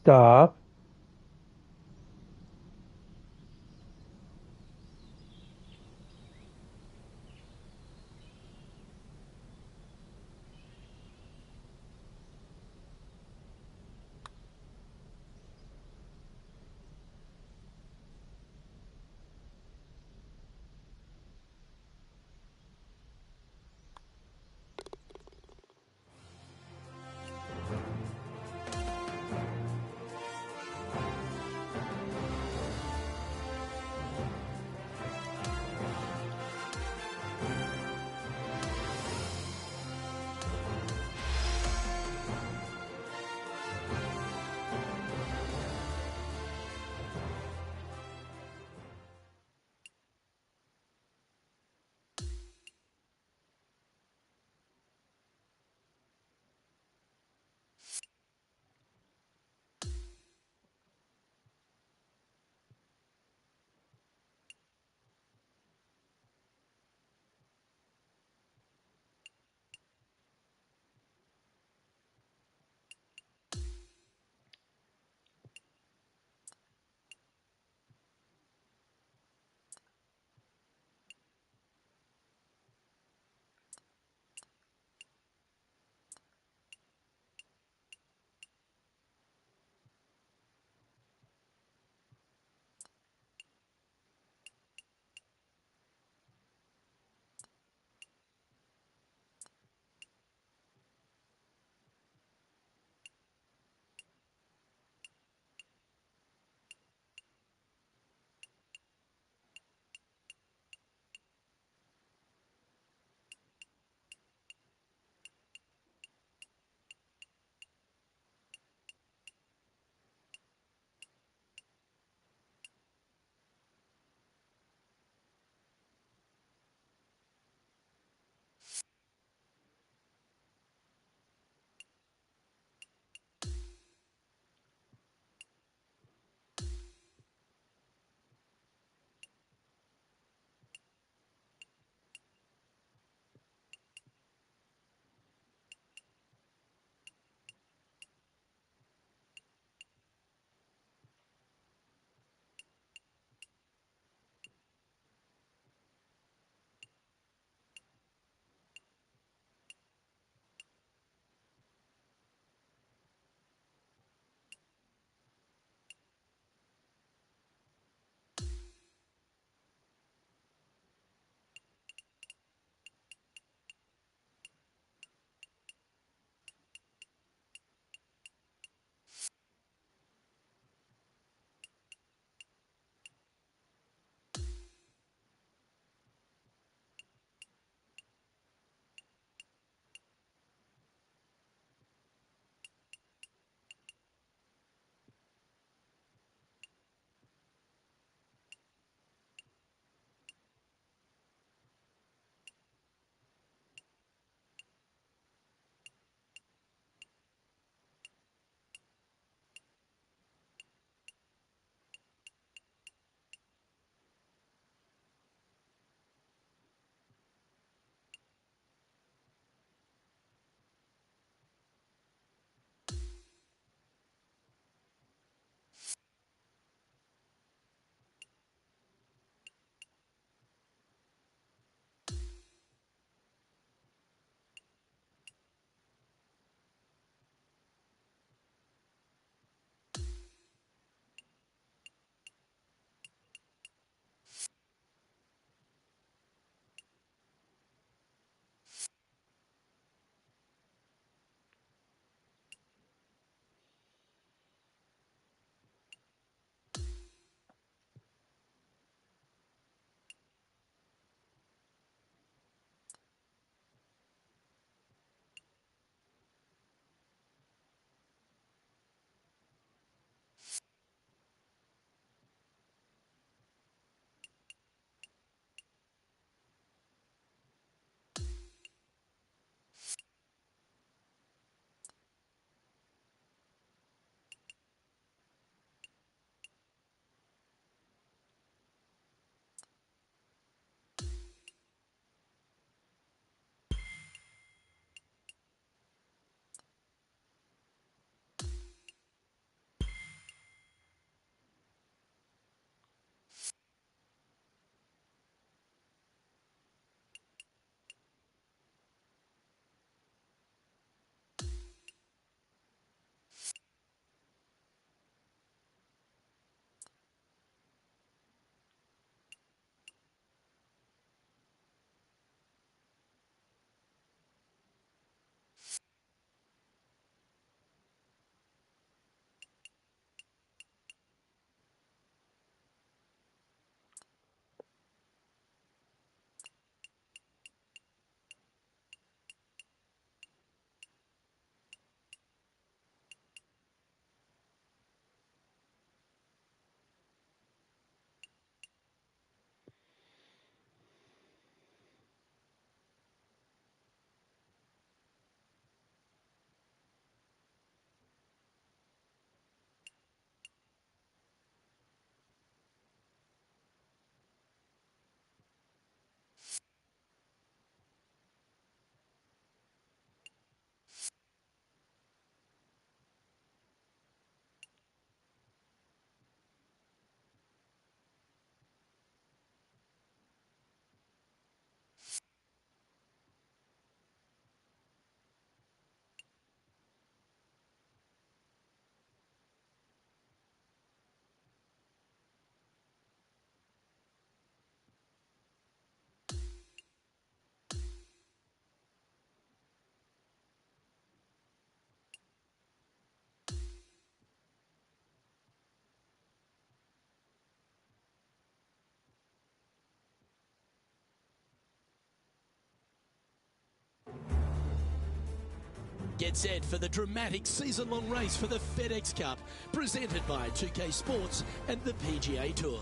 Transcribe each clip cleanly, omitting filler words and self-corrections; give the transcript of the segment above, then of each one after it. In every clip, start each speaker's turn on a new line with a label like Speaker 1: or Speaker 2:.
Speaker 1: Stop. Get set for the dramatic season-long race for the FedEx Cup, presented by 2K Sports and the PGA Tour.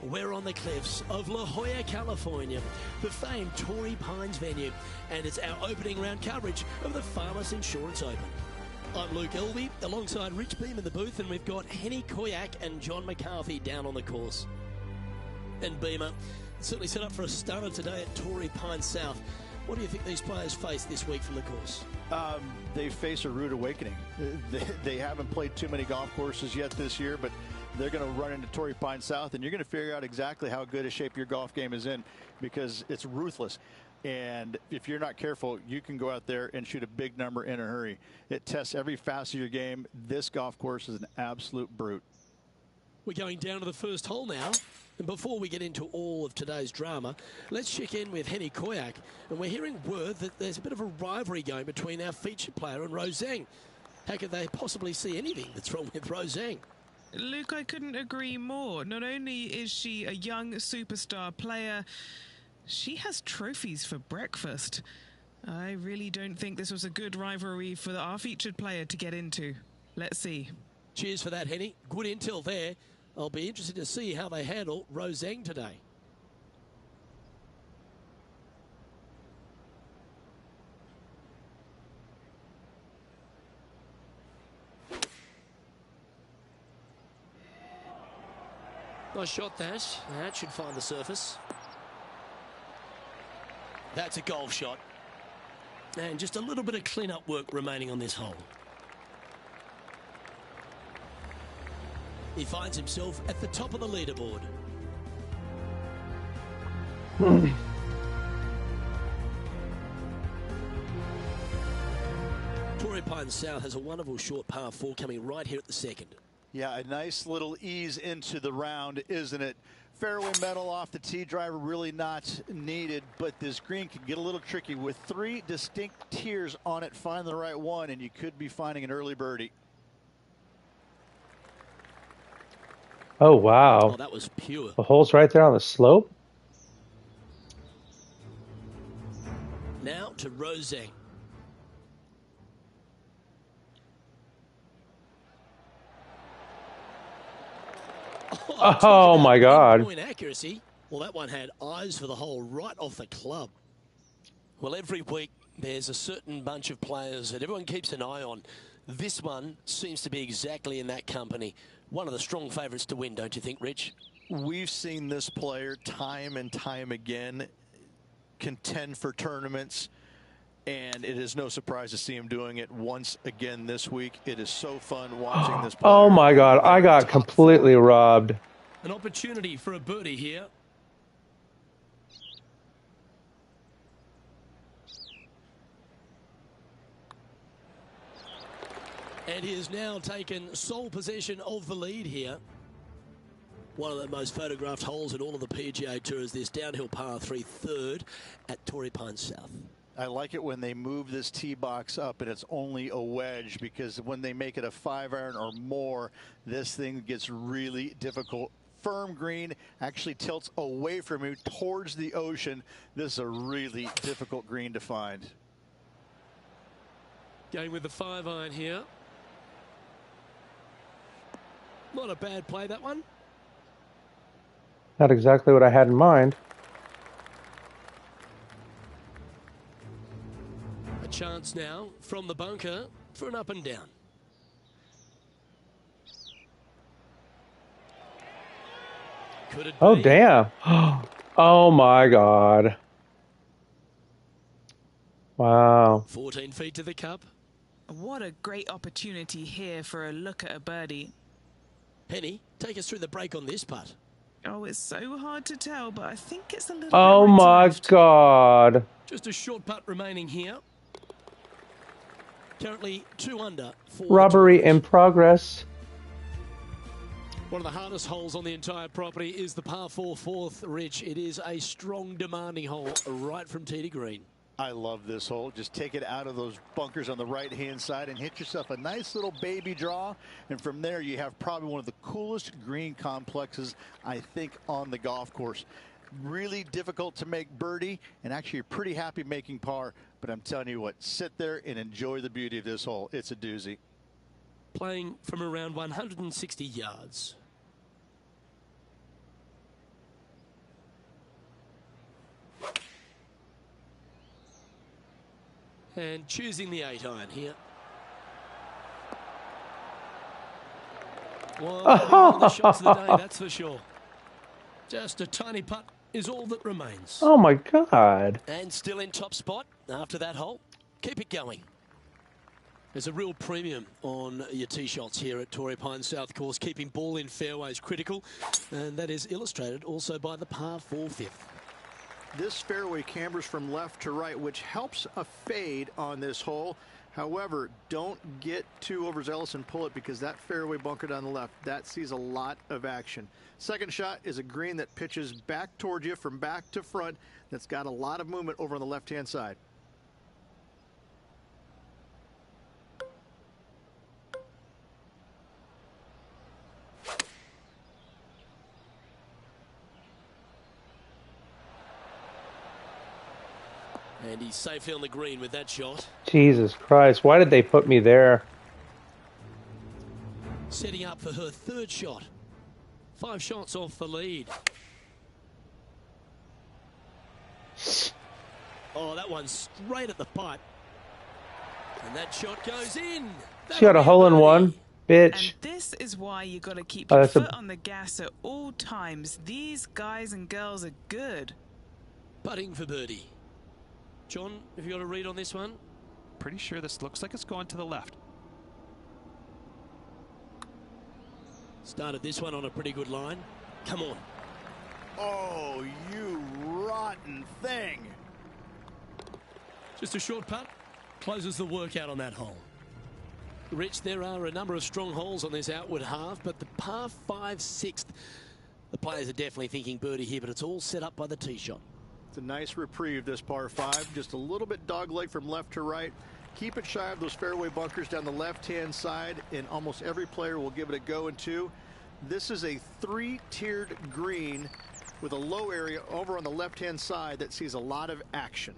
Speaker 1: We're on the cliffs of La Jolla, California, the famed Torrey Pines venue, and it's our opening round coverage of the Farmers Insurance Open. I'm Luke Elvey, alongside Rich Beam in the booth, and we've got Henny Koyak and John McCarthy down on the course. And Beamer, certainly set up for a stunner today at Torrey Pines South. What do you think these players face this week from the course?
Speaker 2: They face a rude awakening. They haven't played too many golf courses yet this year, but they're going to run into Torrey Pines South, and you're going to figure out exactly how good a shape your golf game is in, because it's ruthless. And if you're not careful, you can go out there and shoot a big number in a hurry. It tests every facet of your game. This golf course is an absolute brute.
Speaker 1: We're going down to the first hole now. And before we get into all of today's drama, let's check in with Henny Koyak. And we're hearing word that there's a bit of a rivalry going between our featured player and Rose Zhang. How could they possibly see anything that's wrong with Rose Zhang?
Speaker 3: Luke, I couldn't agree more. Not only is she a young superstar player, she has trophies for breakfast. I really don't think this was a good rivalry for our featured player to get into. Let's see.
Speaker 1: Cheers for that, Henny. Good intel there. I'll be interested to see how they handle Rose Zhang today. Nice shot, that. That should find the surface. That's a golf shot. And just a little bit of clean-up work remaining on this hole. He finds himself at the top of the leaderboard. Torrey Pines South has a wonderful short par 4 coming right here at the second.
Speaker 2: Yeah, a nice little ease into the round, isn't it? Fairway metal off the tee, driver really not needed, but this green can get a little tricky with 3 distinct tiers on it. Find the right one, and you could be finding an early birdie.
Speaker 4: Oh, wow.
Speaker 1: Oh, that was pure.
Speaker 4: The hole's right there on the slope.
Speaker 1: Now to Rose Zhang.
Speaker 4: Oh my God.
Speaker 1: Point accuracy. Well, that one had eyes for the hole right off the club. Well, every week there's a certain bunch of players that everyone keeps an eye on. This one seems to be exactly in that company. One of the strong favourites to win, don't you think, Rich?
Speaker 2: We've seen this player time and time again contend for tournaments, and it is no surprise to see him doing it once again this week. It is so fun watching this player.
Speaker 4: Oh my God, I got completely robbed.
Speaker 1: An opportunity for a birdie here. And he has now taken sole possession of the lead here. One of the most photographed holes in all of the PGA Tour is this downhill par 3 third at Torrey Pines South.
Speaker 2: I like it when they move this tee box up and it's only a wedge, because when they make it a 5-iron or more, this thing gets really difficult. Firm green, actually tilts away from you towards the ocean. This is a really difficult green to find.
Speaker 1: Going with the 5-iron here. Not a bad play, that one.
Speaker 4: Not exactly what I had in mind.
Speaker 1: A chance now from the bunker for an up and down. Could it
Speaker 4: Oh,
Speaker 1: be?
Speaker 4: damn. Oh my God. Wow.
Speaker 1: 14 feet to the cup.
Speaker 3: What a great opportunity here for a look at a birdie.
Speaker 1: Henny, take us through the break on this putt.
Speaker 3: Oh, it's so hard to tell, but I think it's a little
Speaker 4: Oh
Speaker 3: bit right to
Speaker 4: my
Speaker 3: left.
Speaker 4: God.
Speaker 1: Just a short putt remaining here. Currently 2 under. For
Speaker 4: Robbery in progress.
Speaker 1: One of the hardest holes on the entire property is the par 4 fourth, Rich. It is a strong, demanding hole right from tee to green.
Speaker 2: I love this hole. Just take it out of those bunkers on the right-hand side and hit yourself a nice little baby draw. And from there, you have probably one of the coolest green complexes, I think, on the golf course. really difficult to make birdie, and actually you're pretty happy making par. But I'm telling you what, sit there and enjoy the beauty of this hole. It's a doozy.
Speaker 1: Playing from around 160 yards. And choosing the 8-iron here. Well, one of the shots of the day, that's for sure. Just a tiny putt is all that remains.
Speaker 4: Oh my God.
Speaker 1: And still in top spot after that hole. Keep it going. There's a real premium on your tee shots here at Torrey Pines South Course. Keeping ball in fairways critical. And that is illustrated also by the par 4 fifth.
Speaker 2: This fairway cambers from left to right, which helps a fade on this hole. However, don't get too overzealous and pull it, because that fairway bunker down the left, that sees a lot of action. Second shot is a green that pitches back towards you from back to front. That's got a lot of movement over on the left-hand side.
Speaker 1: And he's safely on the green with that shot.
Speaker 4: Jesus Christ, why did they put me there?
Speaker 1: Setting up for her third shot. 5 shots off the lead. Oh, that one's straight at the pipe. And that shot goes in.
Speaker 4: She got a hole-in-one, bitch.
Speaker 3: And this is why you got to keep
Speaker 4: Oh,
Speaker 3: your
Speaker 4: that's a-
Speaker 3: foot on the gas at all times. These guys and girls are good.
Speaker 1: Putting for birdie. John, have you got a read on this one?
Speaker 5: Pretty sure this looks like it's going to the left.
Speaker 1: Started this one on a pretty good line. Come on.
Speaker 2: Oh, you rotten thing.
Speaker 1: Just a short putt. Closes the workout on that hole. Rich, there are a number of strong holes on this outward half, but the par 5 6th, the players are definitely thinking birdie here, but it's all set up by the tee shot.
Speaker 2: It's a nice reprieve, this par 5. Just a little bit dogleg from left to right. Keep it shy of those fairway bunkers down the left-hand side, and almost every player will give it a go in 2. This is a 3-tiered green with a low area over on the left-hand side that sees a lot of action.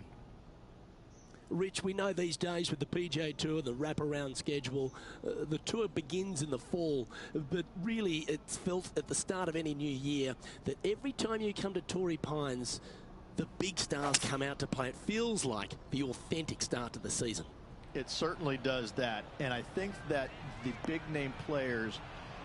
Speaker 1: Rich, we know these days with the PGA Tour, the wraparound schedule, the tour begins in the fall, but really it's felt at the start of any new year that every time you come to Torrey Pines, the big stars come out to play. It feels like the authentic start to the season.
Speaker 2: It certainly does that, and I think that the big-name players,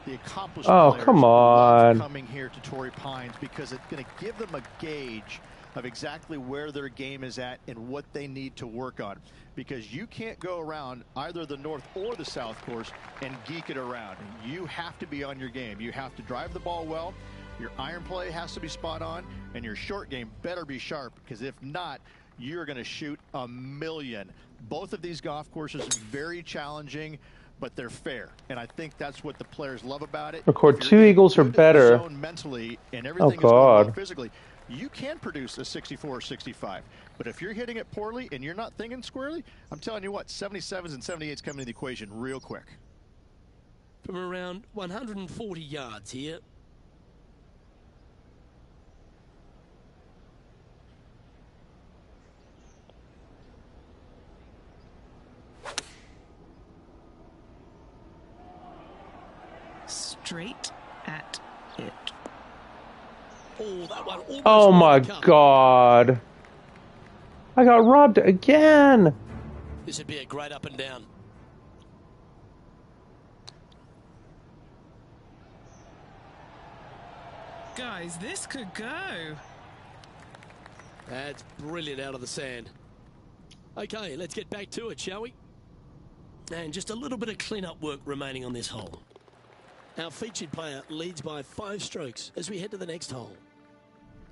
Speaker 2: the accomplished players,
Speaker 4: come on,
Speaker 2: love coming here to Torrey Pines, because it's going to give them a gauge of exactly where their game is at and what they need to work on, because you can't go around either the north or the south course and geek it around. You have to be on your game. You have to drive the ball well. Your iron play has to be spot on, and your short game better be sharp, because if not, you're going to shoot a million. Both of these golf courses are very challenging, but they're fair, and I think that's what the players love about it.
Speaker 4: Record 2 eagles or better.
Speaker 2: Mentally, and everything is going well physically, you can produce a 64 or 65. But if you're hitting it poorly and you're not thinking squarely, I'm telling you what, 77s and 78s come into the equation real quick.
Speaker 1: From around 140 yards here.
Speaker 3: Straight at it.
Speaker 1: Oh, that one almost
Speaker 4: oh my
Speaker 1: cup.
Speaker 4: God. I got robbed again.
Speaker 1: This would be a great up and down.
Speaker 3: Guys, this could go.
Speaker 1: That's brilliant out of the sand. Okay, let's get back to it, shall we? And just a little bit of clean-up work remaining on this hole. Our featured player leads by 5 strokes as we head to the next hole.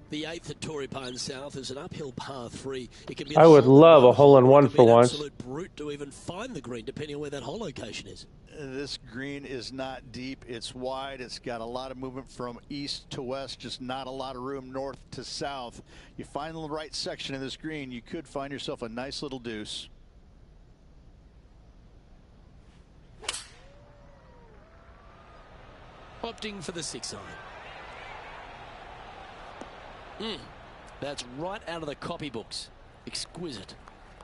Speaker 1: The 8th at Torrey Pines South is an uphill par 3. It can be
Speaker 4: I would love a hole-in-one for once.
Speaker 1: Absolute brute to even find the green, depending on where that hole location is.
Speaker 2: This green is not deep. It's wide. It's got a lot of movement from east to west, just not a lot of room north to south. You find the right section of this green, you could find yourself a nice little deuce.
Speaker 1: Opting for the 6-iron. That's right out of the copybooks. Exquisite.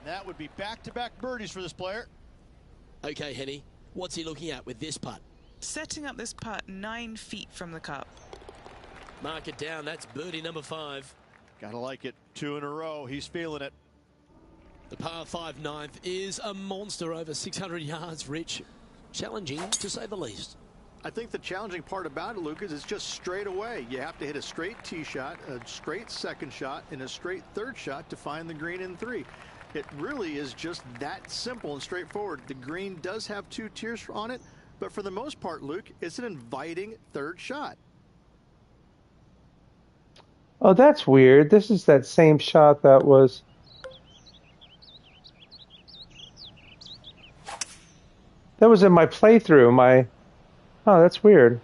Speaker 2: That would be back-to-back birdies for this player.
Speaker 1: Okay, Henny, what's he looking at with this putt?
Speaker 3: Setting up this putt 9 feet from the cup.
Speaker 1: Mark it down. That's birdie number 5.
Speaker 2: Gotta like it. 2 in a row. He's feeling it.
Speaker 1: The par 5 ninth is a monster over 600 yards, Rich. Challenging, to say the least.
Speaker 2: I think the challenging part about it, Lucas, is just straight away. You have to hit a straight tee shot, a straight second shot, and a straight third shot to find the green in 3. It really is just that simple and straightforward. The green does have 2 tiers on it, but for the most part, Luke, it's an inviting third shot.
Speaker 4: Oh, that's weird. This is that same shot that was... That was in my playthrough, Oh, that's weird.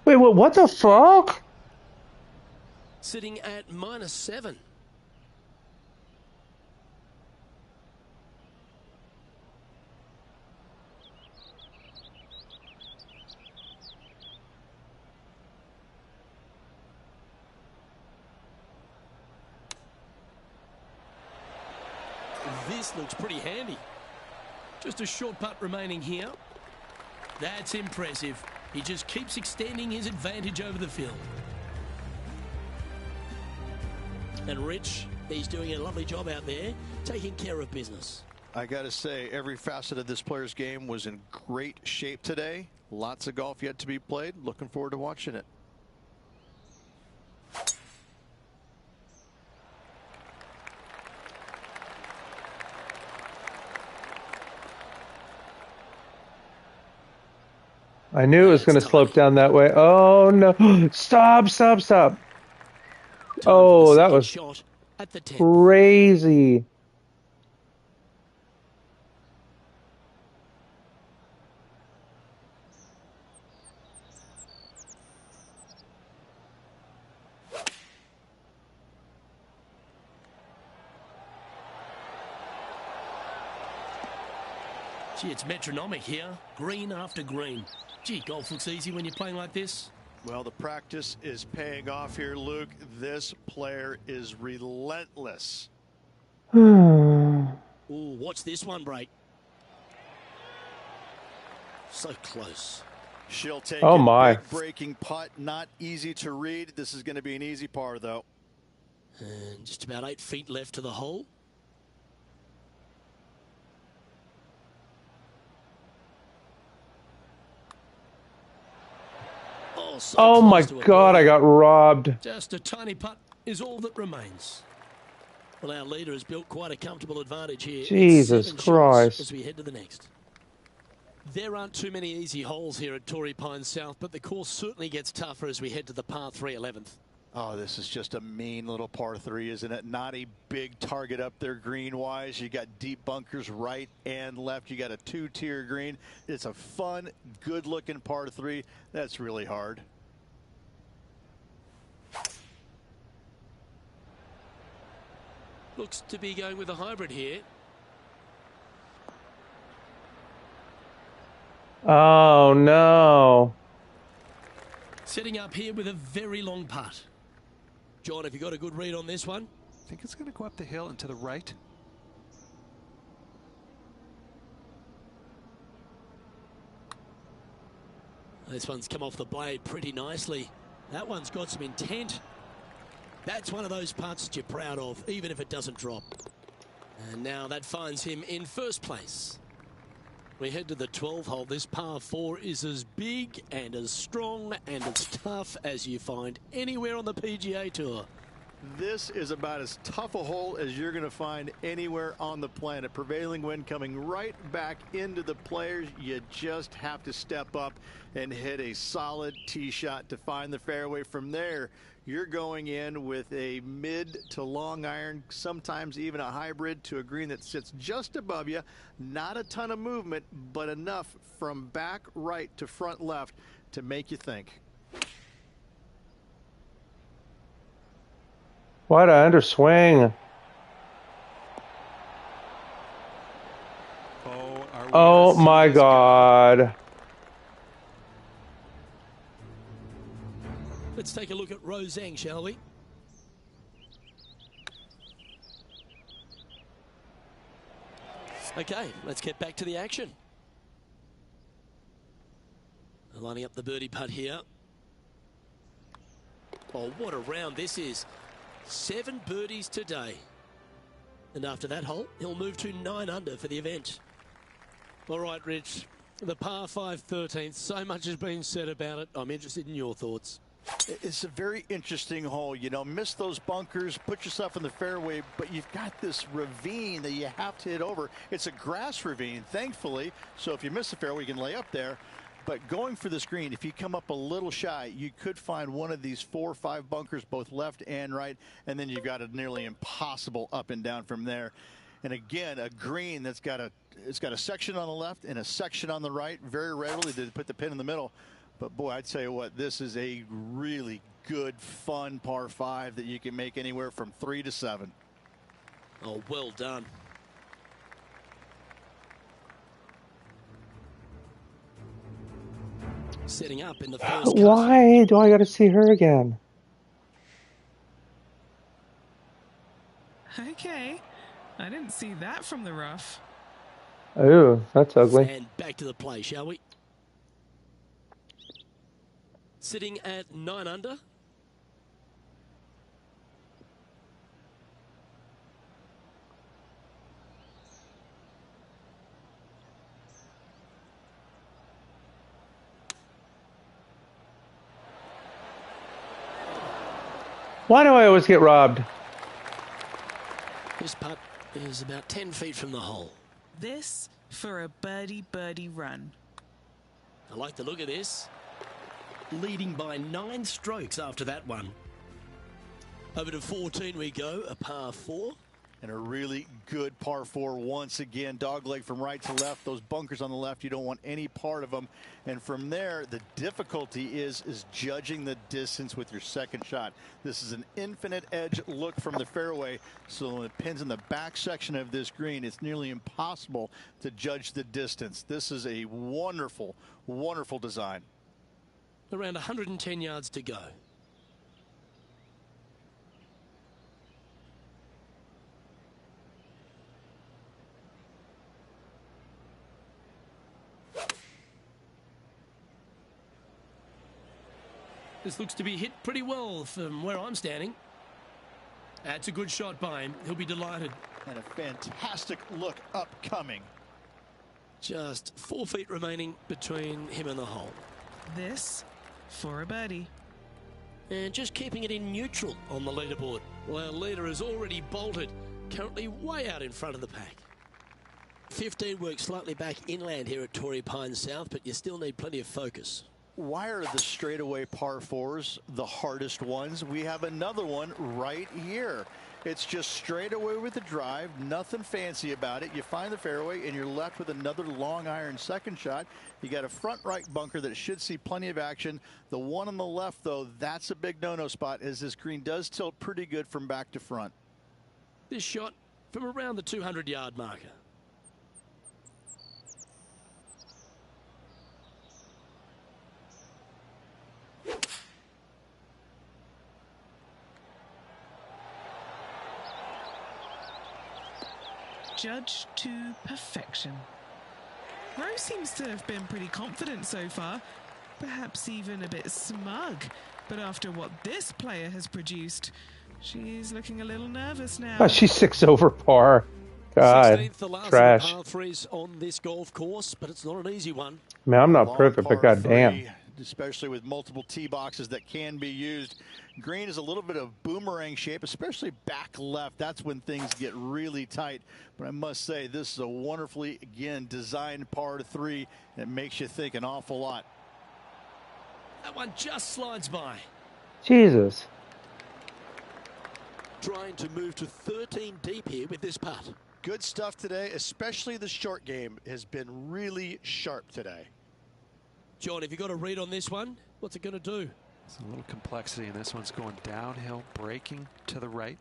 Speaker 4: Wait, what the fuck?
Speaker 1: Sitting at -7. This looks pretty handy. Just a short putt remaining here. That's impressive. He just keeps extending his advantage over the field. And Rich, he's doing a lovely job out there, taking care of business.
Speaker 2: I got to say, every facet of this player's game was in great shape today. Lots of golf yet to be played. Looking forward to watching it.
Speaker 4: I knew it was going to slope down that way. Oh, no. Stop. Oh, that was
Speaker 1: shot at the 10th.
Speaker 4: crazy.
Speaker 1: Gee, it's metronomic here. Green after green. Gee, golf looks easy when you're playing like this.
Speaker 2: Well, the practice is paying off here, Luke. This player is relentless.
Speaker 1: Ooh, watch this one break. So close.
Speaker 2: She'll take
Speaker 4: Oh, my.
Speaker 2: breaking putt. Not easy to read. This is going to be an easy par, though.
Speaker 1: And just about 8 feet left to the hole. So
Speaker 4: Oh my
Speaker 1: close to a
Speaker 4: God,
Speaker 1: birdie.
Speaker 4: I got robbed.
Speaker 1: Just a tiny putt is all that remains. Well, our leader has built quite a comfortable advantage here.
Speaker 4: Jesus
Speaker 1: 7 shots
Speaker 4: Christ.
Speaker 1: as we head to the next. There aren't too many easy holes here at Torrey Pines South, but the course certainly gets tougher as we head to the par 3 11th.
Speaker 2: Oh, this is just a mean little par 3, isn't it? Not a big target up there green-wise. You got deep bunkers right and left. You got a 2-tier green. It's a fun, good-looking par 3. That's really hard.
Speaker 1: Looks to be going with a hybrid here.
Speaker 4: Oh, no.
Speaker 1: Setting up here with a very long putt. John, have you got a good read on this one?
Speaker 5: I think it's going to go up the hill and to the right.
Speaker 1: This one's come off the blade pretty nicely. That one's got some intent. That's one of those putts that you're proud of, even if it doesn't drop. And now that finds him in first place. We head to the 12th hole. This par 4 is as big and as strong and as tough as you find anywhere on the PGA Tour.
Speaker 2: This is about as tough a hole as you're going to find anywhere on the planet. Prevailing wind coming right back into the players. You just have to step up and hit a solid tee shot to find the fairway. From there, you're going in with a mid to long iron, sometimes even a hybrid, to a green that sits just above you. Not a ton of movement, but enough from back right to front left to make you think.
Speaker 4: What an underswing.
Speaker 5: Oh, are we
Speaker 4: Oh
Speaker 5: gonna see
Speaker 4: my
Speaker 5: this guy?
Speaker 4: God.
Speaker 1: Let's take a look at Rose Zhang, shall we? Okay, let's get back to the action. Lining up the birdie putt here. Oh, what a round this is. 7 birdies today. And after that hole, he'll move to 9 under for the event. All right, Rich. The par 5 13th. So much has been said about it. I'm interested in your thoughts.
Speaker 2: It's a very interesting hole. You know, miss those bunkers, put yourself in the fairway, but you've got this ravine that you have to hit over. It's a grass ravine, thankfully. So if you miss the fairway, you can lay up there. But going for this green, if you come up a little shy, you could find one of these 4 or 5 bunkers, both left and right, and then you've got a nearly impossible up and down from there. And again, a green that's got a section on the left and a section on the right. Very rarely did it put the pin in the middle. But boy, I'd tell you what, this is a really good, fun par 5 that you can make anywhere from 3 to 7.
Speaker 1: Oh, well done. Setting up in the first cut.
Speaker 4: Why do I got to see her again?
Speaker 3: Okay. I didn't see that from the rough.
Speaker 4: Oh, that's ugly.
Speaker 1: And back to the play, shall we? Sitting at 9 under.
Speaker 4: Why do I always get robbed?
Speaker 1: This putt is about 10 feet from the hole.
Speaker 3: This for a birdie run.
Speaker 1: I like the look of this. Leading by 9 strokes after that one. Over to 14 we go, a par 4.
Speaker 2: And a really good par 4 once again. Dogleg from right to left. Those bunkers on the left, you don't want any part of them. And from there, the difficulty is judging the distance with your second shot. This is an infinite edge look from the fairway. So when it pins in the back section of this green, it's nearly impossible to judge the distance. This is a wonderful, wonderful design.
Speaker 1: Around 110 yards to go. This looks to be hit pretty well from where I'm standing. That's a good shot by him. He'll be delighted.
Speaker 2: And a fantastic look upcoming.
Speaker 1: Just 4 feet remaining between him and the hole.
Speaker 3: This for a birdie.
Speaker 1: And just keeping it in neutral on the leaderboard. Well, our leader has already bolted, currently way out in front of the pack. 15 works slightly back inland here at Torrey Pines South, but you still need plenty of focus.
Speaker 2: Why are the straightaway par 4s the hardest ones? We have another one right here. It's just straight away with the drive, nothing fancy about it. You find the fairway and you're left with another long iron second shot. You got a front right bunker that should see plenty of action. The one on the left, though, that's a big no-no spot, as this green does tilt pretty good from back to front.
Speaker 1: This shot from around the 200-yard marker.
Speaker 3: Judged to perfection. Rose seems to have been pretty confident so far, perhaps even a bit smug. But after what this player has produced, she's looking a little nervous now.
Speaker 4: Oh, she's 6 over par. God,
Speaker 1: 16th, the last
Speaker 4: trash.
Speaker 1: of the par threes on this golf course, but it's not an easy one.
Speaker 4: Man, I'm not
Speaker 2: Long
Speaker 4: perfect, but
Speaker 2: par
Speaker 4: goddamn.
Speaker 2: 3, especially with multiple tee boxes that can be used. Green is a little bit of boomerang shape, especially back left. That's when things get really tight. But I must say, this is a wonderfully, again, designed par 3 that makes you think an awful lot.
Speaker 1: That one just slides by.
Speaker 4: Jesus.
Speaker 1: Trying to move to 13 deep here with this putt.
Speaker 6: Good stuff today, especially the short game has been really sharp today.
Speaker 1: John, have you got a read on this one? What's it going to do?
Speaker 5: There's a little complexity, and this one's going downhill, braking to the right.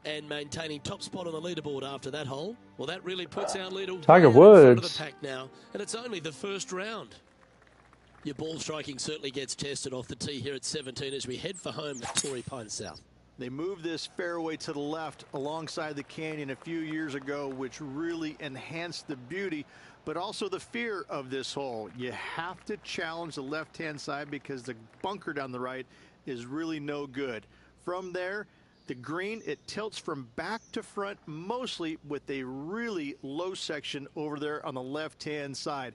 Speaker 1: And maintaining top spot on the leaderboard after that hole. Well, that really puts our leader
Speaker 4: Tiger
Speaker 1: way out in front of
Speaker 4: Woods.
Speaker 1: the pack now, and it's only the first round. Your ball striking certainly gets tested off the tee here at 17 as we head for home at Torrey Pines South.
Speaker 2: They moved this fairway to the left alongside the canyon a few years ago, which really enhanced the beauty, but also the fear of this hole. You have to challenge the left-hand side because the bunker down the right is really no good. From there, the green, it tilts from back to front mostly with a really low section over there on the left-hand side.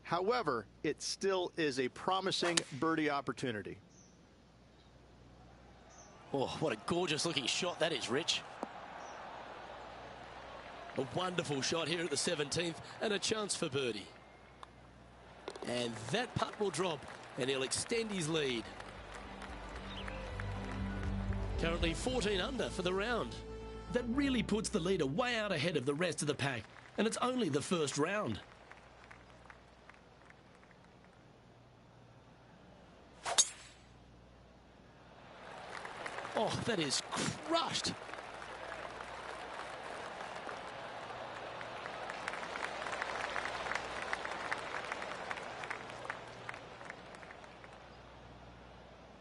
Speaker 2: However, it still is a promising birdie opportunity.
Speaker 1: Oh, what a gorgeous looking shot that is, Rich. A wonderful shot here at the 17th and a chance for birdie. And that putt will drop and he'll extend his lead. Currently 14 under for the round. That really puts the leader way out ahead of the rest of the pack, and it's only the first round. Oh, that is crushed.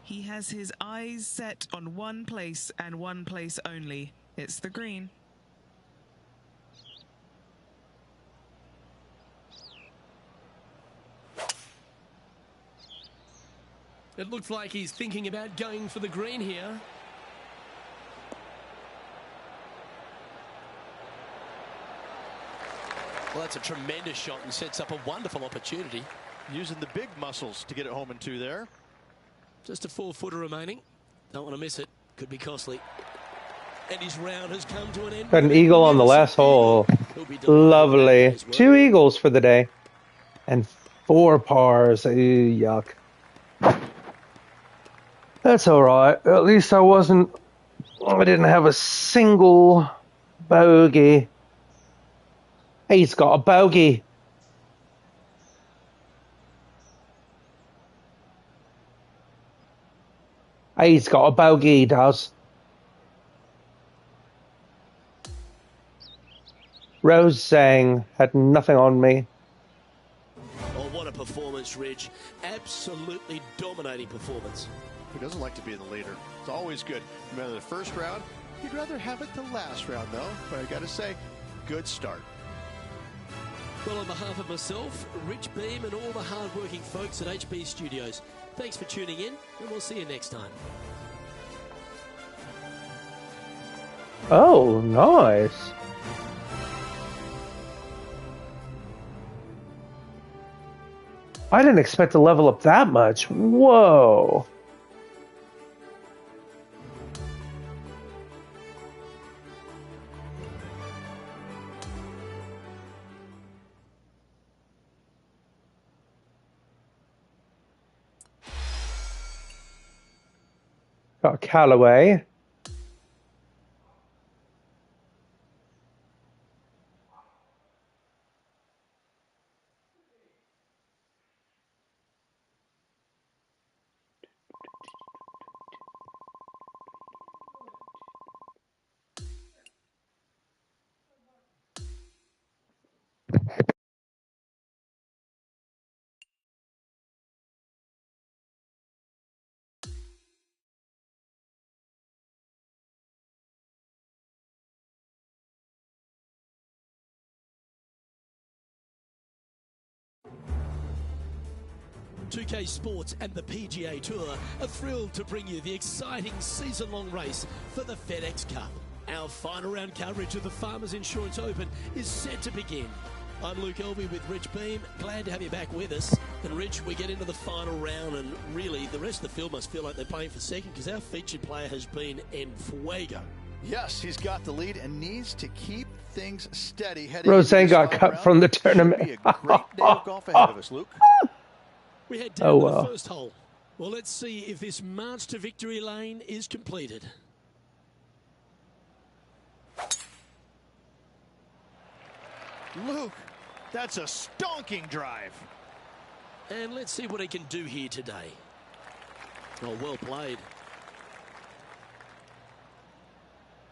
Speaker 3: He has his eyes set on one place and one place only. It's the green.
Speaker 1: It looks like he's thinking about going for the green here. Well, that's a tremendous shot and sets up a wonderful opportunity.
Speaker 2: Using the big muscles to get it home and two there.
Speaker 1: Just a 4-footer remaining. Don't want to miss it. Could be costly. And his round has come to an end.
Speaker 4: Got an eagle on the last hole. Lovely. 2 eagles for the day. And 4 pars. Ew, yuck. That's alright. At least I didn't have a single bogey. Hey, he's got a bogey. Hey, he's got a bogey, he does. Rose Zhang had nothing on me.
Speaker 1: Oh, what a performance, Rich. Absolutely dominating performance.
Speaker 2: Who doesn't like to be the leader? It's always good. No matter the first round, you'd rather have it the last round, though. But I got to say, good start.
Speaker 1: Well, on behalf of myself, Rich Beem, and all the hard-working folks at HB Studios, thanks for tuning in, and we'll see you next time.
Speaker 4: Oh, nice. I didn't expect to level up that much. Whoa. Got Callaway.
Speaker 1: TwoK Sports and the PGA Tour are thrilled to bring you the exciting season-long race for the FedEx Cup. Our final round coverage of the Farmers Insurance Open is set to begin. I'm Luke Elvey with Rich Beem. Glad to have you back with us. And Rich, we get into the final round, and really the rest of the field must feel like they're playing for second because our featured player has been en fuego.
Speaker 2: Yes, he's got the lead and needs to keep things steady.
Speaker 4: Roseanne got cut from the tournament.
Speaker 2: Be a great day of golf ahead of us, Luke.
Speaker 1: We head down to the first hole. Well, let's see if this march to victory lane is completed.
Speaker 2: Luke, that's a stonking drive.
Speaker 1: And let's see what he can do here today. Oh, well played.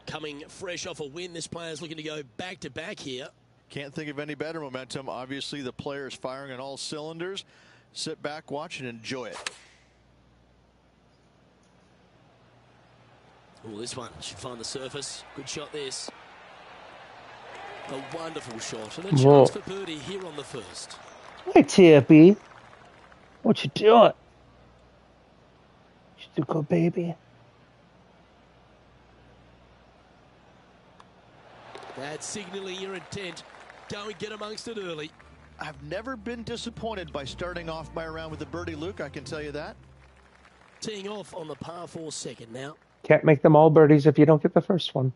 Speaker 1: Coming fresh off a win, this player's looking to go back-to-back here.
Speaker 2: Can't think of any better momentum. Obviously, the player is firing on all cylinders. Sit back, watch, and enjoy it.
Speaker 1: Oh, this one should find the surface. Good shot, this. A wonderful shot and a chance for birdie here on the first.
Speaker 4: Hey, TFB. What you doing? You do good, baby.
Speaker 1: That's signaling your intent. Go and get amongst it early.
Speaker 2: I've never been disappointed by starting off my round with a birdie, Luke. I can tell you that.
Speaker 1: Teeing off on the par 4 second now.
Speaker 4: Can't make them all birdies if you don't get the first one.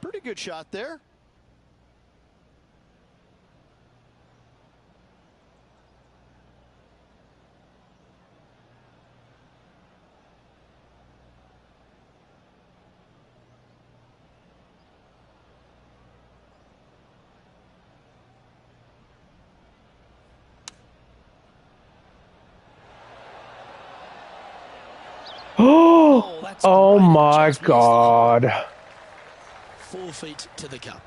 Speaker 2: Pretty good shot there.
Speaker 4: Oh my God.
Speaker 1: 4 feet to the cup.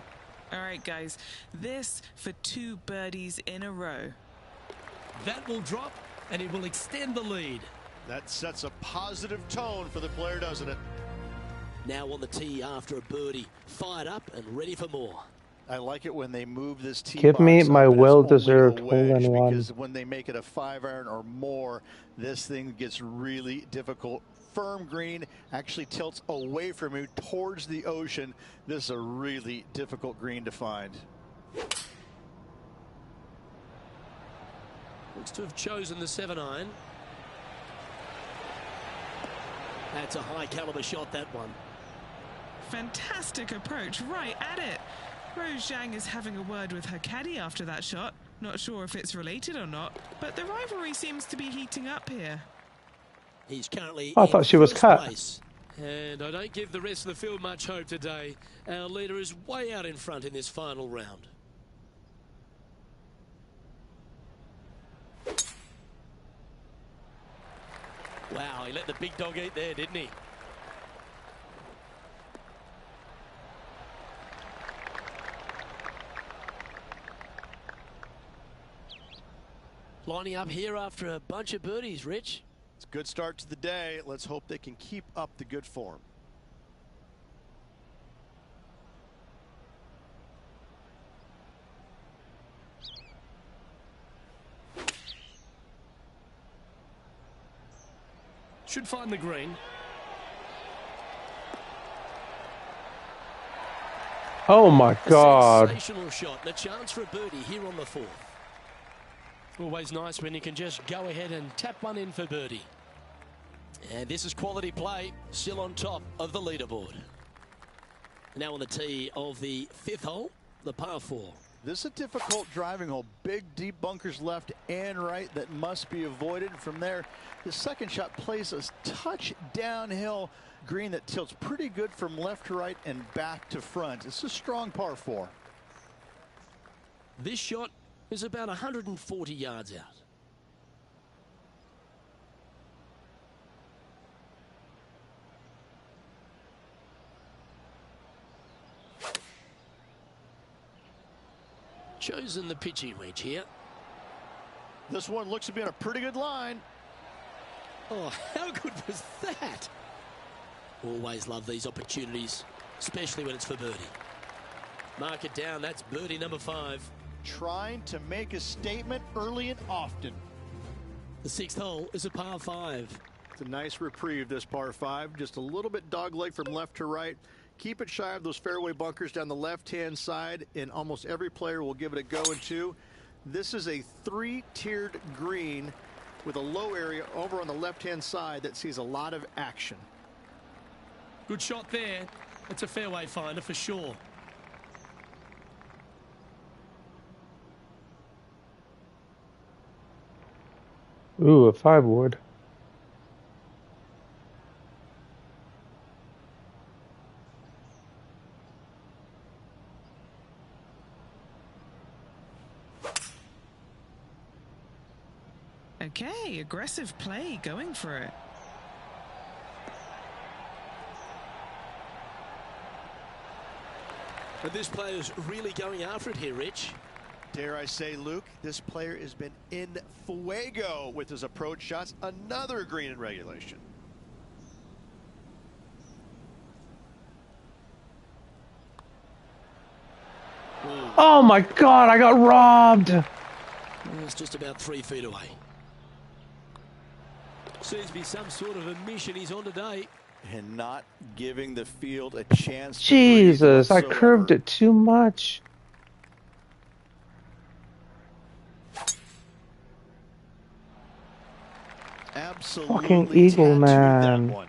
Speaker 3: All right, guys. This for 2 birdies in a row.
Speaker 1: That will drop, and it will extend the lead.
Speaker 6: That sets a positive tone for the player, doesn't it?
Speaker 1: Now on the tee after a birdie. Fired up and ready for more.
Speaker 2: I like it when they move this tee
Speaker 4: Give me
Speaker 2: box
Speaker 4: my
Speaker 2: up and it's
Speaker 4: well-deserved
Speaker 2: only a wedge,
Speaker 4: hole-in-one.
Speaker 2: because when they make it a 5-iron or more, this thing gets really difficult. Firm green actually tilts away from you towards the ocean. This is a really difficult green to find.
Speaker 1: Looks to have chosen the 7-iron. That's a high caliber shot, that one.
Speaker 3: Fantastic approach, right at it. Rose Zhang is having a word with her caddy after that shot. Not sure if it's related or not, but the rivalry seems to be heating up here.
Speaker 1: He's currently
Speaker 4: I thought she was cut.
Speaker 1: place. And I don't give the rest of the field much hope today. Our leader is way out in front in this final round. Wow, he let the big dog eat there, didn't he? Lining up here after a bunch of birdies, Rich.
Speaker 6: It's a good start to the day. Let's hope they can keep up the good form.
Speaker 1: Should find the green.
Speaker 4: Oh my God.
Speaker 1: Sensational shot and a chance for a birdie here on the 4th. Always nice when you can just go ahead and tap one in for birdie. And this is quality play, still on top of the leaderboard. Now on the tee of the 5th hole, the par 4.
Speaker 2: This is a difficult driving hole. Big, deep bunkers left and right that must be avoided. From there, the second shot plays a touch downhill green that tilts pretty good from left to right and back to front. It's a strong par 4.
Speaker 1: This shot is about 140 yards out. Chosen the pitching wedge here.
Speaker 2: This one looks to be on a pretty good line.
Speaker 1: Oh, how good was that? Always love these opportunities, especially when it's for birdie. Mark it down, that's birdie number 5.
Speaker 2: Trying to make a statement early and often.
Speaker 1: The 6th hole is a par 5.
Speaker 2: It's a nice reprieve, this par 5. Just a little bit dogleg from left to right. Keep it shy of those fairway bunkers down the left-hand side, and almost every player will give it a go and 2. This is a 3-tiered green with a low area over on the left-hand side that sees a lot of action.
Speaker 1: Good shot there. It's a fairway finder for sure.
Speaker 4: Ooh, a 5 wood.
Speaker 3: aggressive play, going for it.
Speaker 1: And this player's really going after it here, Rich.
Speaker 6: Dare I say, Luke, this player has been in fuego with his approach shots. Another green in regulation.
Speaker 4: Oh my God, I got robbed.
Speaker 1: It's just about 3 feet away. Seems to be some sort of a mission he's on today.
Speaker 2: And not giving the field a chance.
Speaker 4: Jesus, I curved it too much.
Speaker 6: Absolutely
Speaker 4: Fucking eagle, man.
Speaker 6: That one.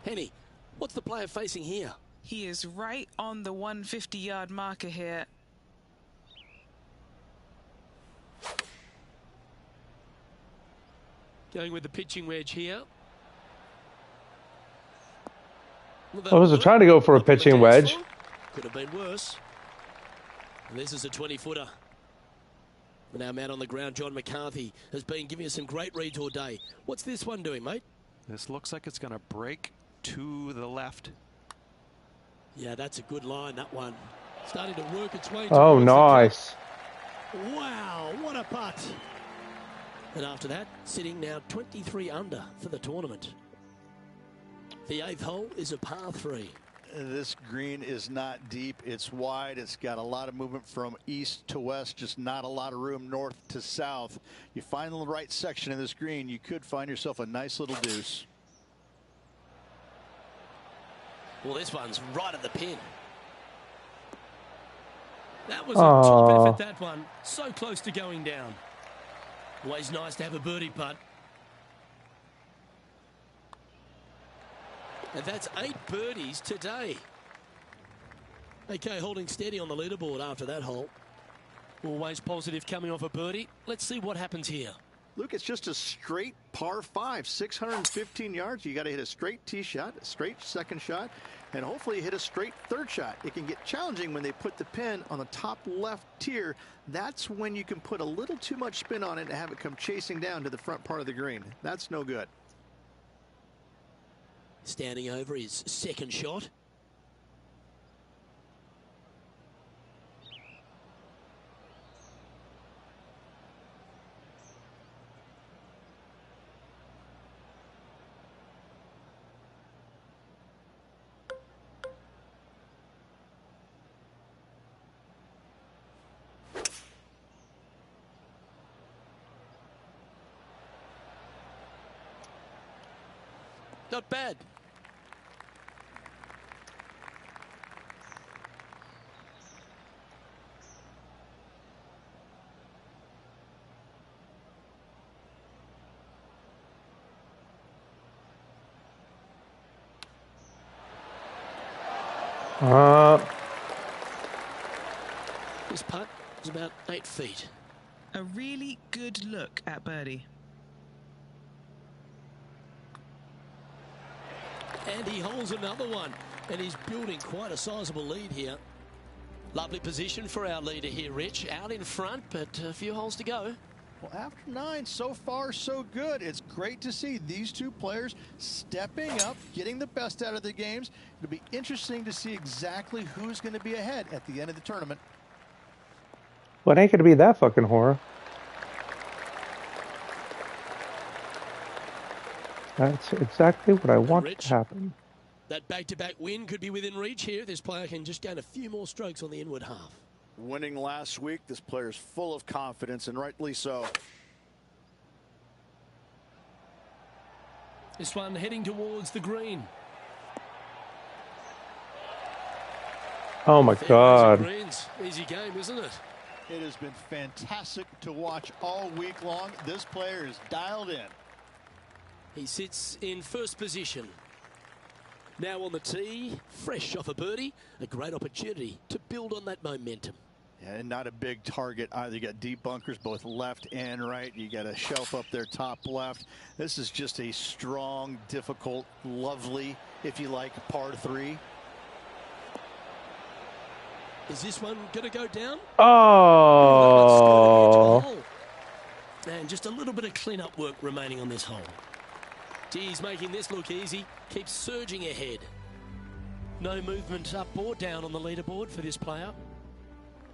Speaker 1: Henny, what's the player facing here?
Speaker 3: He is right on the 150-yard marker here.
Speaker 1: Going with the pitching wedge here.
Speaker 4: I was trying to go for a pitching wedge.
Speaker 1: Could have been worse. And this is a 20-footer. And our man on the ground, John McCarthy, has been giving us some great reads all day. What's this one doing, mate?
Speaker 5: This looks like it's going to break to the left.
Speaker 1: Yeah, that's a good line, that one. Starting to work its way.
Speaker 4: Oh, nice.
Speaker 1: Wow, what a putt. And after that, sitting now 23 under for the tournament. The 8th hole is a par 3.
Speaker 2: This green is not deep. It's wide. It's got a lot of movement from east to west, just not a lot of room north to south. You find the right section of this green, you could find yourself a nice little deuce.
Speaker 1: Well, this one's right at the pin. That was a top effort, that one. So close to going down. Always nice to have a birdie putt. And that's 8 birdies today. Okay, holding steady on the leaderboard after that hole. Always positive coming off a birdie. Let's see what happens here.
Speaker 6: Luke, it's just a straight par 5, 615 yards. You got to hit a straight tee shot, a straight second shot, and hopefully hit a straight third shot. It can get challenging when they put the pin on the top left tier. That's when you can put a little too much spin on it and have it come chasing down to the front part of the green. That's no good.
Speaker 1: Standing over his second shot. Not bad. This putt is about 8 feet.
Speaker 3: A really good look at birdie.
Speaker 1: And he holds another one. And he's building quite a sizable lead here. Lovely position for our leader here, Rich. Out in front, but a few holes to go.
Speaker 2: Well, after 9, so far so good. It's great to see these two players stepping up, getting the best out of the games. It'll be interesting to see exactly who's going to be ahead at the end of the tournament.
Speaker 4: Well, it ain't going to be that fucking horror. That's exactly what I want to happen.
Speaker 1: That back-to-back win could be within reach here. This player can just gain a few more strokes on the inward half.
Speaker 2: Winning last week, this player's full of confidence, and rightly so.
Speaker 1: This one heading towards the green.
Speaker 4: Oh my God.
Speaker 1: Greens. Easy game, isn't it?
Speaker 2: It has been fantastic to watch all week long. This player is dialed in.
Speaker 1: He sits in first position. Now on the tee, fresh off a birdie, a great opportunity to build on that momentum.
Speaker 2: Yeah, and not a big target either. You got deep bunkers both left and right. You got a shelf up there top left. This is just a strong, difficult, lovely, if you like, par 3.
Speaker 1: Is this one going to go down?
Speaker 4: Oh.
Speaker 1: And just a little bit of clean-up work remaining on this hole. He's making this look easy. Keeps surging ahead. No movement up or down on the leaderboard for this player.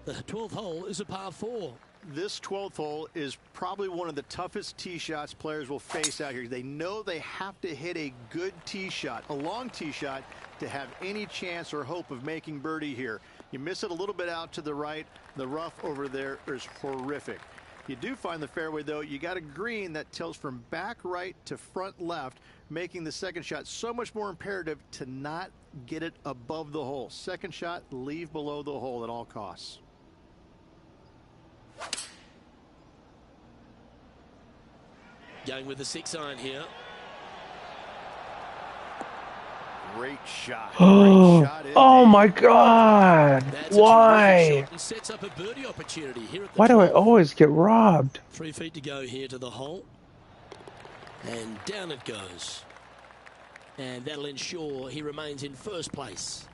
Speaker 1: The 12th hole is a par 4.
Speaker 6: This 12th hole is probably one of the toughest tee shots players will face out here. They know they have to hit a good tee shot, a long tee shot, to have any chance or hope of making birdie here. You miss it a little bit out to the right. The rough over there is horrific. You do find the fairway, though. You got a green that tilts from back right to front left, making the second shot so much more imperative to not get it above the hole. Second shot, leave below the hole at all costs.
Speaker 1: Going with the 6-iron here.
Speaker 6: Great shot.
Speaker 4: Oh my God.
Speaker 1: That's
Speaker 4: Why?
Speaker 1: and sets up a birdie opportunity here at the
Speaker 4: Why do I
Speaker 1: 12th.
Speaker 4: always get robbed?
Speaker 1: 3 feet to go here to the hole. And down it goes. And that'll ensure he remains in first place.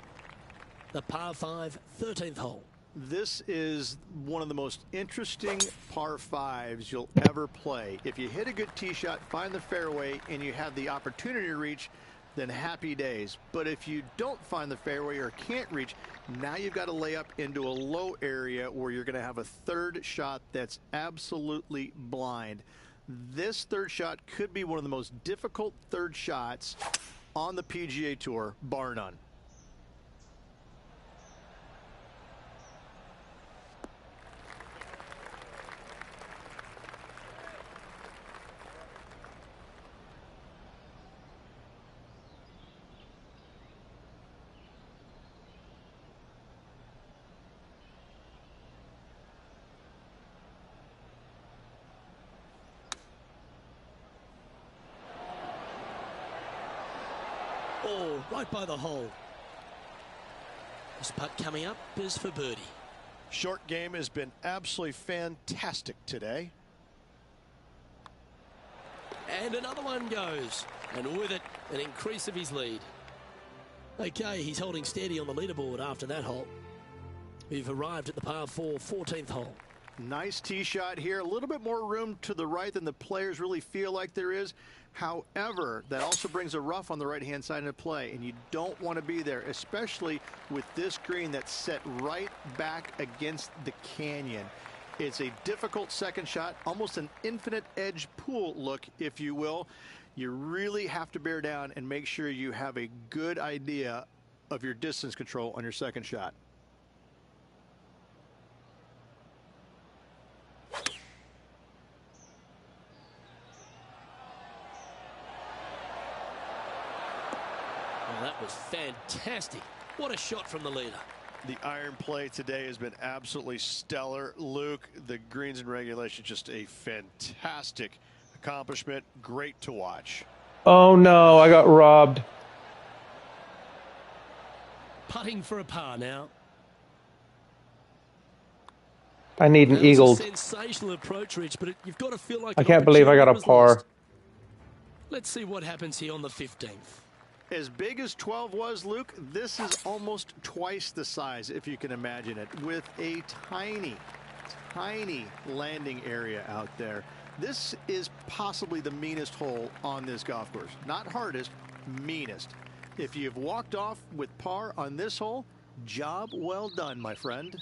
Speaker 1: The par 5, 13th hole.
Speaker 6: This is one of the most interesting par 5s you'll ever play. If you hit a good tee shot, find the fairway, and you have the opportunity to reach, then happy days. But if you don't find the fairway or can't reach, now you've got to lay up into a low area where you're going to have a third shot that's absolutely blind. This third shot could be one of the most difficult third shots on the PGA Tour, bar none.
Speaker 1: Oh, right by the hole. This putt coming up is for birdie.
Speaker 6: Short game has been absolutely fantastic today.
Speaker 1: And another one goes. And with it, an increase of his lead. Okay, he's holding steady on the leaderboard after that hole. We've arrived at the par 4, 14th hole.
Speaker 6: Nice tee shot here. A little bit more room to the right than the players really feel like there is. However, that also brings a rough on the right-hand side into play, and you don't want to be there, especially with this green that's set right back against the canyon. It's a difficult second shot, almost an infinite edge pool look, if you will. You really have to bear down and make sure you have a good idea of your distance control on your second shot.
Speaker 1: Well, that was fantastic. What a shot from the leader.
Speaker 6: The iron play today has been absolutely stellar. Luke, the greens in regulation, just a fantastic accomplishment. Great to watch.
Speaker 4: Oh no, I got robbed.
Speaker 1: Putting for a par now.
Speaker 4: I need an
Speaker 1: That was
Speaker 4: eagle.
Speaker 1: a sensational approach, Rich, but you've got to feel like
Speaker 4: I
Speaker 1: an
Speaker 4: can't believe I got a
Speaker 1: opportunity was
Speaker 4: par.
Speaker 1: lost. Let's see what happens here on the 15th.
Speaker 6: As big as 12 was, Luke, this is almost twice the size, if you can imagine it, with a tiny, tiny landing area out there. This is possibly the meanest hole on this golf course. Not hardest, meanest. If you've walked off with par on this hole, job well done, my friend.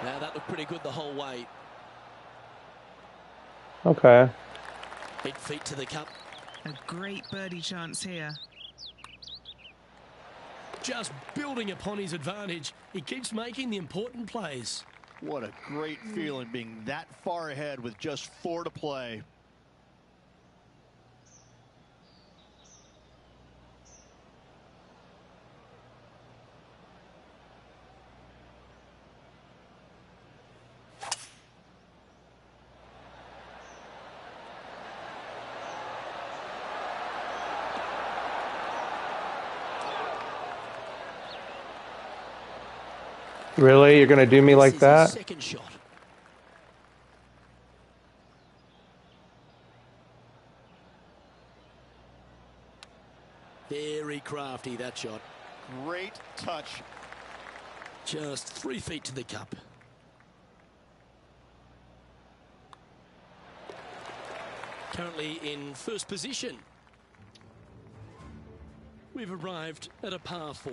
Speaker 1: Now that looked pretty good the whole way.
Speaker 4: Okay.
Speaker 1: 8 feet to the cup.
Speaker 3: A great birdie chance here.
Speaker 1: Just building upon his advantage. He keeps making the important plays.
Speaker 6: What a great feeling being that far ahead with just 4 to play.
Speaker 4: Really? You're going to do me like
Speaker 1: This is his
Speaker 4: that?
Speaker 1: second shot. Very crafty, that shot.
Speaker 6: Great touch.
Speaker 1: Just 3 feet to the cup. Currently in first position. We've arrived at a par 4.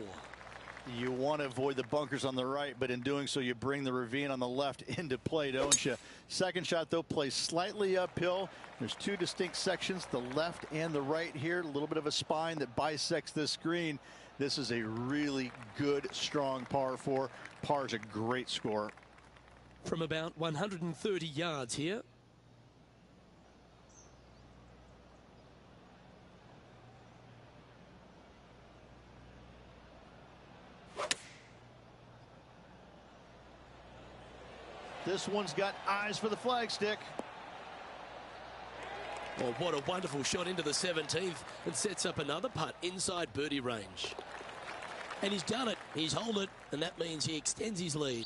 Speaker 2: You want to avoid the bunkers on the right, but in doing so, you bring the ravine on the left into play, don't you? Second shot, though, plays slightly uphill. There's 2 distinct sections, the left and the right here. A little bit of a spine that bisects this green. This is a really good, strong par 4. Par is a great score.
Speaker 1: From about 130 yards here.
Speaker 2: This one's got eyes for the flagstick.
Speaker 1: Well, what a wonderful shot into the 17th and sets up another putt inside birdie range. And he's done it. He's held it, and that means he extends his lead.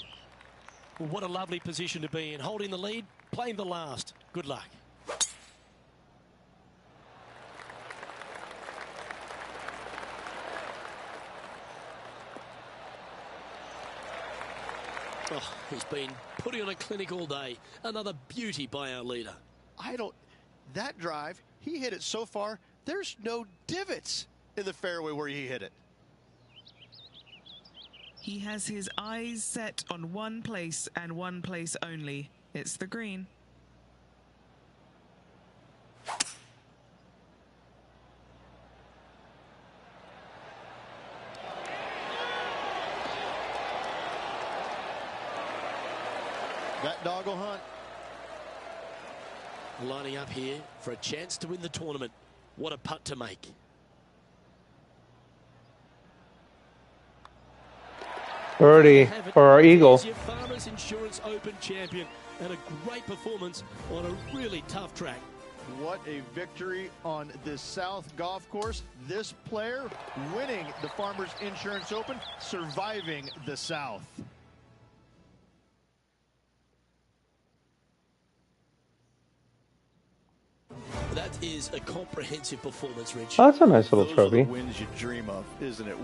Speaker 1: Well, what a lovely position to be in. Holding the lead, playing the last. Good luck. Oh, he's been putting on a clinic all day. Another beauty by our leader.
Speaker 2: That drive, he hit it so far, there's no divots in the fairway where he hit it.
Speaker 3: He has his eyes set on one place and one place only. It's the green.
Speaker 2: That dog will hunt.
Speaker 1: Lining up here for a chance to win the tournament. What a putt to make.
Speaker 4: Birdie for our eagle.
Speaker 1: He's your Farmers Insurance Open champion and a great performance on a really tough track.
Speaker 2: What a victory on this South golf course. This player winning the Farmers Insurance Open, surviving the South.
Speaker 1: That is a comprehensive performance, Rich.
Speaker 4: Oh, that's a nice little
Speaker 2: Those
Speaker 4: trophy.
Speaker 2: are the wins you dream of, isn't it?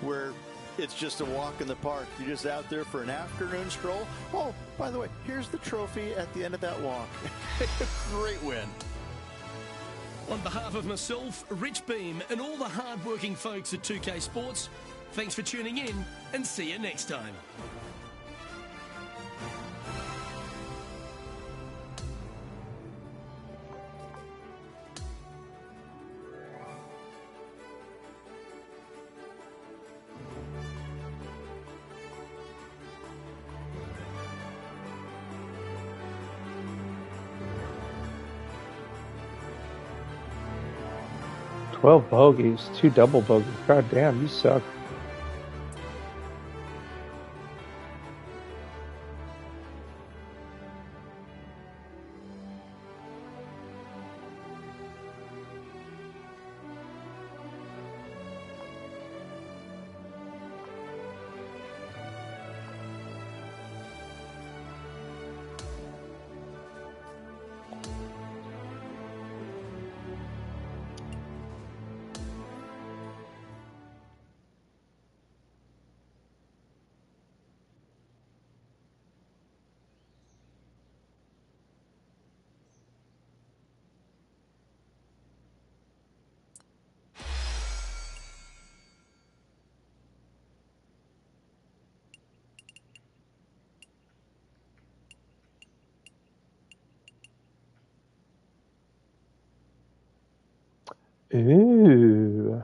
Speaker 2: Where it's just a walk in the park. You're just out there for an afternoon stroll. Oh, by the way, here's the trophy at the end of that walk. Great win.
Speaker 1: On behalf of myself, Rich Beam, and all the hard-working folks at 2K Sports, thanks for tuning in, and see you next time.
Speaker 4: Twelve bogeys, 2 double bogeys. God damn, you suck. Ooh.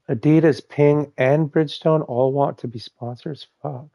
Speaker 4: Adidas, Ping, and Bridgestone all want to be sponsors? Fuck.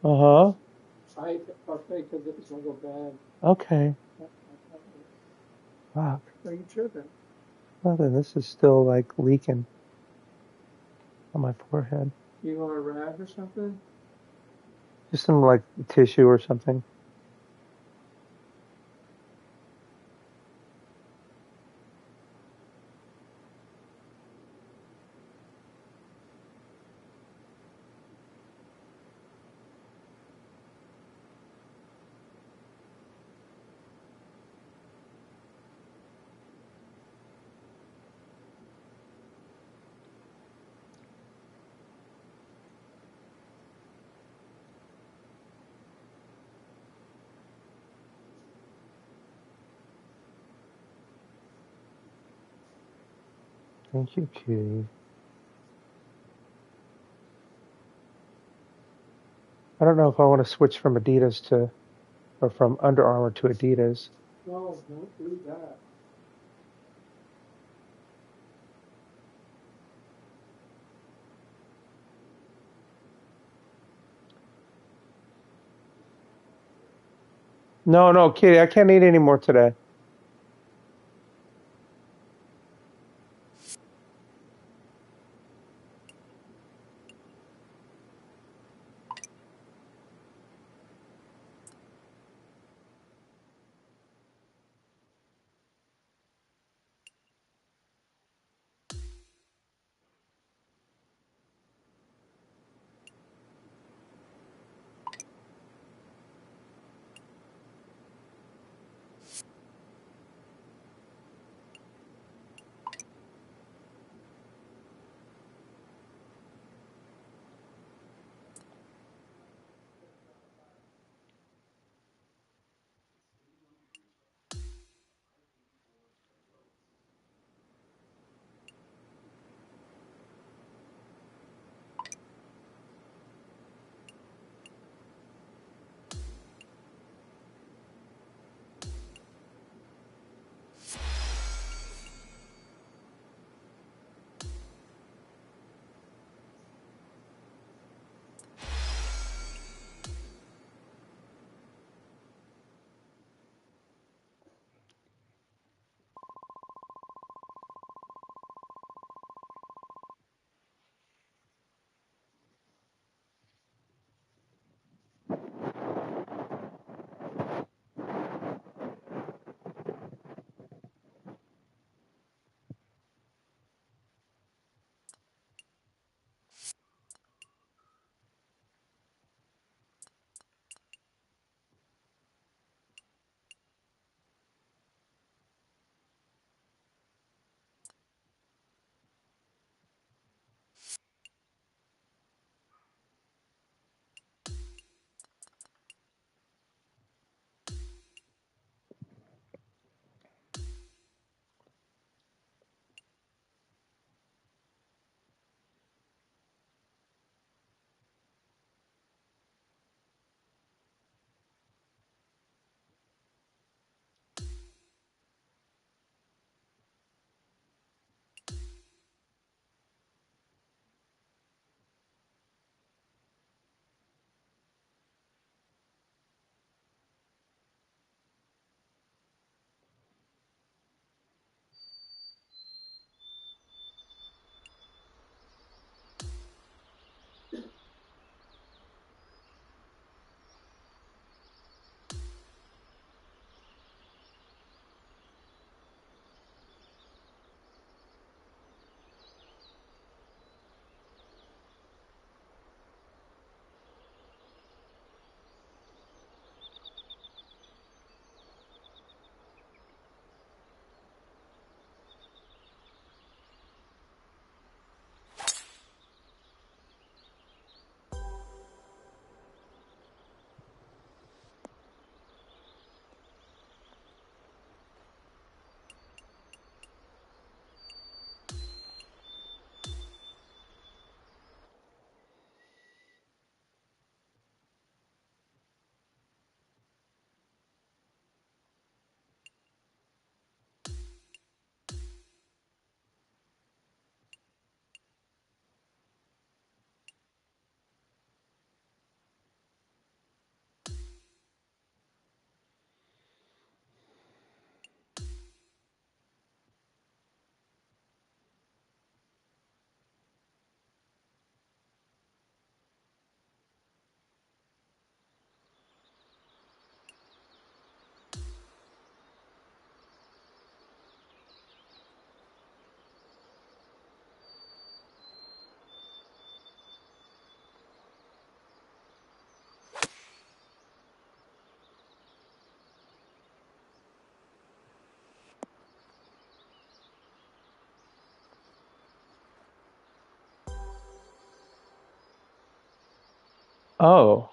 Speaker 4: Uh-huh. I think because it was going to go bad. Okay. Fuck. Are you tripping? Well, then this is still like leaking on my forehead. You want a rag or something? Just some like tissue or something. Thank you, cutie. I don't know if I want to switch from Adidas to, or from Under Armour to Adidas. No, don't do that. No, no, kitty, I can't eat any more today. Oh.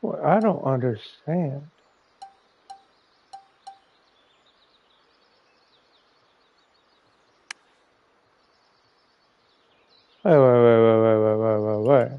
Speaker 4: Well, I don't understand. Wait.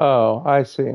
Speaker 4: Oh, I see.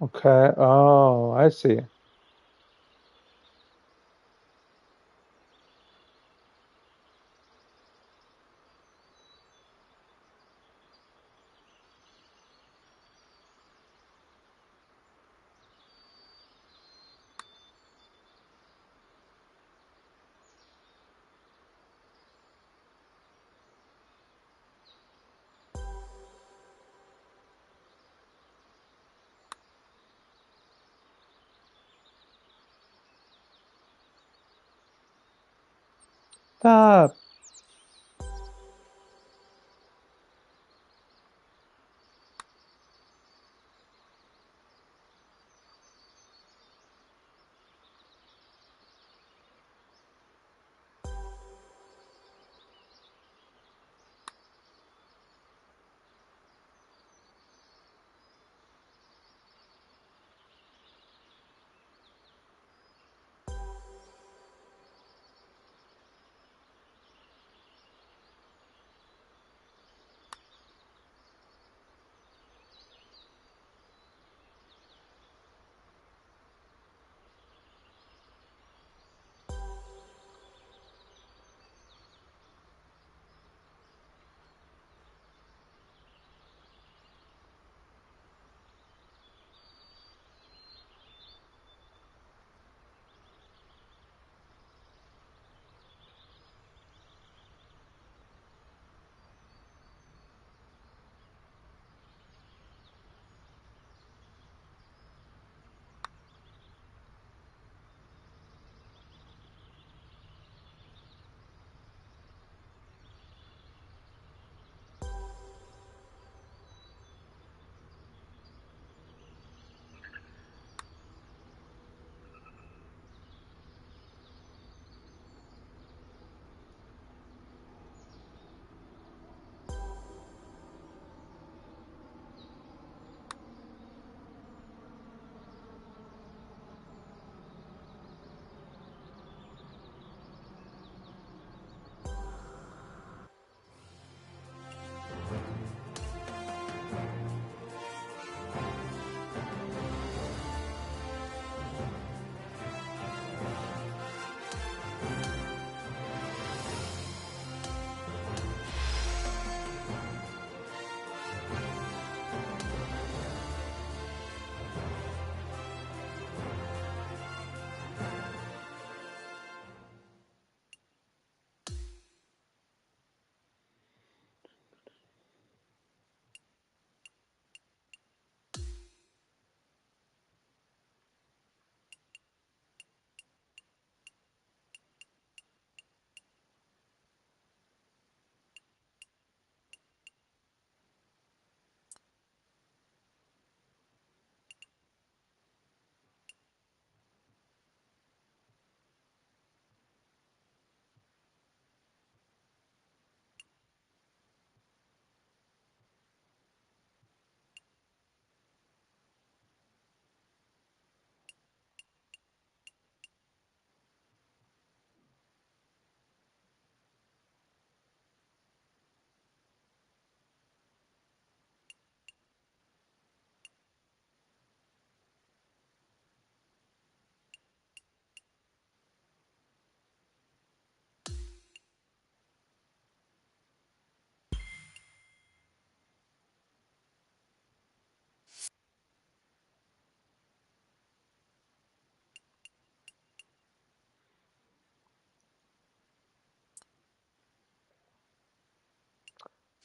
Speaker 4: Okay. Oh, I see. Stop.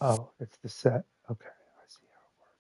Speaker 4: Oh, it's the set. Okay, I see how it works.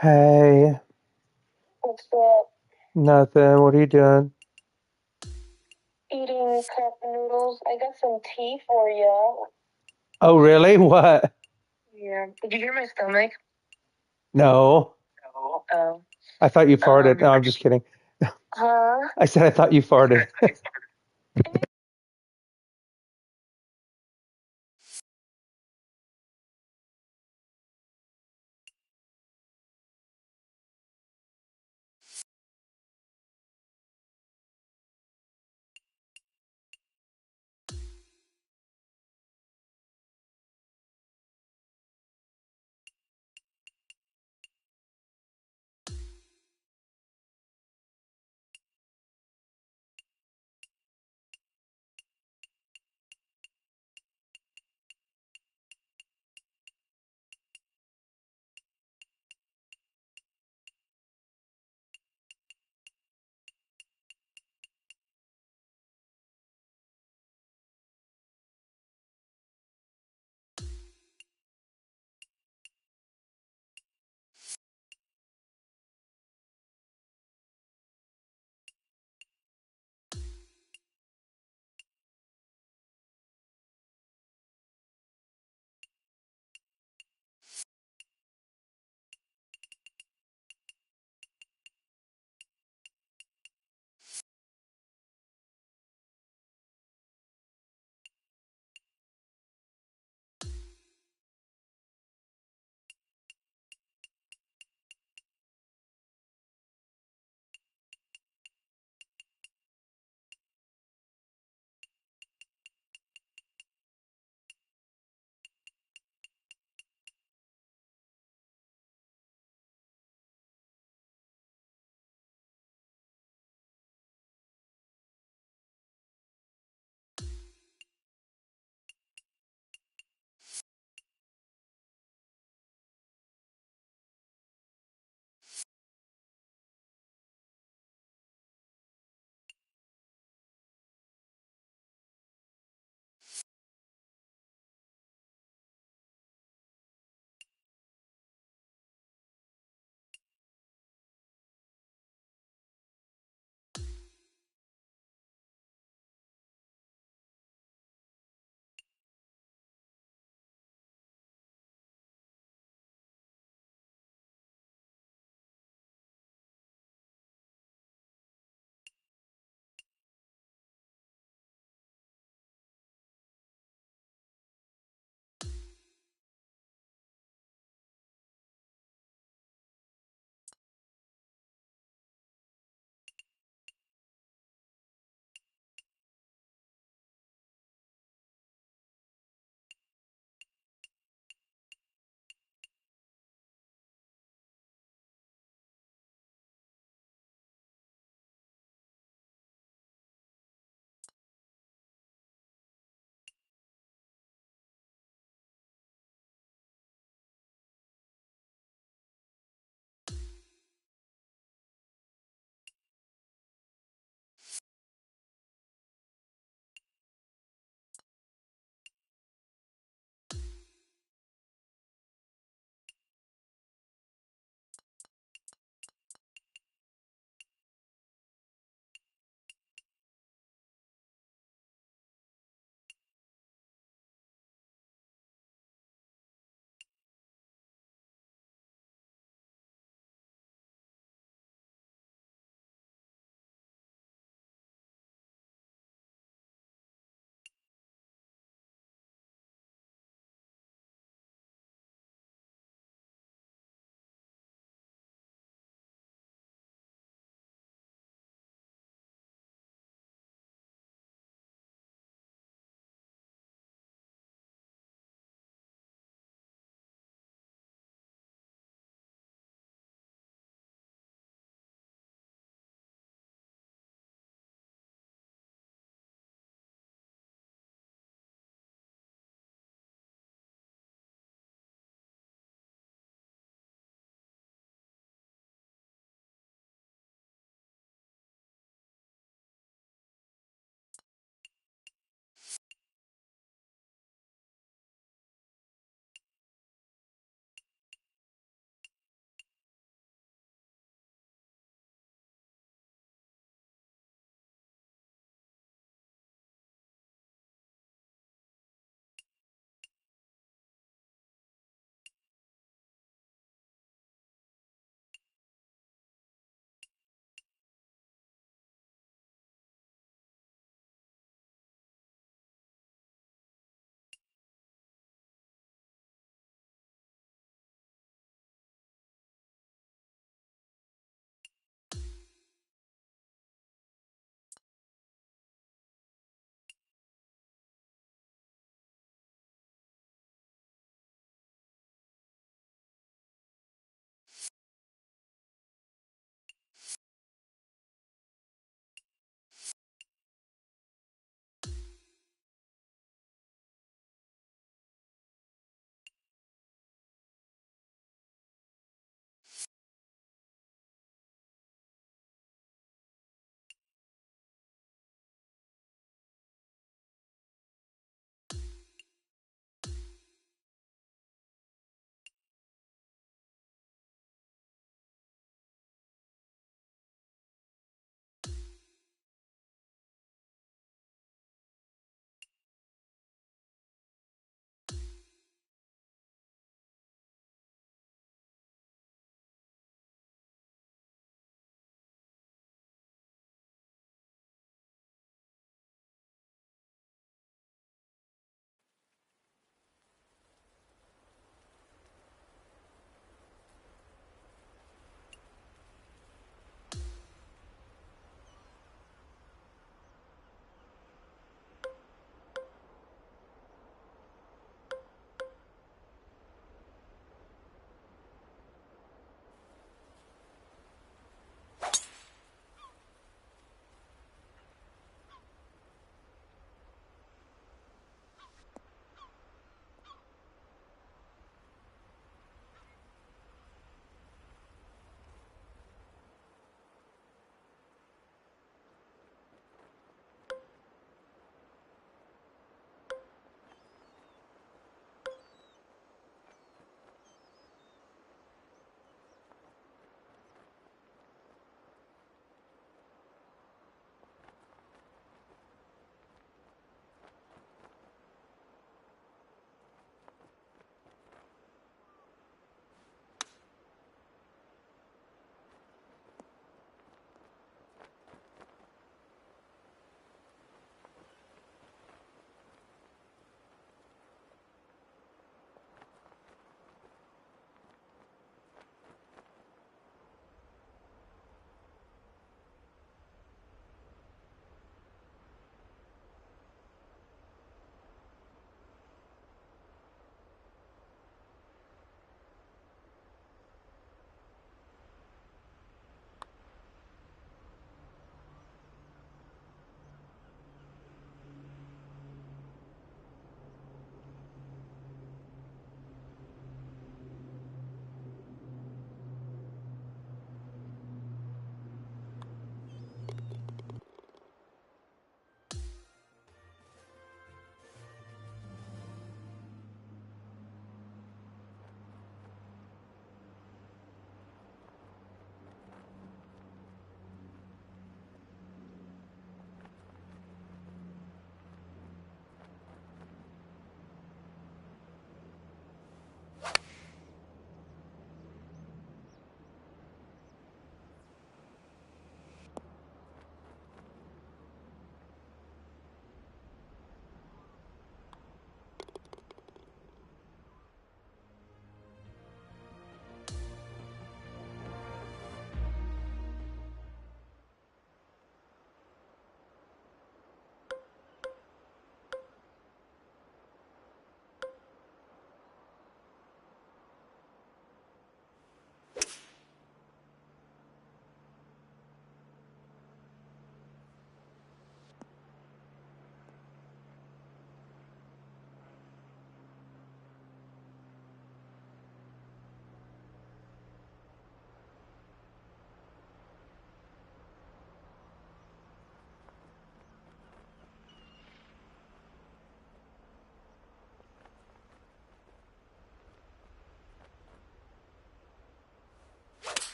Speaker 4: Hey.
Speaker 7: What's up?
Speaker 4: Nothing. What are you doing?
Speaker 7: Eating cup noodles. I got some tea for you.
Speaker 4: Oh, really? What?
Speaker 7: Yeah. Did you hear my stomach?
Speaker 4: No.
Speaker 7: No. Oh.
Speaker 4: I thought you farted. No, I'm just kidding.
Speaker 7: Huh?
Speaker 4: I said I thought you farted.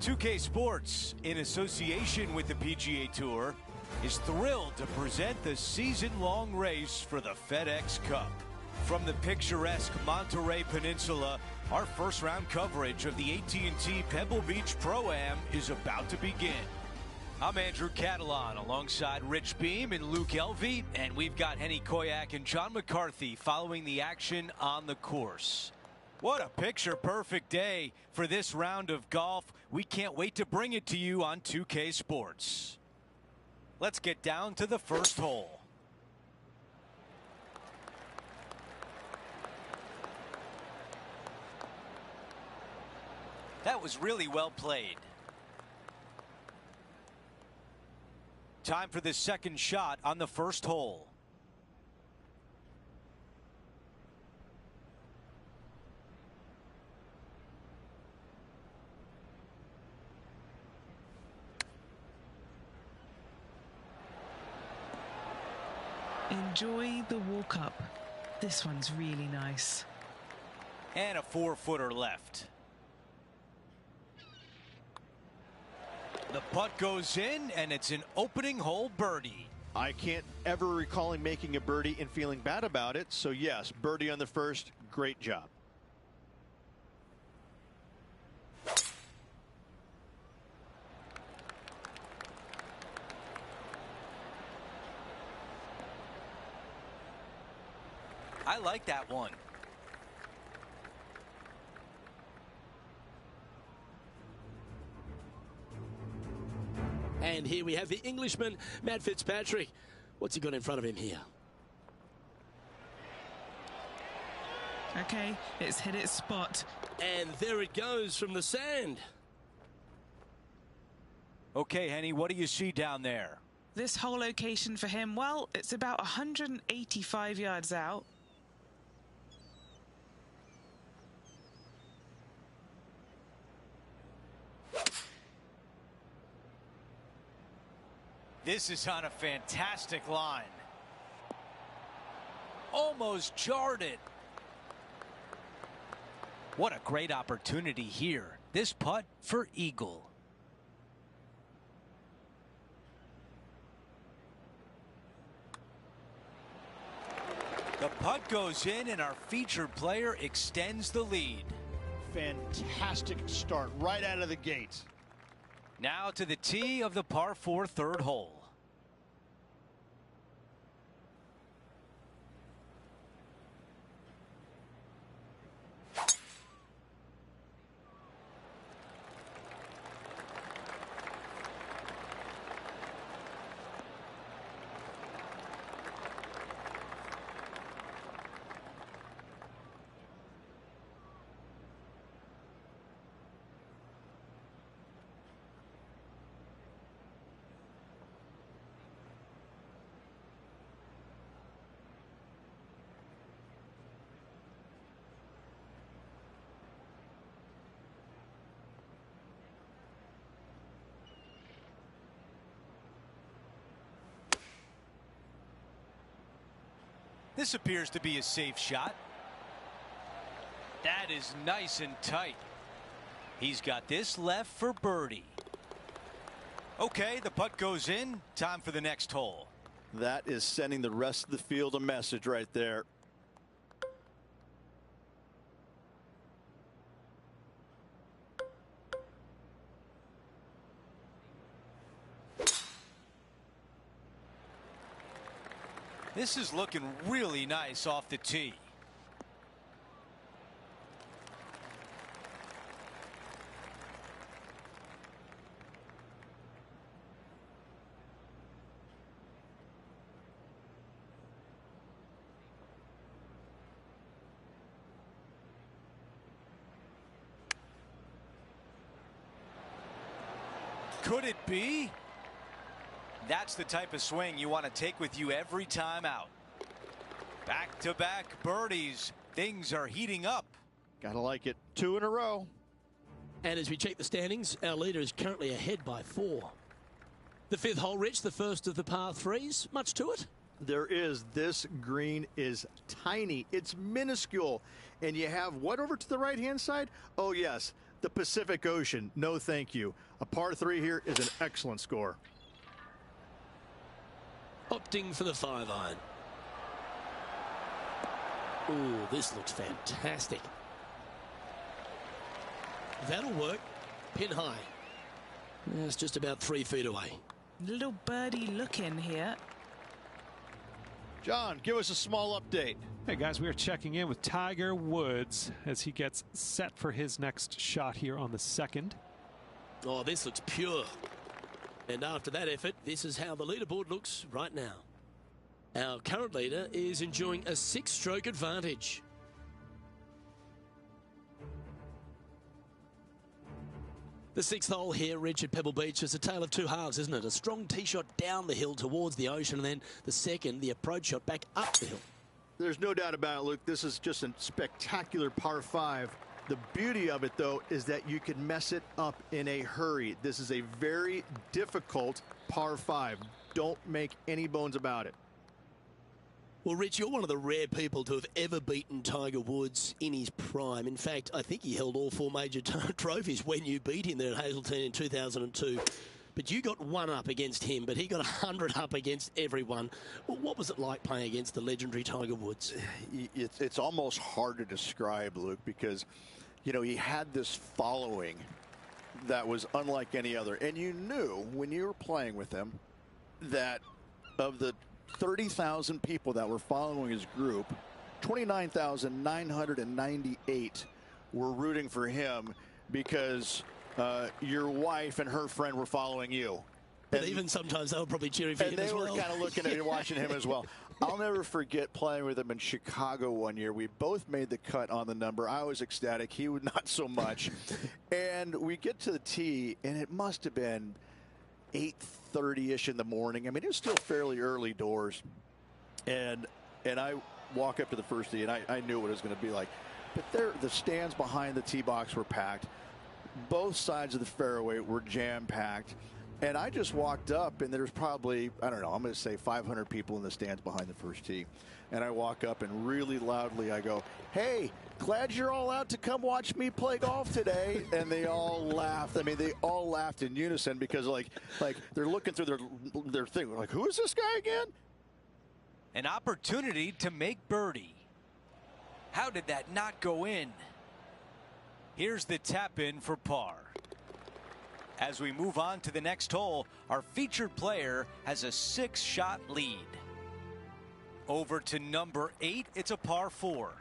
Speaker 8: 2K Sports, in association with the PGA Tour, is thrilled to present the season-long race for the FedEx Cup. From the picturesque Monterey Peninsula, our first-round coverage of the AT&T Pebble Beach Pro-Am is about to begin. I'm Andrew Catalan alongside Rich Beam and Luke Elvey, and we've got Henny Koyak and John McCarthy following the action on the course. What a picture-perfect day for this round of golf. We can't wait to bring it to you on 2K Sports. Let's get down to the first hole. That was really well played. Time for the second shot on the first hole.
Speaker 3: Enjoy the walk up. This one's really nice.
Speaker 8: And a 4-footer left. The putt goes in, and it's an opening hole birdie.
Speaker 6: I can't ever recall him making a birdie and feeling bad about it. So yes, birdie on the first. Great job.
Speaker 8: I like that one.
Speaker 1: And here we have the Englishman, Matt Fitzpatrick. What's he got in front of him here?
Speaker 3: Okay, it's hit its spot.
Speaker 1: And there it goes from the sand.
Speaker 8: Okay, Henny, what do you see down there?
Speaker 3: This whole location for him, well, it's about 185 yards out.
Speaker 8: This is on a fantastic line. Almost jarred it. What a great opportunity here. This putt for eagle. The putt goes in, and our featured player extends the lead.
Speaker 6: Fantastic start right out of the gates.
Speaker 8: Now to the tee of the par 4 third hole. This appears to be a safe shot. That is nice and tight. He's got this left for birdie. Okay, the putt goes in. Time for the next hole.
Speaker 6: That is sending the rest of the field a message right there.
Speaker 8: This is looking really nice off the tee. Could it be? That's the type of swing you want to take with you every time out. Back-to-back birdies. Things are heating up.
Speaker 6: Gotta like it. 2 in a row.
Speaker 1: And as we check the standings, our leader is currently ahead by 4. The 5th hole, Rich, the first of the par 3s. Much to it?
Speaker 6: There is. This green is tiny. It's minuscule. And you have what over to the right-hand side? Oh, yes. the Pacific Ocean. No, thank you. A par 3 here is an excellent score.
Speaker 1: Opting for the 5-iron. Ooh, this looks fantastic. That'll work. Pin high. It's just about 3 feet away.
Speaker 3: Little birdie look in here.
Speaker 6: John, give us a small update.
Speaker 5: Hey guys, we are checking in with Tiger Woods as he gets set for his next shot here on the 2nd.
Speaker 1: Oh, this looks pure. And after that effort, this is how the leaderboard looks right now. Our current leader is enjoying a 6-stroke advantage. The 6th hole here, Rich, at Pebble Beach, is a tale of two halves, isn't it? A strong tee shot down the hill towards the ocean, and then the second, the approach shot back up the hill.
Speaker 6: There's no doubt about it, Luke. This is just a spectacular par 5. The beauty of it, though, is that you can mess it up in a hurry. This is a very difficult par 5. Don't make any bones about it.
Speaker 1: Well, Rich, you're one of the rare people to have ever beaten Tiger Woods in his prime. In fact, I think he held all 4 major trophies when you beat him there at Hazeltine in 2002. But you got 1 up against him, but he got 100 up against everyone. Well, what was it like playing against the legendary Tiger Woods?
Speaker 2: It's almost hard to describe, Luke, because, you know, he had this following that was unlike any other. And you knew when you were playing with him that of the 30,000 people that were following his group, 29,998 were rooting for him because your wife and her friend were following you.
Speaker 1: But even sometimes they were probably cheering for him as well.
Speaker 2: And they were kind of looking at you, watching him as well. I'll never forget playing with him in Chicago one year. We both made the cut on the number. I was ecstatic. He would not so much. And we get to the tee, and it must have been 8:30-ish in the morning. I mean, it was still fairly early doors. And I walk up to the first tee, and I knew what it was going to be like. But the stands behind the tee box were packed. Both sides of the fairway were jam-packed. And I just walked up, and there's probably, I don't know, I'm going to say 500 people in the stands behind the first tee. And I walk up, and really loudly I go, "Hey, glad you're all out to come watch me play golf today." And they all laughed. I mean, they all laughed in unison because, like they're looking through their thing. Like, who is this guy again?
Speaker 8: An opportunity to make birdie. How did that not go in? Here's the tap in for par. As we move on to the next hole, our featured player has a 6-shot lead. Over to number 8, it's a par 4.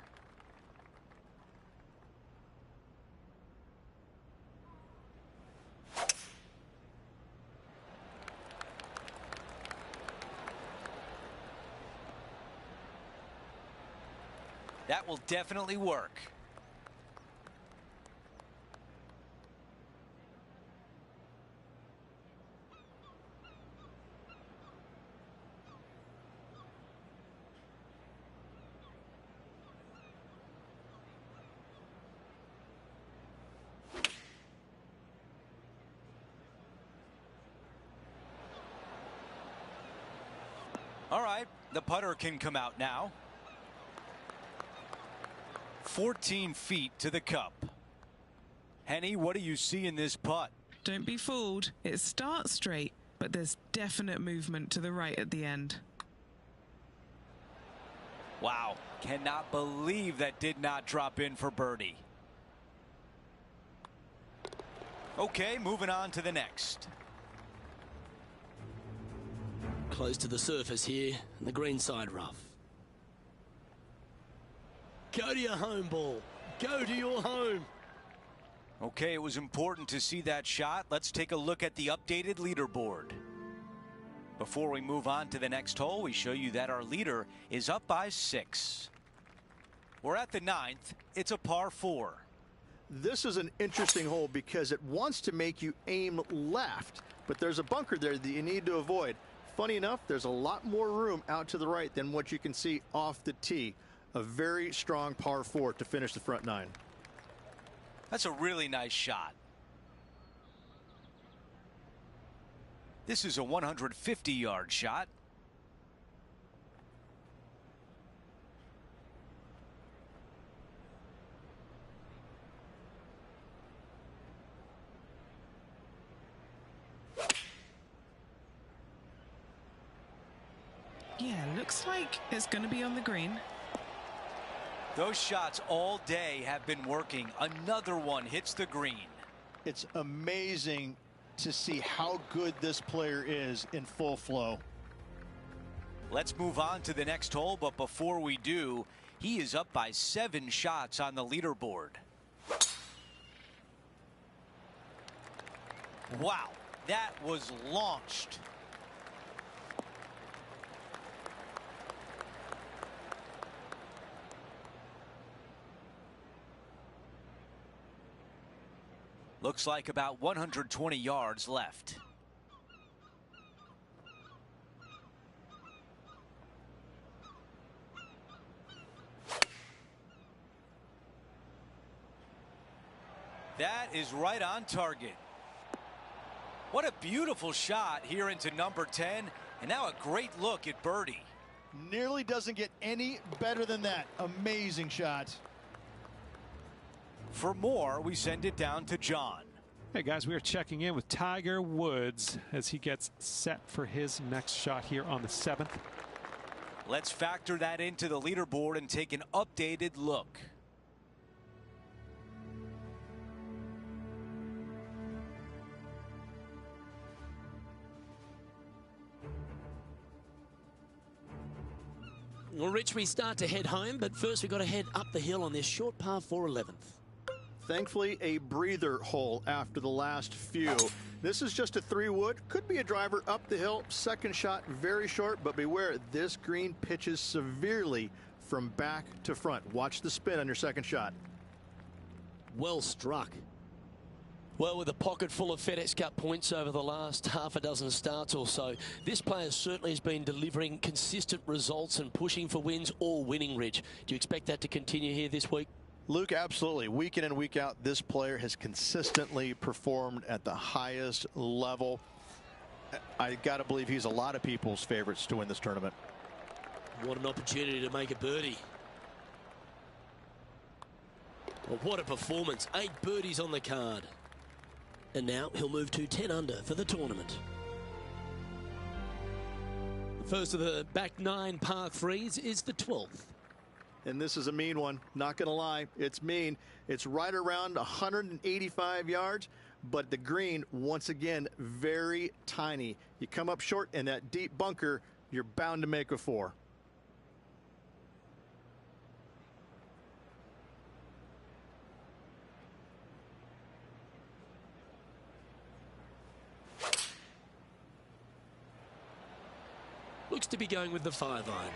Speaker 8: That will definitely work. All right, the putter can come out now. 14 feet to the cup. Henny, what do you see in this putt?
Speaker 3: Don't be fooled. It starts straight, but there's definite movement to the right at the end.
Speaker 8: Wow, cannot believe that did not drop in for birdie. Okay, moving on to the next.
Speaker 1: Close to the surface here, and the green side rough. Go to your home, ball. Go to your home.
Speaker 8: Okay, it was important to see that shot. Let's take a look at the updated leaderboard. Before we move on to the next hole, we show you that our leader is up by 6. We're at the 9th. It's a par 4.
Speaker 6: This is an interesting hole because it wants to make you aim left, but there's a bunker there that you need to avoid. Funny enough, there's a lot more room out to the right than what you can see off the tee. A very strong par 4 to finish the front 9.
Speaker 8: That's a really nice shot. This is a 150-yard shot.
Speaker 3: Yeah, looks like it's going to be on the green.
Speaker 8: Those shots all day have been working. Another one hits the green.
Speaker 2: It's amazing to see how good this player is in full flow.
Speaker 8: Let's move on to the next hole, but before we do, he is up by 7 shots on the leaderboard. Wow, that was launched. Looks like about 120 yards left. That is right on target. What a beautiful shot here into number 10, and now a great look at birdie.
Speaker 2: Nearly doesn't get any better than that. Amazing shot.
Speaker 8: For more, we send it down to John.
Speaker 5: Hey guys, we are checking in with Tiger Woods as he gets set for his next shot here on the 7th.
Speaker 8: Let's factor that into the leaderboard and take an updated look.
Speaker 1: Well, Rich, we start to head home, but first we've got to head up the hill on this short par 4 11th.
Speaker 6: Thankfully, a breather hole after the last few. This is just a 3-wood. Could be a driver up the hill. Second shot, very short, but beware, this green pitches severely from back to front. Watch the spin on your second shot.
Speaker 1: Well struck. Well, with a pocket full of FedEx Cup points over the last half a dozen starts or so, this player certainly has been delivering consistent results and pushing for wins or winning, Rich. Do you expect that to continue here this week?
Speaker 6: Luke, absolutely. Week in and week out, this player has consistently performed at the highest level. I got to believe he's a lot of people's favorites to win this tournament.
Speaker 1: What an opportunity to make a birdie. Well, what a performance. 8 birdies on the card. And now he'll move to 10 under for the tournament. The first of the back 9 par 3s is the 12th.
Speaker 6: And this is a mean one. Not going to lie. It's mean. It's right around 185 yards. But the green, once again, very tiny. You come up short in that deep bunker, you're bound to make a 4.
Speaker 1: Looks to be going with the 5 iron.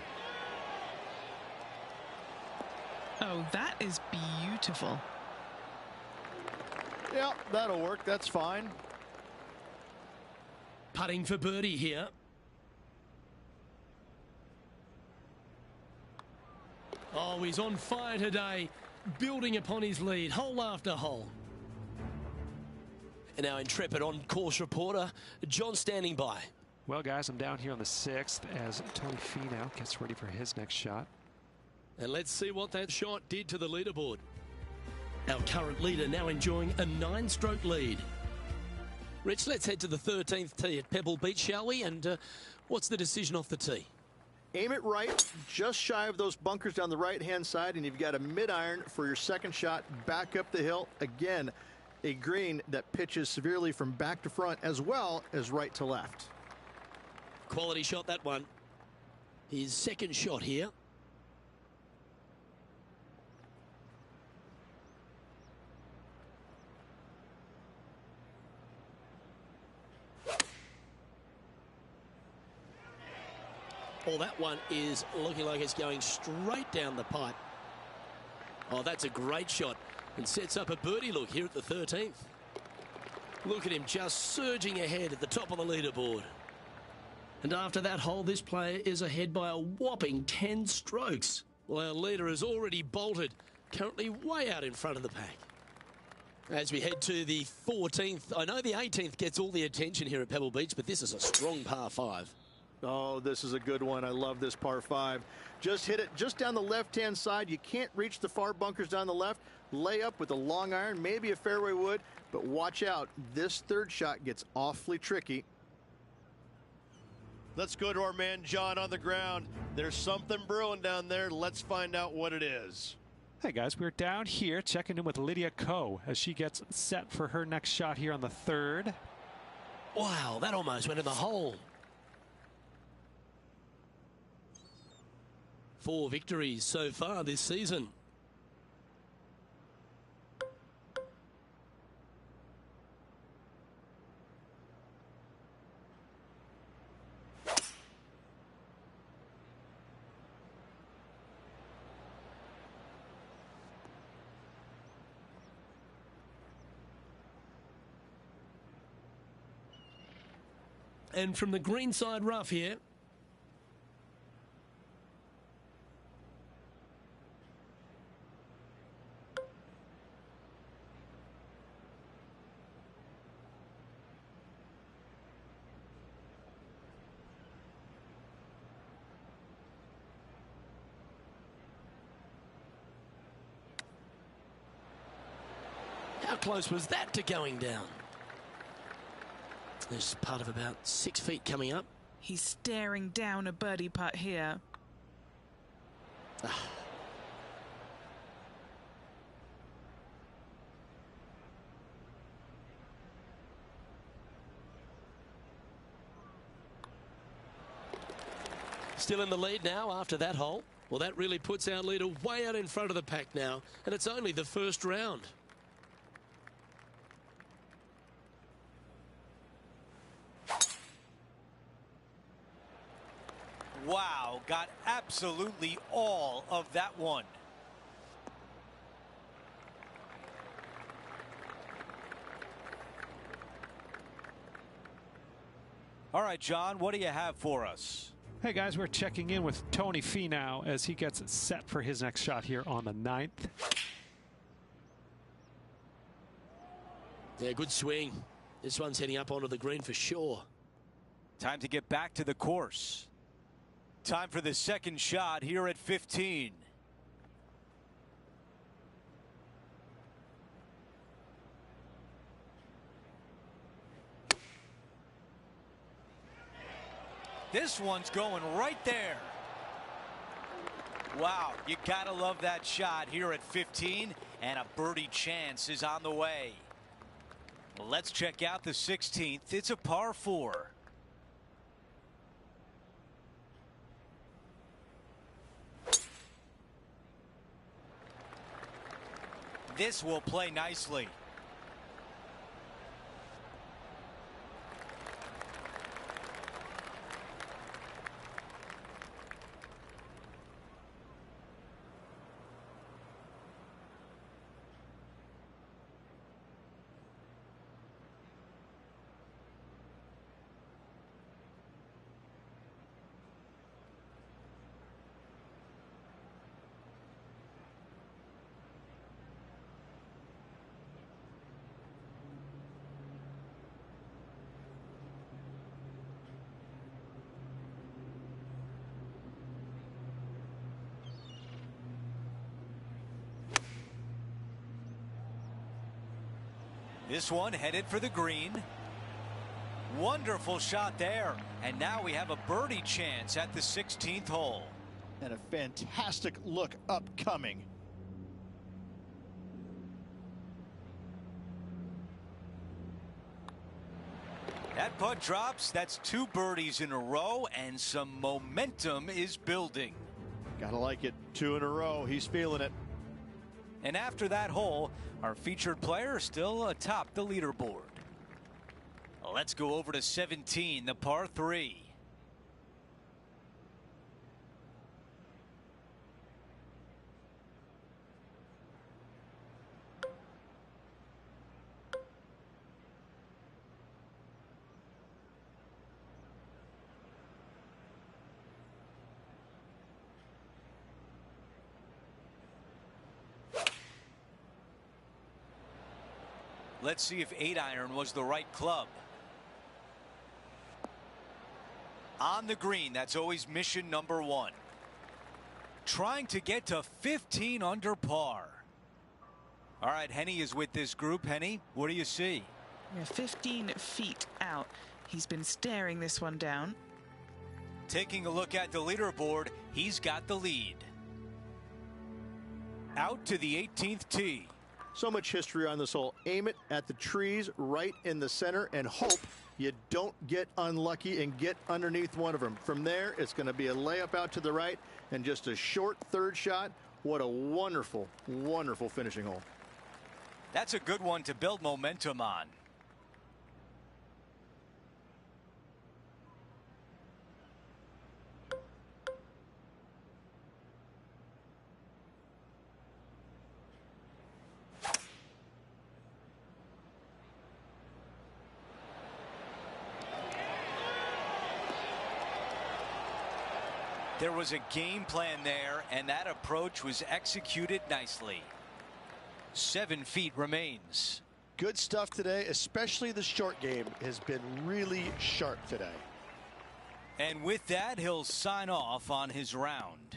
Speaker 3: Oh, that is beautiful.
Speaker 6: Yeah, that'll work. That's fine.
Speaker 1: Putting for birdie here. Oh, he's on fire today, building upon his lead, hole after hole. And our intrepid on-course reporter, John, standing by.
Speaker 5: Well, guys, I'm down here on the 6th as Tony Finau gets ready for his next shot.
Speaker 1: And let's see what that shot did to the leaderboard. Our current leader now enjoying a 9-stroke lead. Rich, let's head to the 13th tee at Pebble Beach, shall we? And what's the decision off the tee?
Speaker 6: Aim it right, just shy of those bunkers down the right-hand side, and you've got a mid-iron for your second shot back up the hill. Again, a green that pitches severely from back to front as well as right to left.
Speaker 1: Quality shot, that one. His second shot here. Oh, that one is looking like it's going straight down the pipe. Oh, that's a great shot and sets up a birdie look here at the 13th. Look at him just surging ahead at the top of the leaderboard. And after that hole, this player is ahead by a whopping 10 strokes. Well, our leader has already bolted, currently way out in front of the pack. As we head to the 14th, I know the 18th gets all the attention here at Pebble Beach, but this is a strong par 5.
Speaker 6: Oh, this is a good one. I love this par 5. Just hit it just down the left-hand side. You can't reach the far bunkers down the left. Lay up with a long iron, maybe a fairway wood, but watch out. This third shot gets awfully tricky.
Speaker 9: Let's go to our man John on the ground. There's something brewing down there. Let's find out what it is.
Speaker 5: Hey guys, we're down here checking in with Lydia Ko as she gets set for her next shot here on the 3rd.
Speaker 1: Wow, that almost went in the hole. 4 victories so far this season. And from the greenside rough here. How close was that to going down? There's part of about 6 feet coming up.
Speaker 3: He's staring down a birdie putt here.
Speaker 1: Still in the lead now after that hole. Well, that really puts our leader way out in front of the pack now, and it's only the first round.
Speaker 8: Wow, got absolutely all of that one. All right, John, what do you have for us?
Speaker 5: Hey guys, we're checking in with Tony Finau as he gets set for his next shot here on the 9th.
Speaker 1: Yeah, good swing. This one's heading up onto the green for sure.
Speaker 8: Time to get back to the course. Time for the second shot here at 15. This one's going right there. Wow, you gotta love that shot here at 15, and a birdie chance is on the way. Well, let's check out the 16th. It's a par 4. This will play nicely. This one headed for the green. Wonderful shot there. And now we have a birdie chance at the 16th hole.
Speaker 2: And a fantastic look upcoming.
Speaker 8: That putt drops. That's 2 birdies in a row, and some momentum is building.
Speaker 2: Gotta like it. 2 in a row. He's feeling it.
Speaker 8: And after that hole, our featured player still atop the leaderboard. Let's go over to 17, the par 3. Let's see if 8-iron was the right club. On the green, that's always mission number 1. Trying to get to 15 under par. All right, Henny is with this group. Henny, what do you see?
Speaker 3: Yeah, 15 feet out. He's been staring this one down.
Speaker 8: Taking a look at the leaderboard, he's got the lead. Out to the 18th tee.
Speaker 6: So much history on this hole. Aim it at the trees right in the center and hope you don't get unlucky and get underneath one of them. From there, it's going to be a layup out to the right and just a short third shot. What a wonderful, wonderful finishing hole.
Speaker 8: That's a good one to build momentum on. There was a game plan there, and that approach was executed nicely. 7 feet remains.
Speaker 9: Good stuff today, especially the short game has been really sharp today.
Speaker 8: And with that, he'll sign off on his round.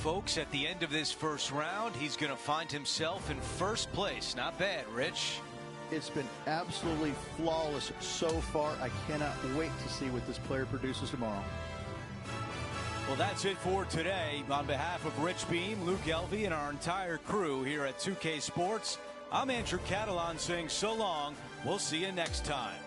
Speaker 8: Folks, at the end of this first round, he's going to find himself in first place. Not bad, Rich.
Speaker 6: It's been absolutely flawless so far. I cannot wait to see what this player produces tomorrow.
Speaker 8: Well, that's it for today. On behalf of Rich Beam, Luke Elvey, and our entire crew here at 2K Sports, I'm Andrew Catalan saying so long. We'll see you next time.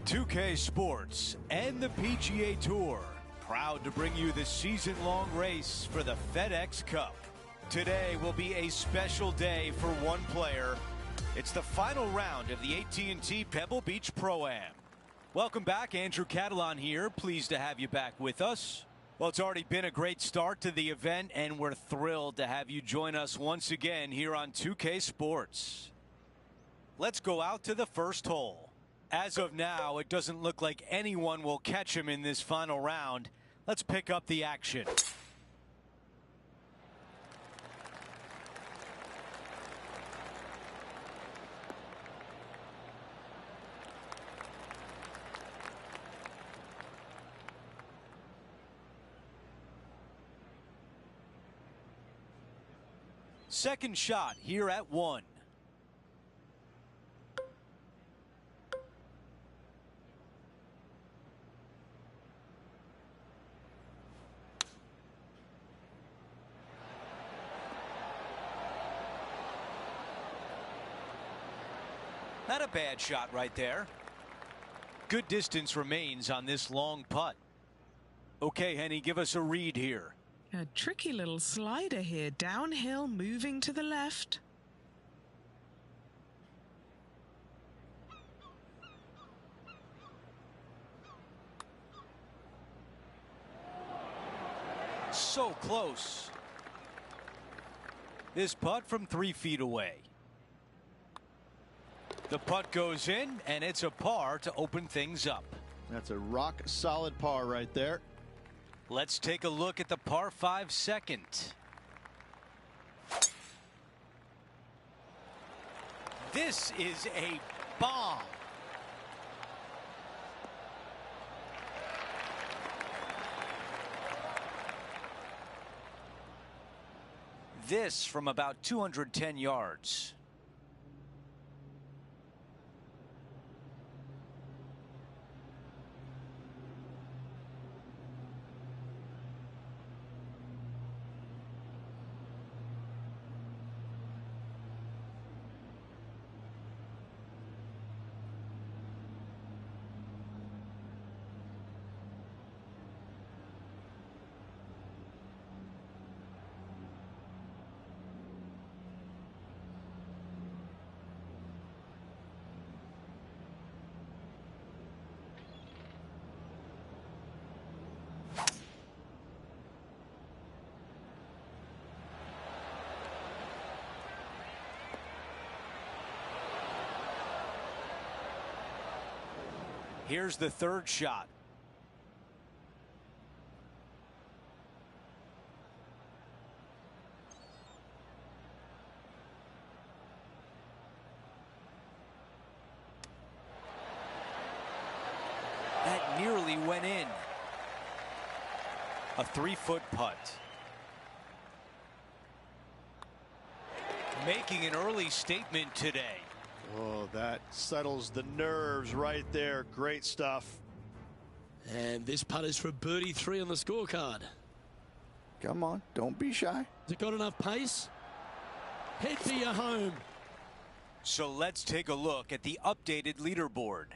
Speaker 8: 2K Sports and the PGA Tour, proud to bring you the season-long race for the FedEx Cup. Today will be a special day for one player. It's the final round of the AT&T Pebble Beach Pro-Am. Welcome back, Andrew Catalon here. Pleased to have you back with us. Well, it's already been a great start to the event, and we're thrilled to have you join us once again here on 2K Sports. Let's go out to the first hole. As of now, it doesn't look like anyone will catch him in this final round. Let's pick up the action. Second shot here at 1. Not a bad shot right there. Good distance remains on this long putt. Okay, Henny, give us a read here.
Speaker 3: A tricky little slider here, downhill, moving to the left.
Speaker 8: So close. This putt from 3 feet away. The putt goes in, and it's a par to open things up.
Speaker 2: That's a rock solid par right there.
Speaker 8: Let's take a look at the par 5 second. This is a bomb. This from about 210 yards. Here's the third shot. That nearly went in. A 3-foot putt. Making an early statement today.
Speaker 9: Oh, that settles the nerves right there. Great stuff.
Speaker 1: And this putt is for birdie 3 on the scorecard.
Speaker 6: Come on, don't be shy.
Speaker 1: Has it got enough pace? Head for your home.
Speaker 8: So let's take a look at the updated leaderboard.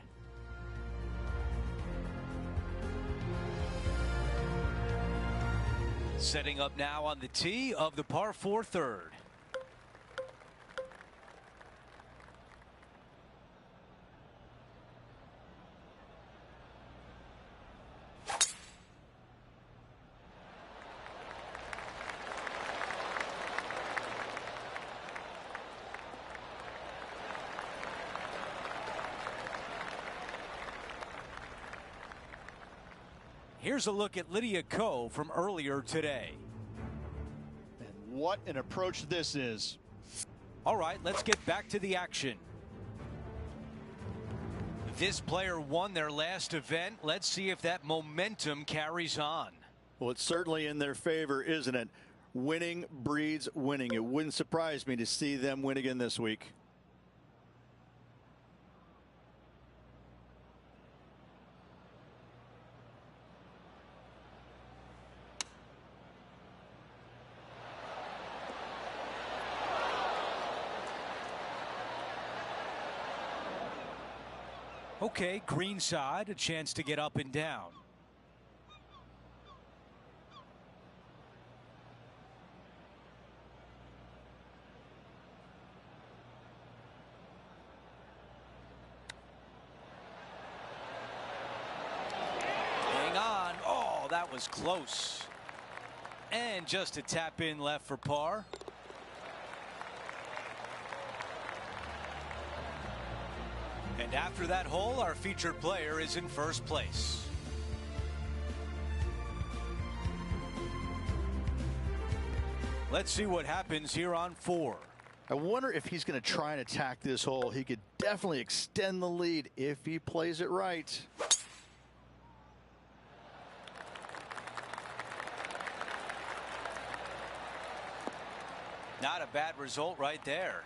Speaker 8: Setting up now on the tee of the par 4 third. Here's a look at Lydia Ko from earlier today.
Speaker 2: And what an approach this is.
Speaker 8: All right, let's get back to the action. This player won their last event. Let's see if that momentum carries on.
Speaker 2: Well, it's certainly in their favor, isn't it? Winning breeds winning. It wouldn't surprise me to see them win again this week.
Speaker 8: Okay, green side, a chance to get up and down. Hang on. Oh, that was close. And just a tap in left for par. And after that hole, our featured player is in first place. Let's see what happens here on 4.
Speaker 2: I wonder if he's going to try and attack this hole. He could definitely extend the lead if he plays it right.
Speaker 8: Not a bad result right there.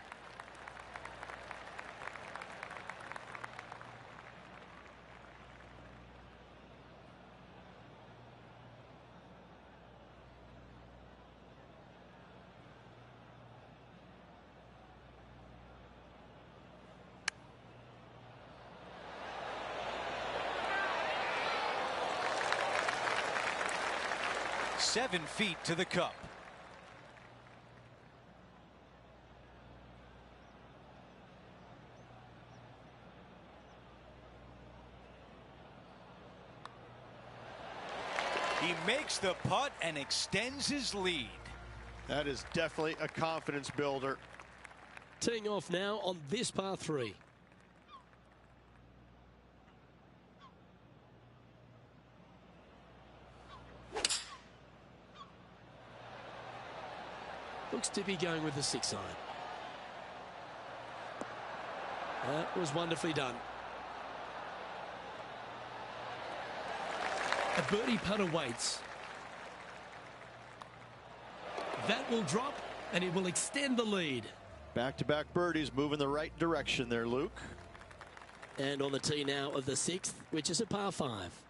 Speaker 8: Seven feet to the cup. He makes the putt and extends his lead.
Speaker 9: That is definitely a confidence builder.
Speaker 1: Teeing off now on this par 3. Looks to be going with the 6 iron. That was wonderfully done. A birdie putt awaits. That will drop and it will extend the lead.
Speaker 2: Back-to-back birdies moving the right direction there, Luke.
Speaker 1: And on the tee now of the 6th, which is a par 5.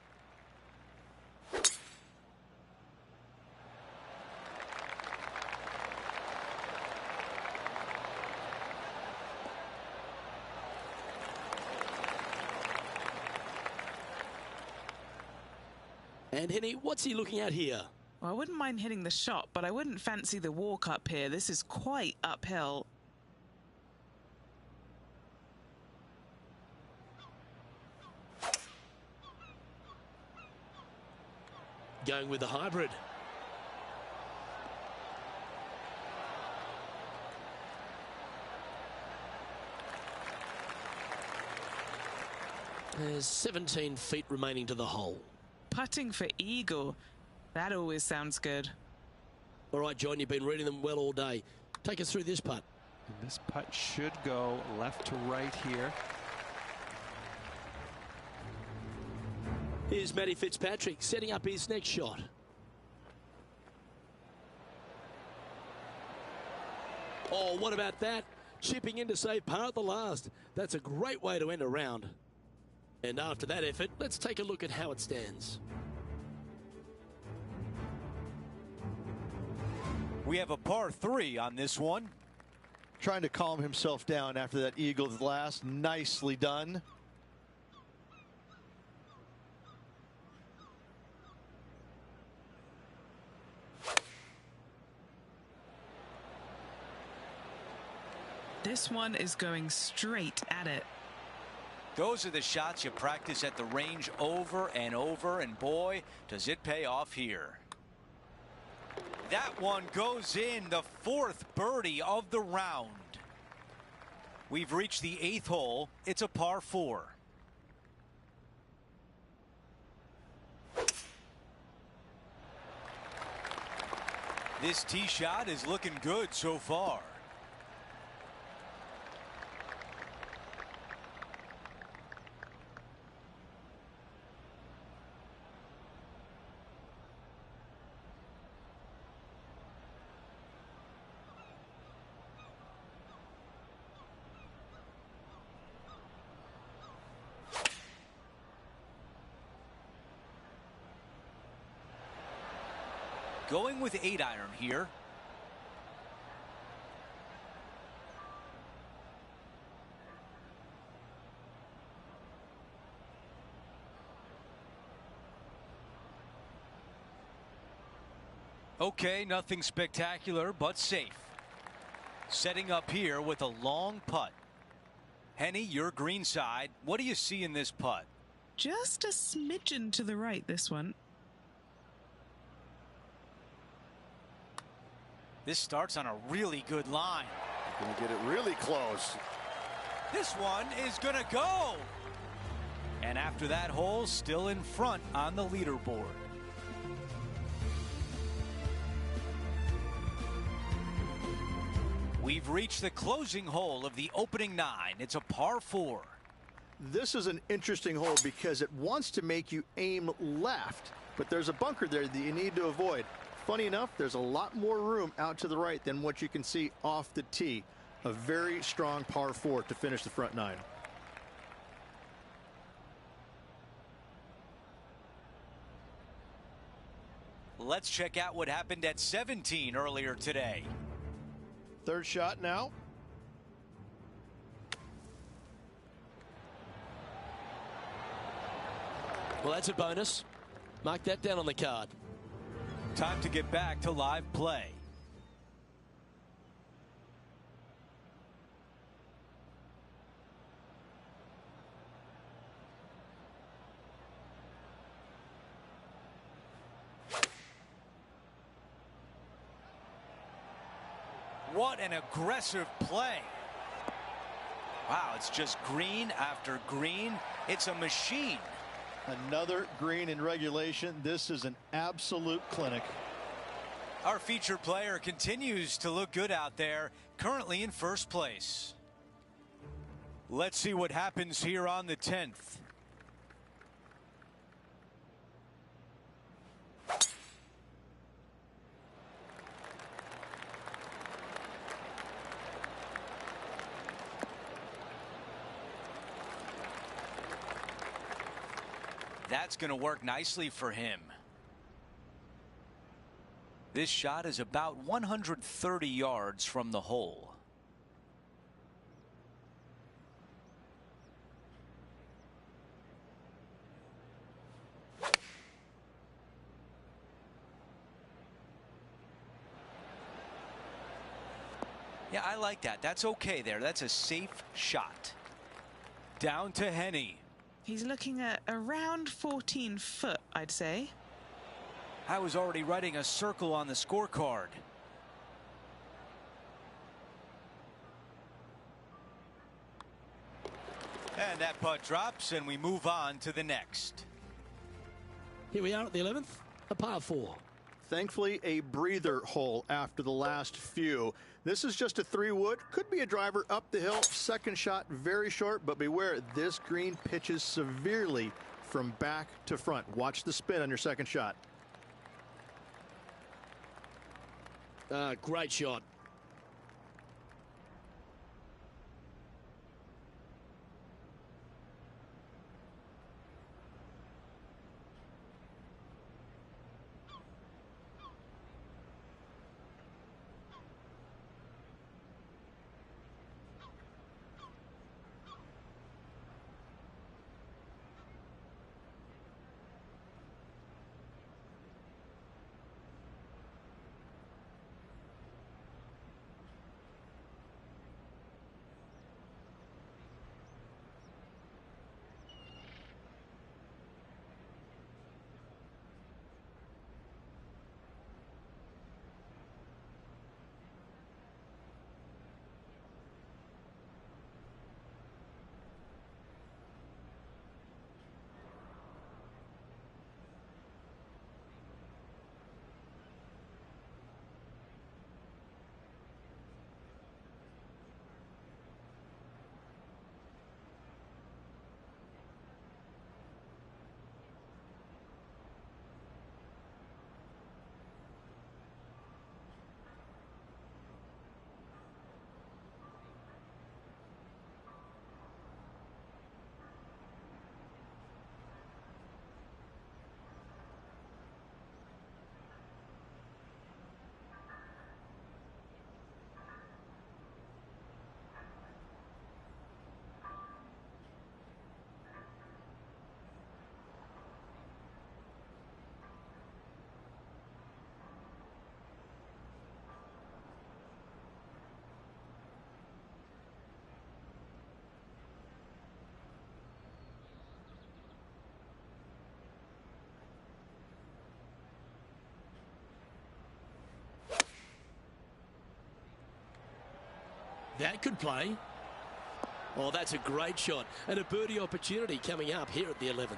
Speaker 1: And Henny, what's he looking at here?
Speaker 3: Well, I wouldn't mind hitting the shot, but I wouldn't fancy the walk up here. This is quite uphill.
Speaker 1: Going with the hybrid. There's 17 feet remaining to the hole.
Speaker 3: Putting for eagle. That always sounds good.
Speaker 1: All right, John, you've been reading them well all day. Take us through this putt.
Speaker 5: And this putt should go left to right here.
Speaker 1: Here's Matty Fitzpatrick setting up his next shot. Oh, what about that? Chipping in to save par at the last. That's a great way to end a round. And after that effort, let's take a look at how it stands.
Speaker 8: We have a par 3 on this one.
Speaker 2: Trying to calm himself down after that eagle's last. Nicely done.
Speaker 3: This one is going straight at it.
Speaker 8: Those are the shots you practice at the range over and over, and boy, does it pay off here. That one goes in, the 4th birdie of the round. We've reached the 8th hole. It's a par 4. This tee shot is looking good so far. Going with 8 iron here. Okay, nothing spectacular, but safe. Setting up here with a long putt. Hennie, your green side. What do you see in this putt?
Speaker 3: Just a smidgen to the right, this one.
Speaker 8: This starts on a really good line.
Speaker 6: Going to get it really close.
Speaker 8: This one is going to go. And after that hole, still in front on the leaderboard. We've reached the closing hole of the opening 9. It's a par 4.
Speaker 6: This is an interesting hole because it wants to make you aim left, but there's a bunker there that you need to avoid. Funny enough, there's a lot more room out to the right than what you can see off the tee. A very strong par 4 to finish the front 9.
Speaker 8: Let's check out what happened at 17 earlier today.
Speaker 9: Third shot now.
Speaker 1: Well, that's a bonus. Mark that down on the card.
Speaker 8: Time to get back to live play. What an aggressive play. Wow, it's just green after green. It's a machine.
Speaker 2: Another green in regulation. This is an absolute clinic.
Speaker 8: Our featured player continues to look good out there, currently in first place. Let's see what happens here on the 10th. That's going to work nicely for him. This shot is about 130 yards from the hole. Yeah, I like that. That's okay there. That's a safe shot. Down to Hennie.
Speaker 3: He's looking at around 14 foot, I'd say.
Speaker 8: I was already writing a circle on the scorecard. And that putt drops, and we move on to the next.
Speaker 1: Here we are at the 11th, a par 4.
Speaker 6: Thankfully, a breather hole after the last few. This is just a 3-wood. Could be a driver up the hill. Second shot, very short, but beware, this green pitches severely from back to front. Watch the spin on your second shot.
Speaker 1: Great shot. That could play. Oh, that's a great shot. And a birdie opportunity coming up here at the 11th.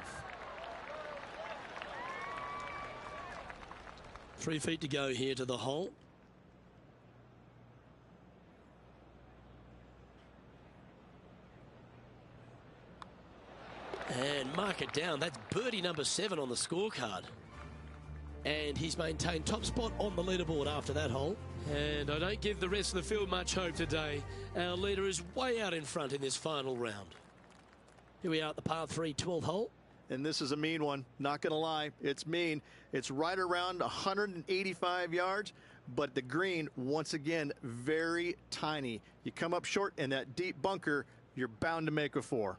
Speaker 1: 3 feet to go here to the hole. And mark it down. That's birdie number 7 on the scorecard. And he's maintained top spot on the leaderboard after that hole. And I don't give the rest of the field much hope today. Our leader is way out in front in this final round. Here we are at the par 3 12th hole.
Speaker 6: And this is a mean one. Not going to lie. It's mean. It's right around 185 yards. But the green, once again, very tiny. You come up short in that deep bunker, you're bound to make a 4.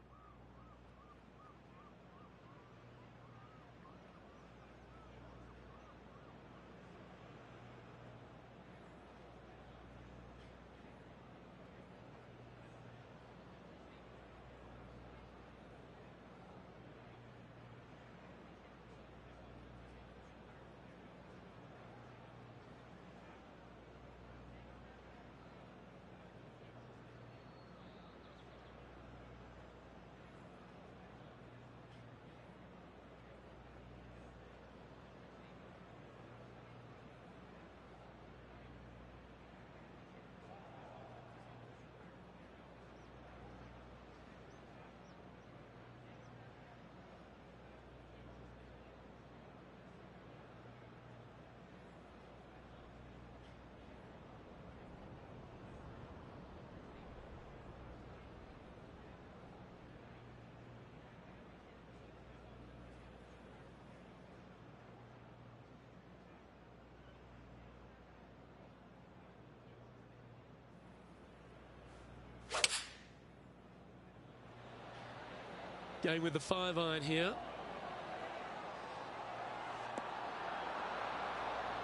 Speaker 1: Going with the 5-iron here.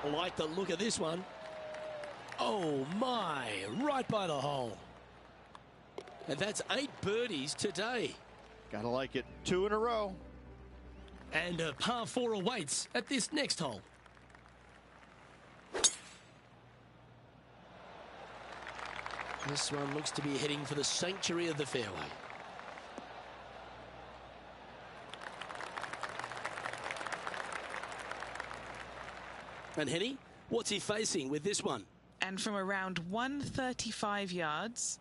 Speaker 1: I like the look of this one. Oh my, right by the hole. And that's 8 birdies today.
Speaker 6: Gotta like it. 2 in a row.
Speaker 1: And a par 4 awaits at this next hole. This one looks to be heading for the sanctuary of the fairway. And Henny, what's he facing with this one?
Speaker 3: And from around 135 yards.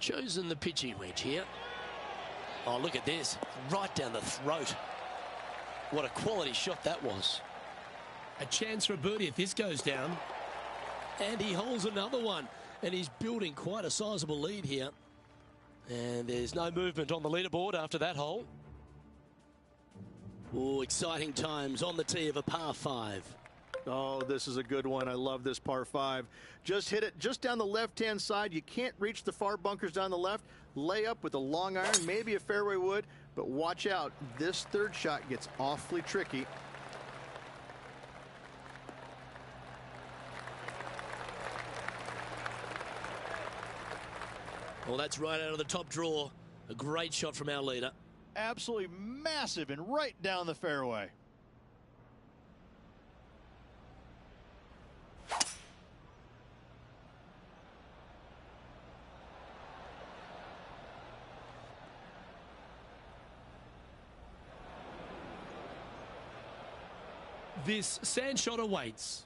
Speaker 1: Chosen the pitching wedge here. Oh, look at this. Right down the throat. What a quality shot that was. A chance for a birdie if this goes down. And he holds another one. And he's building quite a sizable lead here. And there's no movement on the leaderboard after that hole. Oh, exciting times on the tee of a par 5.
Speaker 6: Oh, this is a good one. I love this par 5. Just hit it just down the left-hand side. You can't reach the far bunkers down the left. Lay up with a long iron, maybe a fairway wood. But watch out. This third shot gets awfully tricky.
Speaker 1: Well, that's right out of the top draw. A great shot from our leader.
Speaker 9: Absolutely massive and right down the fairway.
Speaker 1: This sand shot awaits.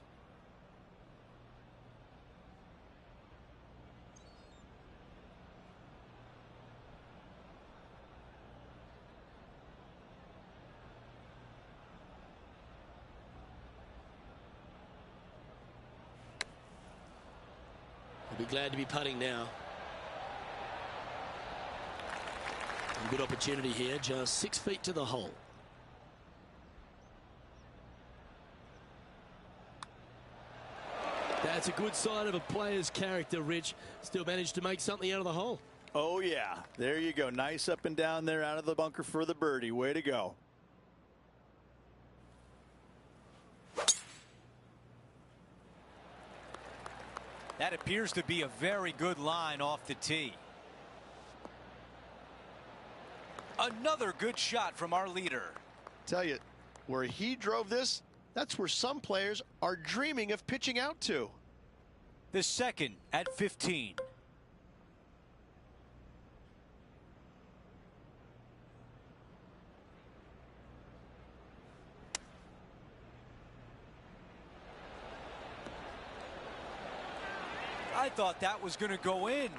Speaker 1: He'll be glad to be putting now. And good opportunity here, just 6 feet to the hole. That's a good sign of a player's character, Rich. Still managed to make something out of the hole.
Speaker 6: Oh, yeah. There you go. Nice up and down there out of the bunker for the birdie. Way to go.
Speaker 8: That appears to be a very good line off the tee. Another good shot from our leader.
Speaker 9: Tell you, where he drove this, that's where some players are dreaming of pitching out to.
Speaker 8: The second at 15. I thought that was going to go in.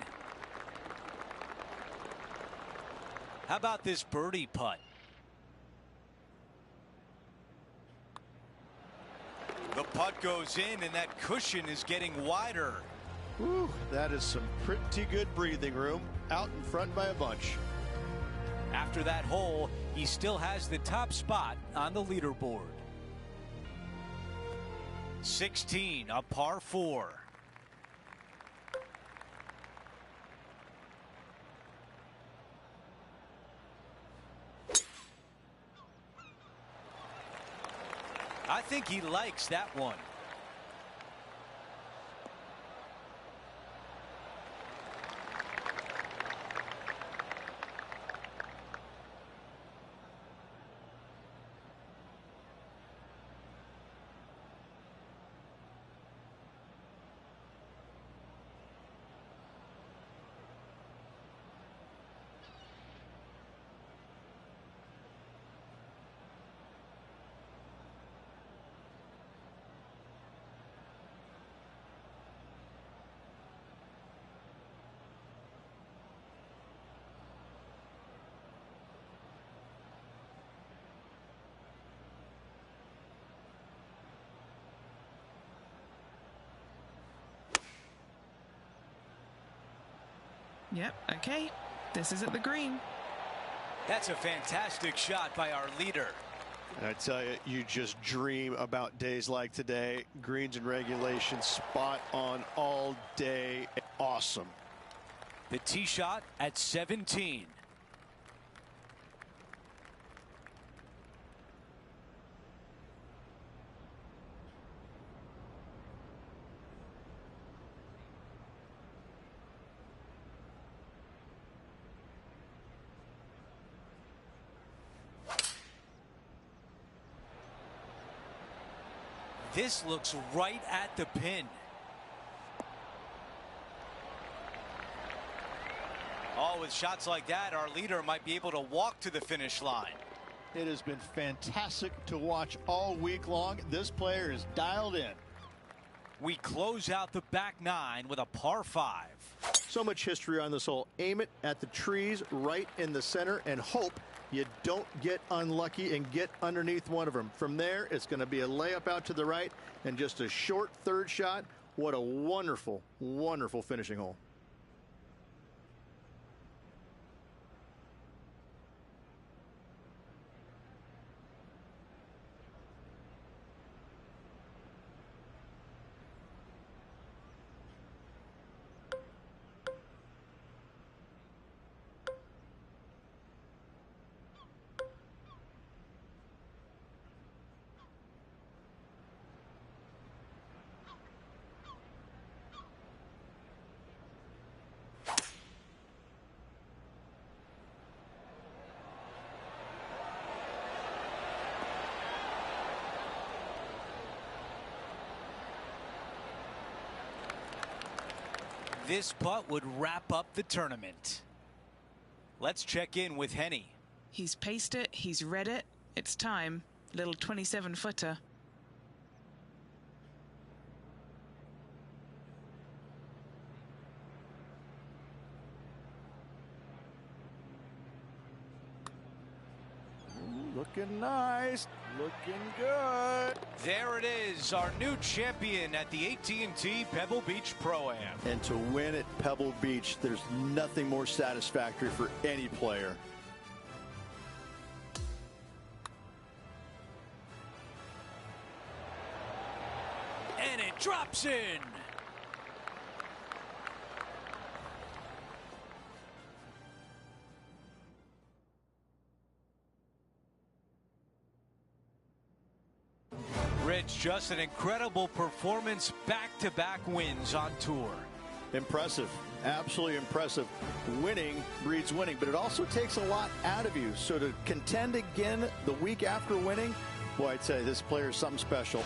Speaker 8: How about this birdie putt? The putt goes in, and that cushion is getting wider.
Speaker 9: Whew, that is some pretty good breathing room out in front by a bunch.
Speaker 8: After that hole, he still has the top spot on the leaderboard. 16, a par 4. I think he likes that one.
Speaker 3: Yep, okay. This is at the green.
Speaker 8: That's a fantastic shot by our leader.
Speaker 9: And I tell you, you just dream about days like today. Greens and regulation, spot on all day. Awesome.
Speaker 8: The tee shot at 17. This looks right at the pin. Oh, with shots like that, our leader might be able to walk to the finish line.
Speaker 9: It has been fantastic to watch all week long. This player is dialed in.
Speaker 8: We close out the back 9 with a par 5.
Speaker 6: So much history on this hole. Aim it at the trees right in the center and hope you don't get unlucky and get underneath one of them. From there, it's going to be a layup out to the right and just a short third shot. What a wonderful, wonderful finishing hole.
Speaker 8: This putt would wrap up the tournament. Let's check in with Henny.
Speaker 3: He's paced it. He's read it. It's time. Little 27-footer.
Speaker 6: Looking nice, looking good.
Speaker 8: There it is, our new champion at the AT&T Pebble Beach Pro-Am.
Speaker 6: And to win at Pebble Beach, there's nothing more satisfactory for any player.
Speaker 8: And it drops in. Rich, just an incredible performance, back-to-back wins on tour.
Speaker 2: Impressive. Absolutely impressive. Winning breeds winning, but it also takes a lot out of you. So to contend again the week after winning, boy, I'd say this player is something special.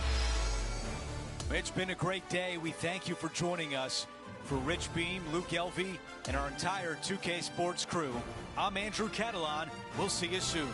Speaker 8: It's been a great day. We thank you for joining us. For Rich Beam, Luke Elvey, and our entire 2K Sports crew, I'm Andrew Catalan. We'll see you soon.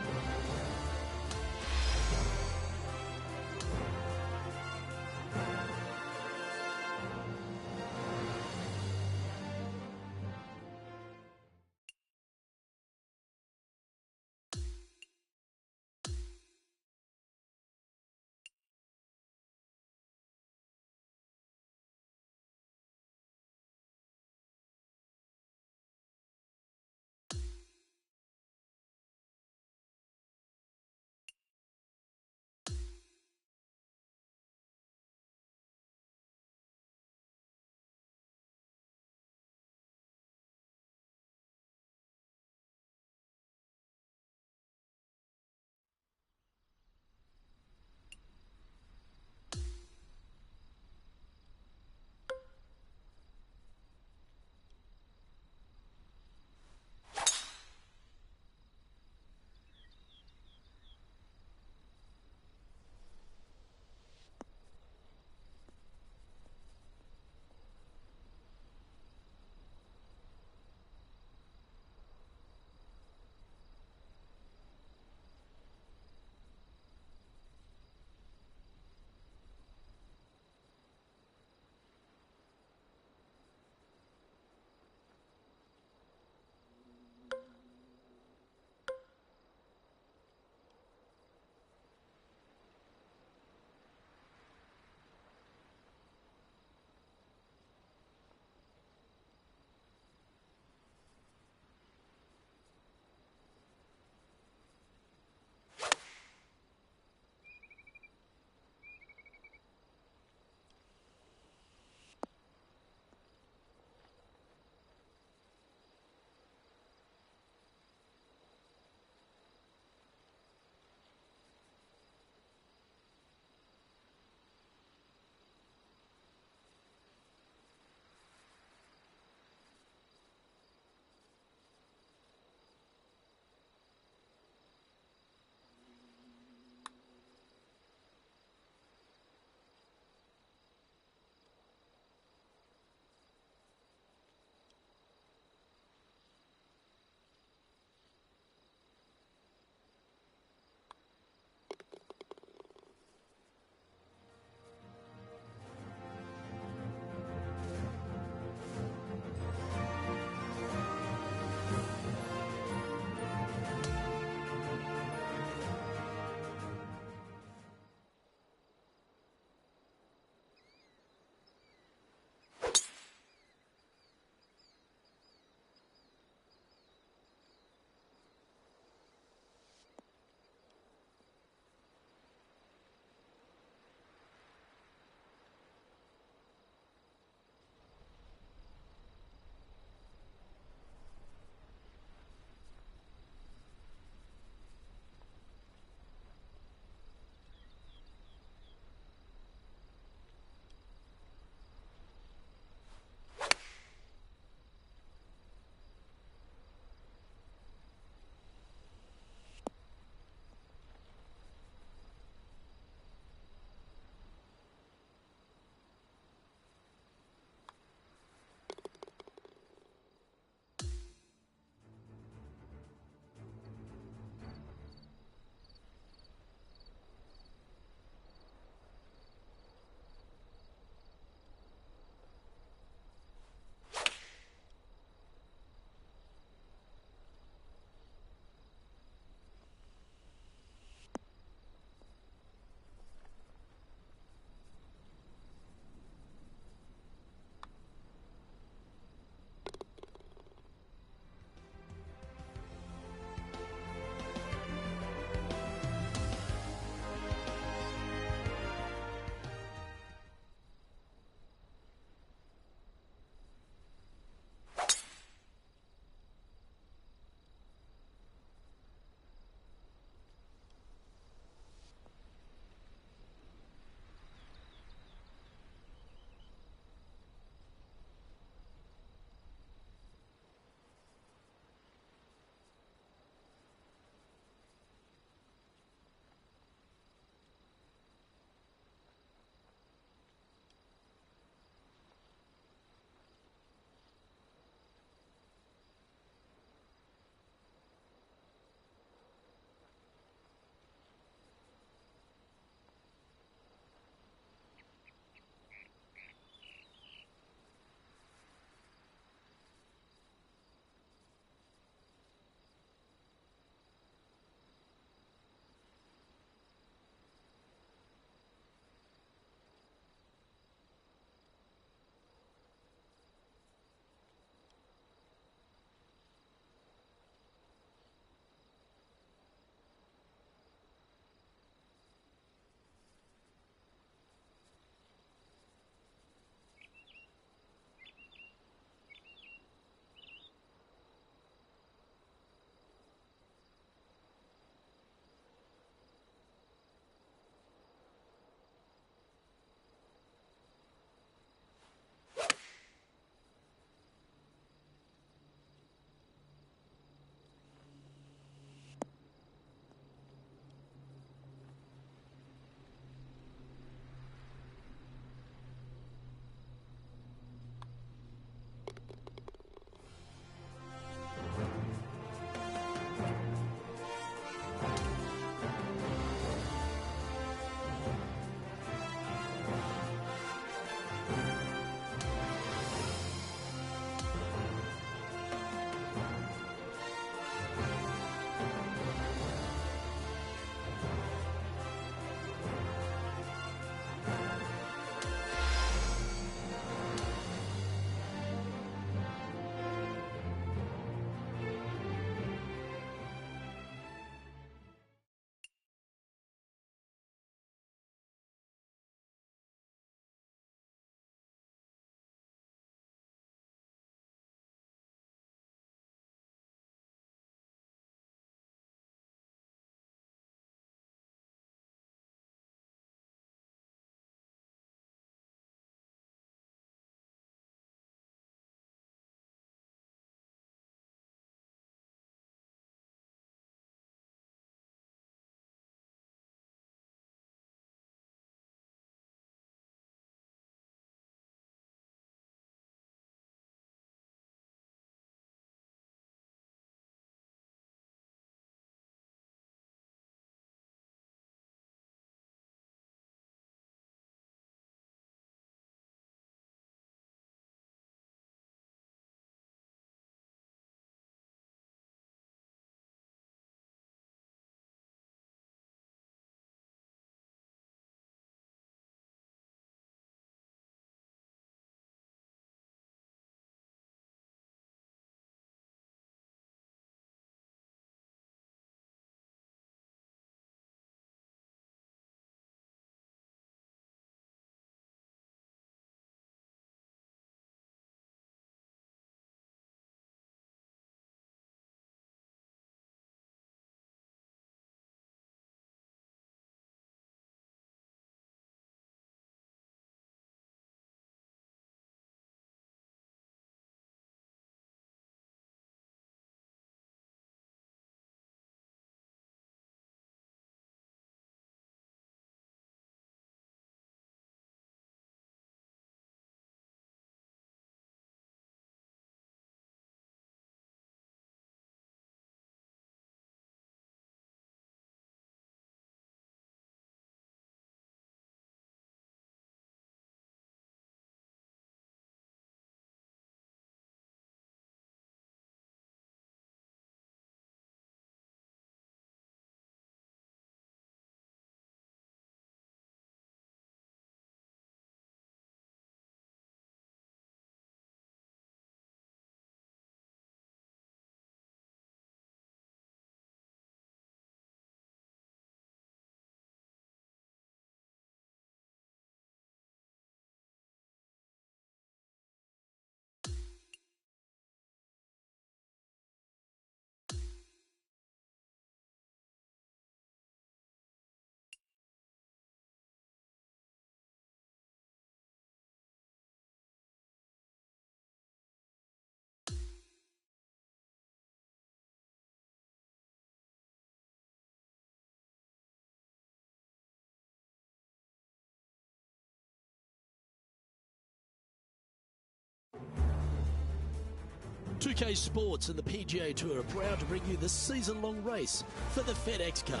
Speaker 1: 2K Sports and the PGA Tour are proud to bring you the season-long race for the FedEx Cup.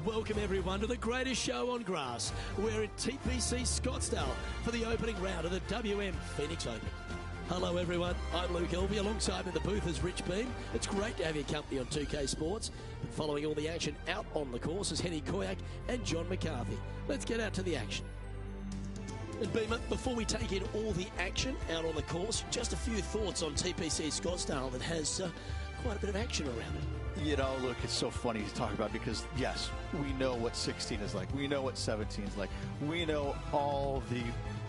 Speaker 1: Welcome everyone to the greatest show on grass. We're at TPC Scottsdale for the opening round of the WM Phoenix Open. Hello everyone, I'm Luke Elvey. Alongside me in the booth is Rich Beam. It's great to have your company on 2K Sports. But following all the action out on the course is Henny Koyak and John McCarthy. Let's get out to the action. And Beamer, before we take in all the action out on the course, just a few thoughts on TPC Scottsdale that has quite a bit of action around it.
Speaker 2: You know, look, it's so funny to talk about because, yes, we know what 16 is like. We know what 17 is like. We know all the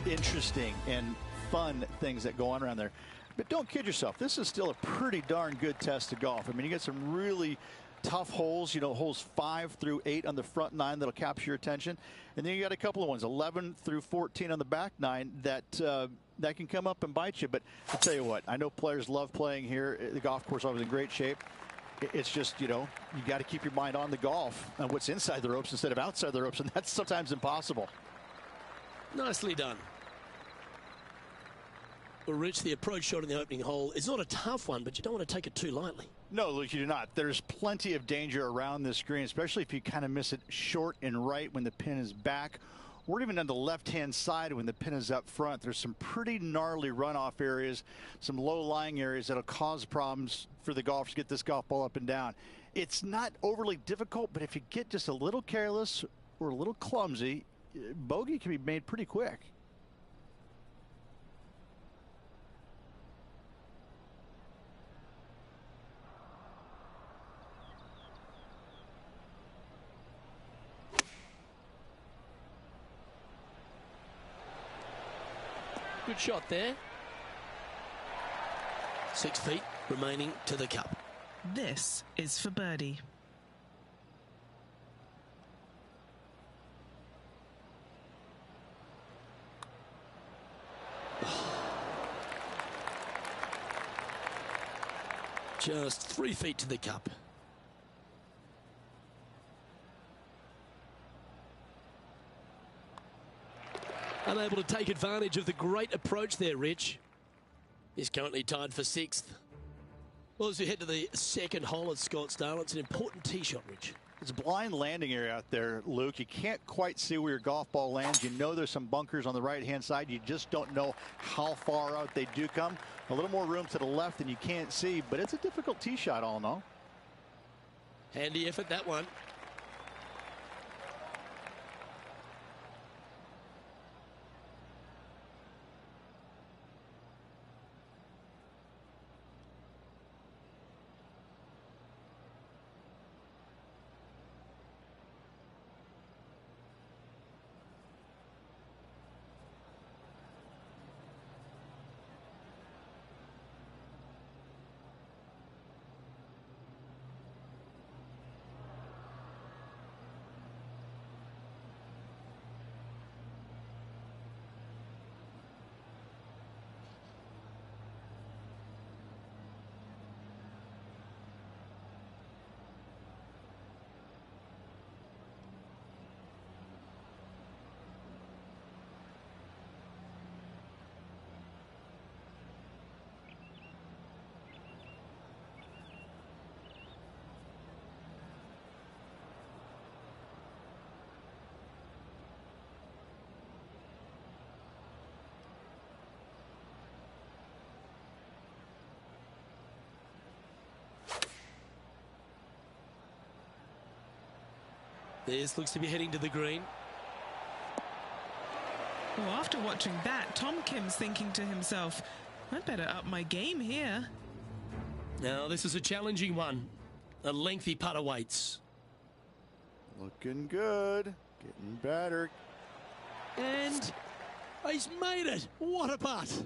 Speaker 2: interesting and fun things that go on around there. But don't kid yourself. This is still a pretty darn good test of golf. I mean, you get some really tough holes, you know, holes 5 through 8 on the front 9 that'll capture your attention. And then you got a couple of ones, 11 through 14 on the back 9 that that can come up and bite you. But I'll tell you what, I know players love playing here. The golf course is always in great shape. It's just, you know, you got to keep your mind on the golf and what's inside the ropes instead of outside the ropes, and that's sometimes impossible.
Speaker 1: Nicely done. Well, Rich, the approach shot in the opening hole is not a tough one, but you don't want to take it too lightly.
Speaker 2: No, Luke, you do not. There's plenty of danger around this green, especially if you kind of miss it short and right when the pin is back, or even on the left-hand side when the pin is up front. There's some pretty gnarly runoff areas, some low-lying areas that'll cause problems for the golfers to get this golf ball up and down. It's not overly difficult, but if you get just a little careless or a little clumsy, bogey can be made pretty quick.
Speaker 1: Good shot there. 6 feet remaining to the cup.
Speaker 3: This is for birdie.
Speaker 1: Just 3 feet to the cup. Unable to take advantage of the great approach there, Rich. He's currently tied for 6th. Well, as we head to the second hole at Scottsdale, it's an important tee shot, Rich.
Speaker 2: It's a blind landing area out there, Luke. You can't quite see where your golf ball lands. You know there's some bunkers on the right-hand side. You just don't know how far out they do come. A little more room to the left than you can't see, but it's a difficult tee shot all in all.
Speaker 1: Handy effort, that one. This looks to be heading to the green.
Speaker 3: Well, after watching that, Tom Kim's thinking to himself, I'd better up my game here.
Speaker 1: Now, this is a challenging one. A lengthy putt awaits.
Speaker 2: Looking good. Getting better.
Speaker 1: And he's made it. What a putt.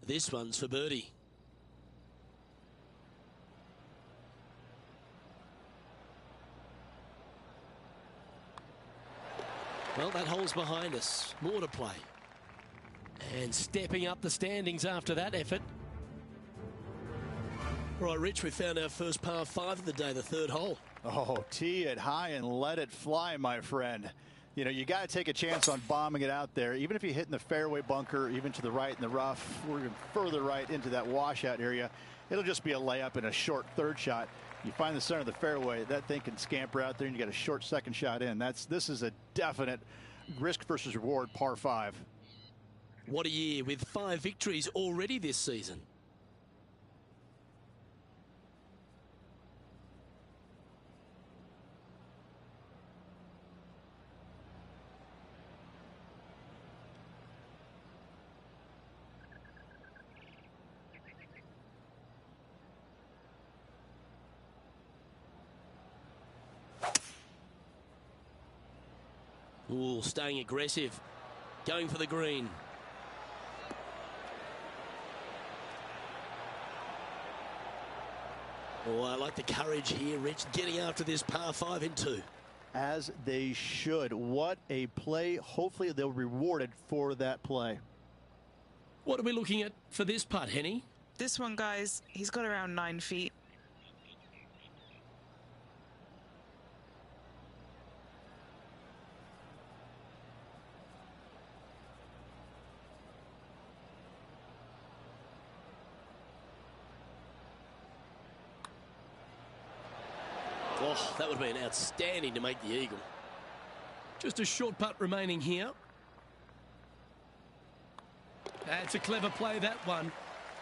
Speaker 1: This one's for birdie. Well, that hole's behind us. More to play. And stepping up the standings after that effort. All right, Rich, we found our first par 5 of the day, the third hole.
Speaker 2: Oh, tee it high and let it fly, my friend. You know, you got to take a chance on bombing it out there. Even if you hit in the fairway bunker, even to the right in the rough, or even further right into that washout area, it'll just be a layup and a short third shot. You find the center of the fairway, that thing can scamper out there, and you got a short second shot in. This is a definite risk versus reward par 5.
Speaker 1: What a year with 5 victories already this season. Ooh, staying aggressive, going for the green. Oh, I like the courage here, Rich, getting after this par 5 in 2.
Speaker 2: As they should. What a play. Hopefully they'll be rewarded for that play.
Speaker 1: What are we looking at for this putt, Henny?
Speaker 3: This one, guys, he's got around 9 feet.
Speaker 1: Oh, that would have been outstanding to make the eagle. Just a short putt remaining here. That's a clever play, that one.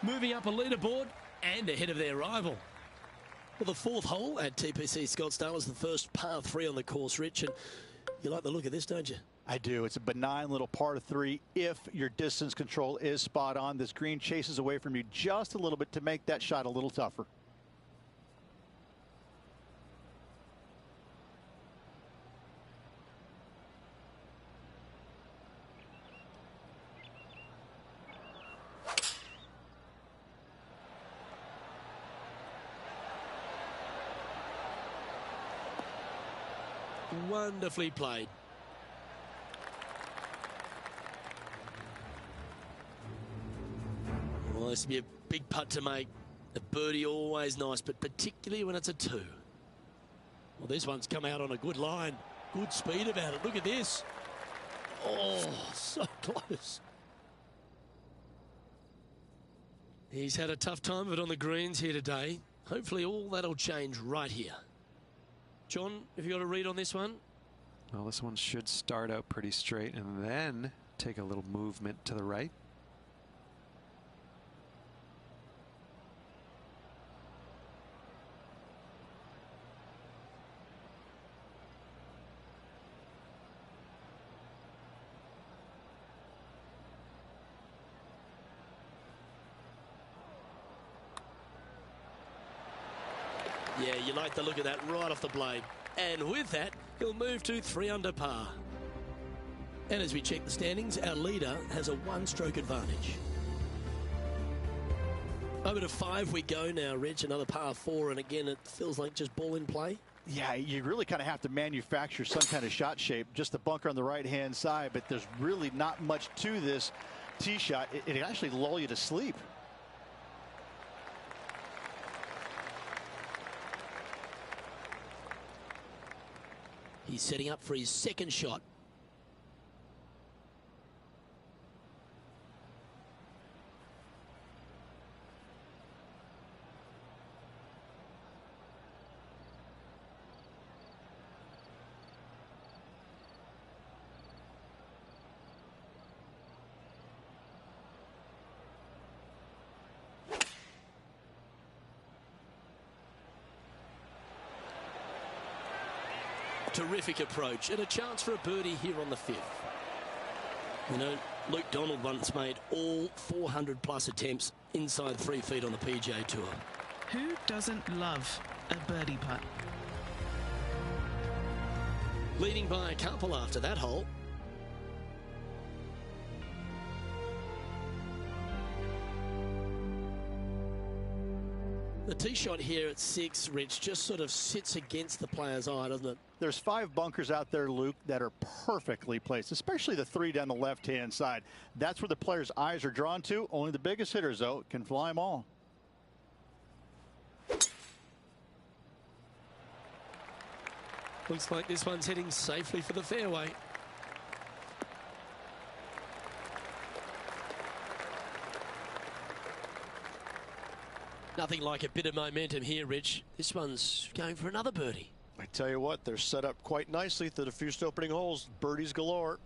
Speaker 1: Moving up a leaderboard and ahead of their rival. Well, the 4th hole at TPC Scottsdale is the first par 3 on the course, Rich, and you like the look of this, don't you?
Speaker 2: I do. It's a benign little par 3 if your distance control is spot on. This green chases away from you just a little bit to make that shot a little tougher.
Speaker 1: Wonderfully played. Well, this would be a big putt to make. A birdie always nice, but particularly when it's a 2. Well, this one's come out on a good line. Good speed about it. Look at this. Oh, so close. He's had a tough time of it on the greens here today. Hopefully all that'll change right here. John, have you got a read on this one?
Speaker 5: Well, this one should start out pretty straight and then take a little movement to the right.
Speaker 1: Yeah, you like the look of that right off the blade. And with that, he'll move to 3 under par. And as we check the standings, our leader has a 1-stroke advantage. Over to 5 we go now, Rich. Another par 4, and again, it feels like just ball in play.
Speaker 2: Yeah, you really kind of have to manufacture some kind of shot shape. Just the bunker on the right-hand side, but there's really not much to this tee shot. It actually lull you to sleep.
Speaker 1: He's setting up for his 2nd shot. Terrific approach and a chance for a birdie here on the 5th. You know, Luke Donald once made all 400+ attempts inside 3 feet on the PGA Tour.
Speaker 3: Who doesn't love a birdie putt?
Speaker 1: Leading by a couple after that hole. The tee shot here at 6, Rich, just sort of sits against the player's eye, doesn't it?
Speaker 2: There's 5 bunkers out there, Luke, that are perfectly placed, especially the 3 down the left-hand side. That's where the player's eyes are drawn to. Only the biggest hitters, though, can fly them all.
Speaker 1: Looks like this one's heading safely for the fairway. Nothing like a bit of momentum here, Rich. This one's going for another birdie.
Speaker 9: I tell you what, they're set up quite nicely through the first opening holes. Birdies galore.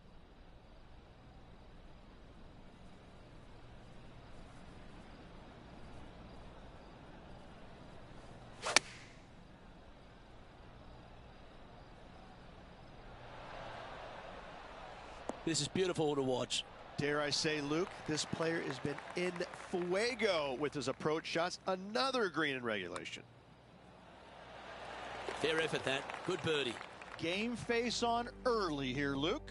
Speaker 1: This is beautiful to watch.
Speaker 9: Dare I say, Luke, this player has been in fuego with his approach shots. Another green in regulation.
Speaker 1: Fair effort, that. Good birdie.
Speaker 9: Game face on early here, Luke.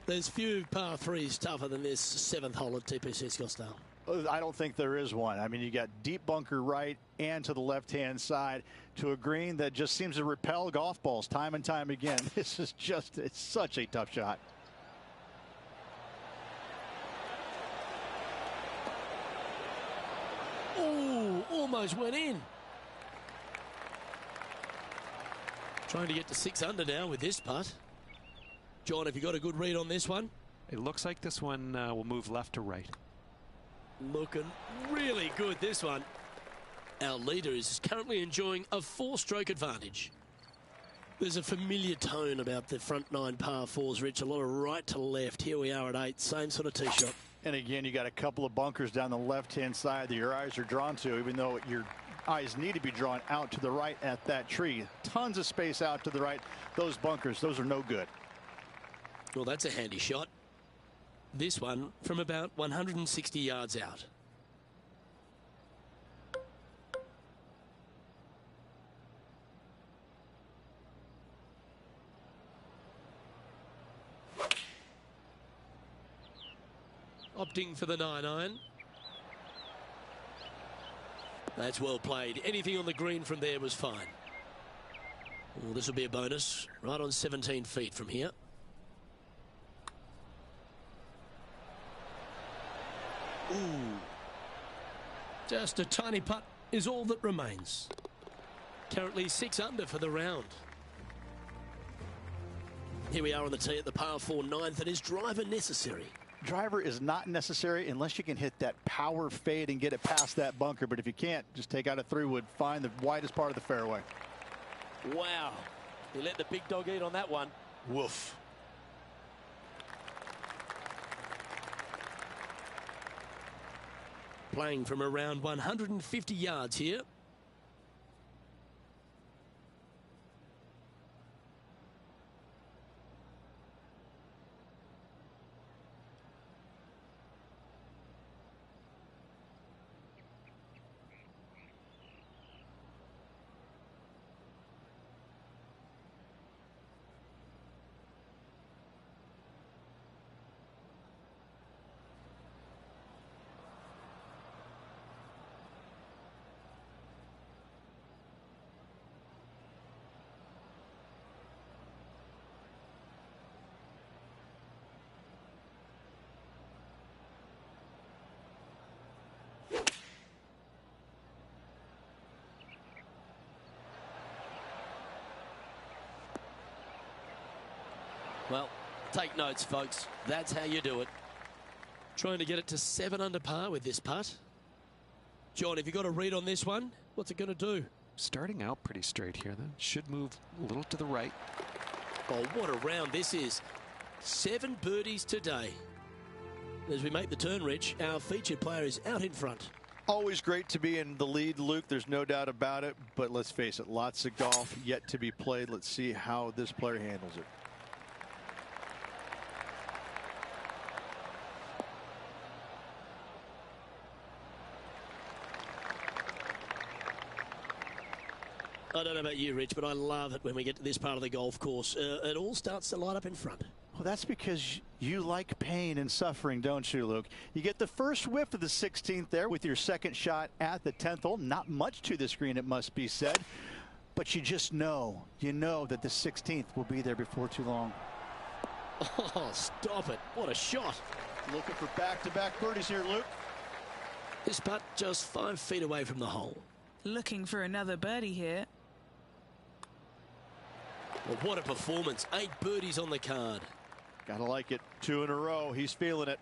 Speaker 1: There's few par threes tougher than this 7th hole at TPC Scottsdale.
Speaker 2: I don't think there is one. I mean, you got deep bunker right and to the left-hand side to a green that just seems to repel golf balls time and time again. This is just, it's such a tough shot.
Speaker 1: Oh, almost went in. Trying to get to 6 under now with this putt. John, have you got a good read on this one?
Speaker 5: It looks like this one will move left to right.
Speaker 1: Looking really good, this one. Our leader is currently enjoying a 4-stroke advantage. There's a familiar tone about the front 9 par 4s, Rich. A lot of right to left. Here we are at 8. Same sort of tee shot.
Speaker 2: And again, you got a couple of bunkers down the left-hand side that your eyes are drawn to, even though your eyes need to be drawn out to the right at that tree. Tons of space out to the right. Those bunkers, those are no good.
Speaker 1: Well, that's a handy shot. This one from about 160 yards out. Opting for the 9-iron. That's well played. Anything on the green from there was fine. Well, this will be a bonus. Right on 17 feet from here. Ooh. Just a tiny putt is all that remains. Currently 6 under for the round. Here we are on the tee at the par 4 9th, and is driver necessary?
Speaker 2: Driver is not necessary unless you can hit that power fade and get it past that bunker. But if you can't, just take out a 3-wood, find the widest part of the fairway.
Speaker 1: Wow. He let the big dog eat on that one.
Speaker 9: Woof.
Speaker 1: Playing from around 150 yards here. Well, take notes, folks. That's how you do it. Trying to get it to 7 under par with this putt. John, have you got a read on this one? What's it going to do?
Speaker 5: Starting out pretty straight here, then. Should move a little to the right.
Speaker 1: Oh, what a round this is. 7 birdies today. As we make the turn, Rich, our featured player is out in front.
Speaker 9: Always great to be in the lead, Luke. There's no doubt about it. But let's face it, lots of golf yet to be played. Let's see how this player handles it.
Speaker 1: I don't know about you, Rich, but I love it when we get to this part of the golf course. It all starts to light up in front.
Speaker 2: Well, that's because you like pain and suffering, don't you, Luke? You get the first whiff of the 16th there with your second shot at the 10th hole. Not much to the screen, it must be said. But you just know, that the 16th will be there before too long.
Speaker 1: Oh, stop it. What a shot.
Speaker 2: Looking for back-to-back birdies here, Luke.
Speaker 1: This putt just 5 feet away from the hole.
Speaker 3: Looking for another birdie here.
Speaker 1: Well, what a performance. 8 birdies on the card.
Speaker 2: Gotta like it. 2 in a row. He's feeling it.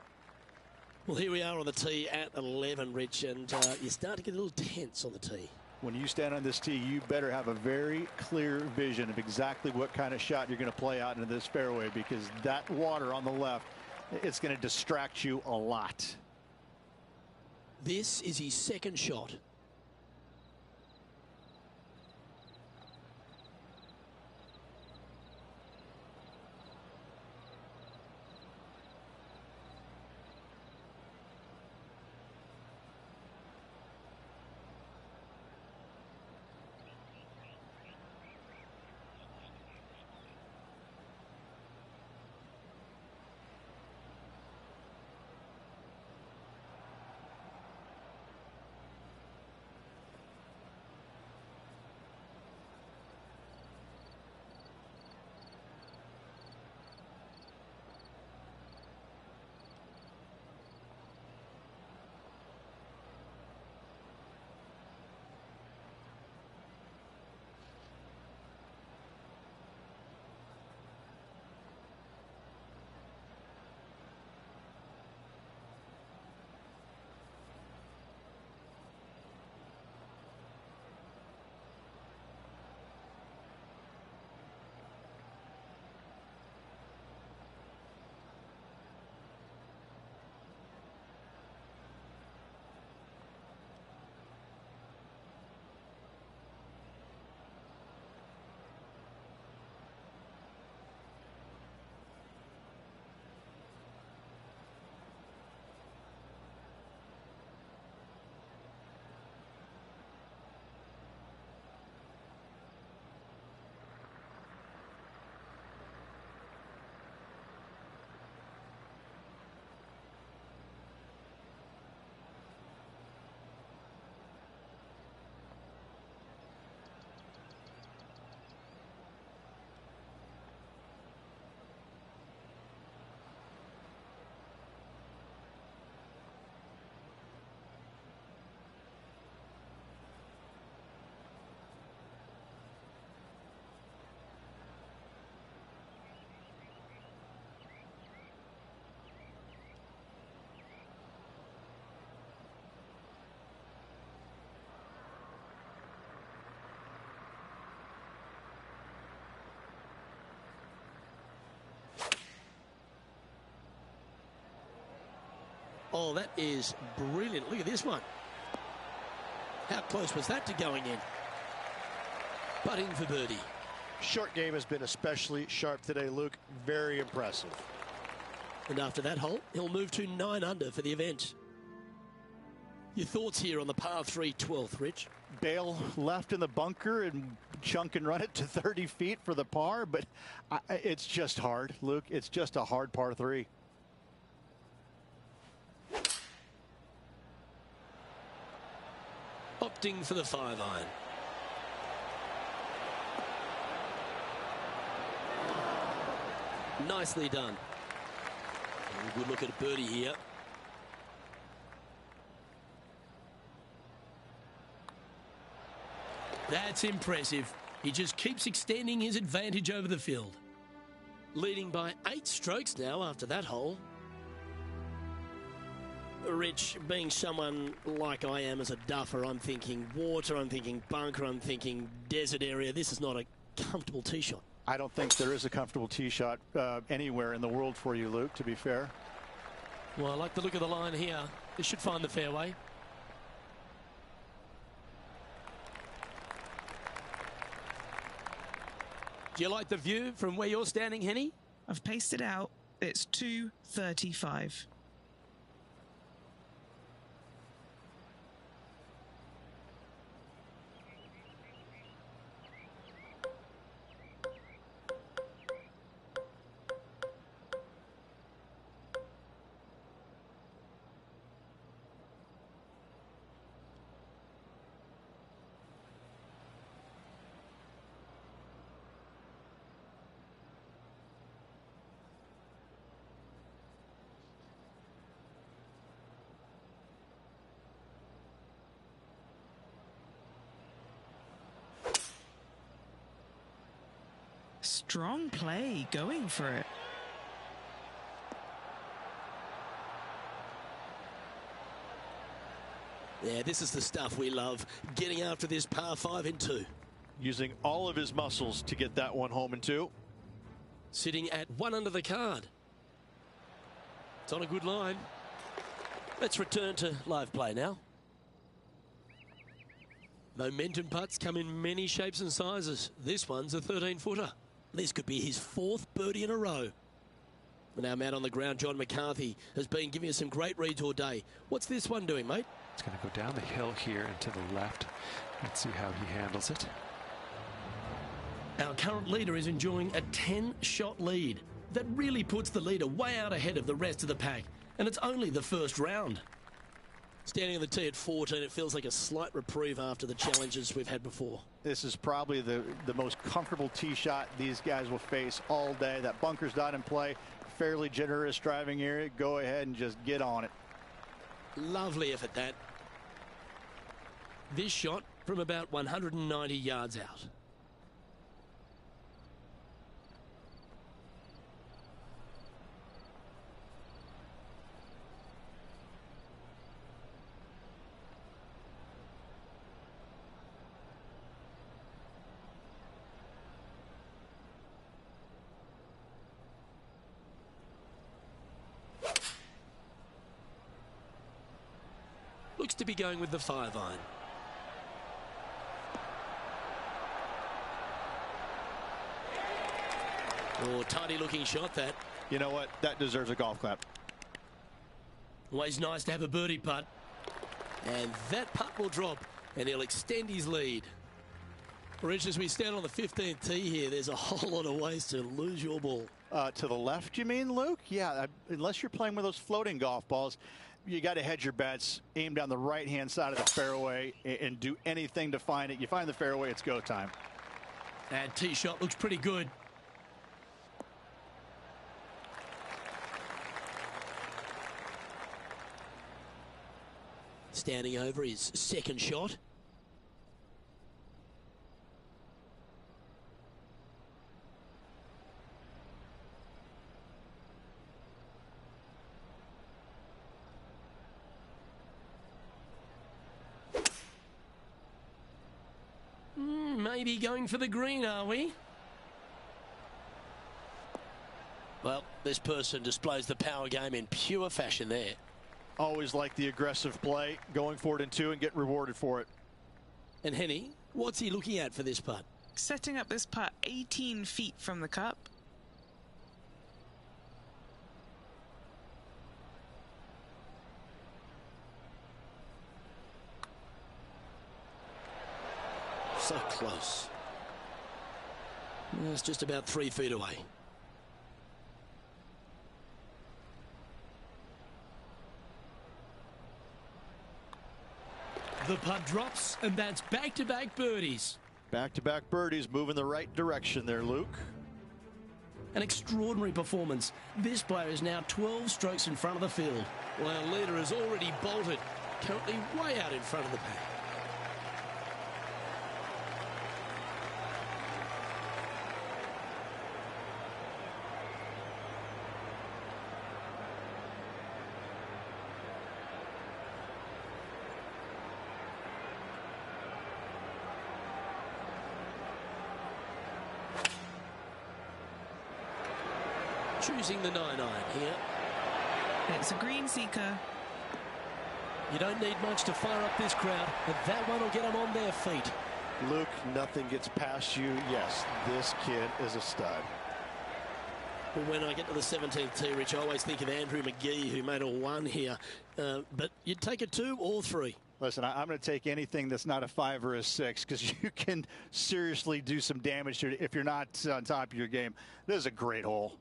Speaker 1: Well, here we are on the tee at 11, Rich, and you start to get a little tense on the tee.
Speaker 2: When you stand on this tee, you better have a very clear vision of exactly what kind of shot you're going to play out into this fairway, because that water on the left, it's going to distract you a lot.
Speaker 1: This is his second shot. Oh, that is brilliant. Look at this one. How close was that to going in? Putting for birdie.
Speaker 9: Short game has been especially sharp today, Luke. Very impressive.
Speaker 1: And after that hole, he'll move to 9 under for the event. Your thoughts here on the par 3 12th, Rich?
Speaker 2: Bail left in the bunker and chunk and run it to 30 feet for the par, but it's just hard, Luke. It's just a hard par 3.
Speaker 1: Opting for the 5-iron. Nicely done. A good look at a birdie here. That's impressive. He just keeps extending his advantage over the field. Leading by 8 strokes now after that hole. Rich, being someone like I am as a duffer, I'm thinking water, I'm thinking bunker, I'm thinking desert area. This is not a comfortable tee shot.
Speaker 2: I don't think there is a comfortable tee shot anywhere in the world for you, Luke, to be fair.
Speaker 1: Well, I like the look of the line here. This should find the fairway. Do you like the view from where you're standing, Henny?
Speaker 3: I've paced it out. It's 235. Strong play, going for it.
Speaker 1: Yeah, this is the stuff we love, getting after this par 5 in 2.
Speaker 6: Using all of his muscles to get that one home in 2.
Speaker 1: Sitting at 1 under the card. It's on a good line. Let's return to live play now. Momentum putts come in many shapes and sizes. This one's a 13-footer. This could be his 4th birdie in a row. And our man on the ground, John McCarthy, has been giving us some great reads all day. What's this one doing, mate?
Speaker 5: It's going to go down the hill here and to the left. Let's see how he handles it.
Speaker 1: Our current leader is enjoying a 10-shot lead. That really puts the leader way out ahead of the rest of the pack. And it's only the first round. Standing on the tee at 14, it feels like a slight reprieve after the challenges we've had before.
Speaker 2: This is probably the most comfortable tee shot these guys will face all day. That bunker's not in play. Fairly generous driving area. Go ahead and just get on it.
Speaker 1: Lovely effort, that. This shot from about 190 yards out. Looks to be going with the 5-iron. Oh, tidy looking shot, that.
Speaker 2: You know what? That deserves a golf clap.
Speaker 1: Always nice to have a birdie putt. And that putt will drop, and he'll extend his lead. Rich, as we stand on the 15th tee here, there's a whole lot of ways to lose your ball.
Speaker 2: To the left, you mean, Luke? Yeah, unless you're playing with those floating golf balls, you got to hedge your bets, aim down the right-hand side of the fairway, and do anything to find it. You find the fairway, it's go time.
Speaker 1: That tee shot looks pretty good. Standing over his second shot. Maybe going for the green, are we? Well, this person displays the power game in pure fashion there.
Speaker 2: Always like the aggressive play, going for it in 2 and get rewarded for it.
Speaker 1: And Henny, what's he looking at for this putt?
Speaker 3: Setting up this putt 18 feet from the cup.
Speaker 1: So close. It's just about 3 feet away. The putt drops, and that's back-to-back birdies.
Speaker 2: Back-to-back birdies, moving the right direction there, Luke.
Speaker 1: An extraordinary performance. This player is now 12 strokes in front of the field, while our leader has already bolted, currently way out in front of the pack. Choosing the 9-iron here.
Speaker 3: It's a green seeker.
Speaker 1: You don't need much to fire up this crowd, but that one will get them on their feet.
Speaker 6: Luke, nothing gets past you. Yes, this kid is a stud.
Speaker 1: Well, when I get to the 17th tee, Rich, I always think of Andrew McGee, who made a 1 here. But you'd take a 2 or 3.
Speaker 2: Listen, I'm going to take anything that's not a 5 or a 6 because you can seriously do some damage to it if you're not on top of your game. This is a great hole.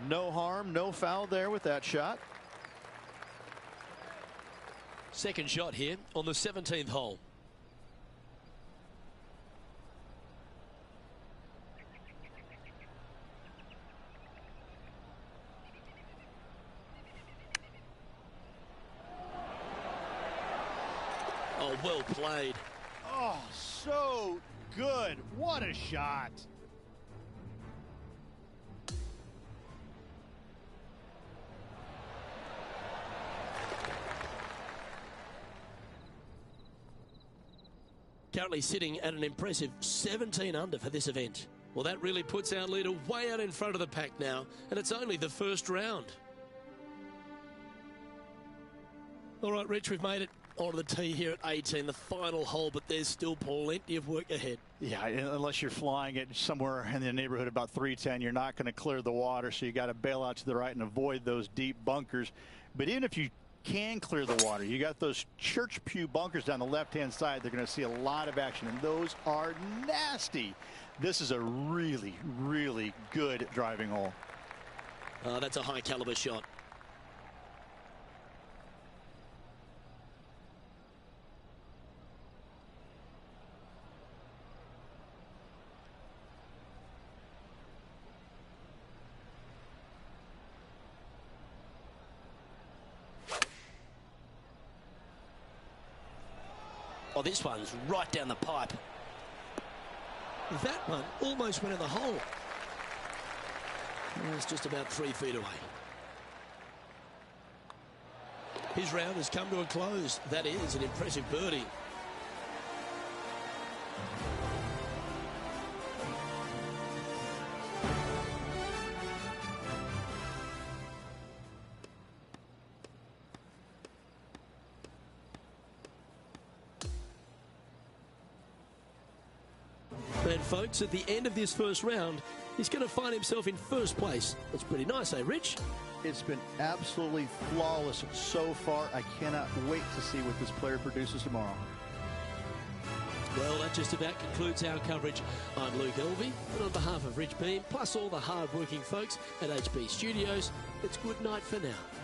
Speaker 2: No harm, no foul there with that shot.
Speaker 1: Second shot here on the 17th hole. well played.
Speaker 6: Oh, so good. What a shot.
Speaker 1: Currently sitting at an impressive 17 under for this event. Well, that really puts our leader way out in front of the pack now, and it's only the first round. All right, Rich, we've made it onto the tee here at 18, the final hole, but there's still plenty of work ahead.
Speaker 2: Yeah, unless you're flying it somewhere in the neighborhood about 310, you're not going to clear the water, so you got to bail out to the right and avoid those deep bunkers. But even if you can clear the water, you got those church pew bunkers down the left-hand side. They're going to see a lot of action, and those are nasty. This is a really, really good driving hole.
Speaker 1: That's a high caliber shot. Oh, this one's right down the pipe. That one almost went in the hole. It's just about 3 feet away. His round has come to a close. That is an impressive birdie. And folks, at the end of this first round, he's going to find himself in first place. That's pretty nice, eh, Rich?
Speaker 2: It's been absolutely flawless so far. I cannot wait to see what this player produces tomorrow.
Speaker 1: Well, that just about concludes our coverage. I'm Luke Elvey, and on behalf of Rich Beem, plus all the hard-working folks at HB Studios, it's good night for now.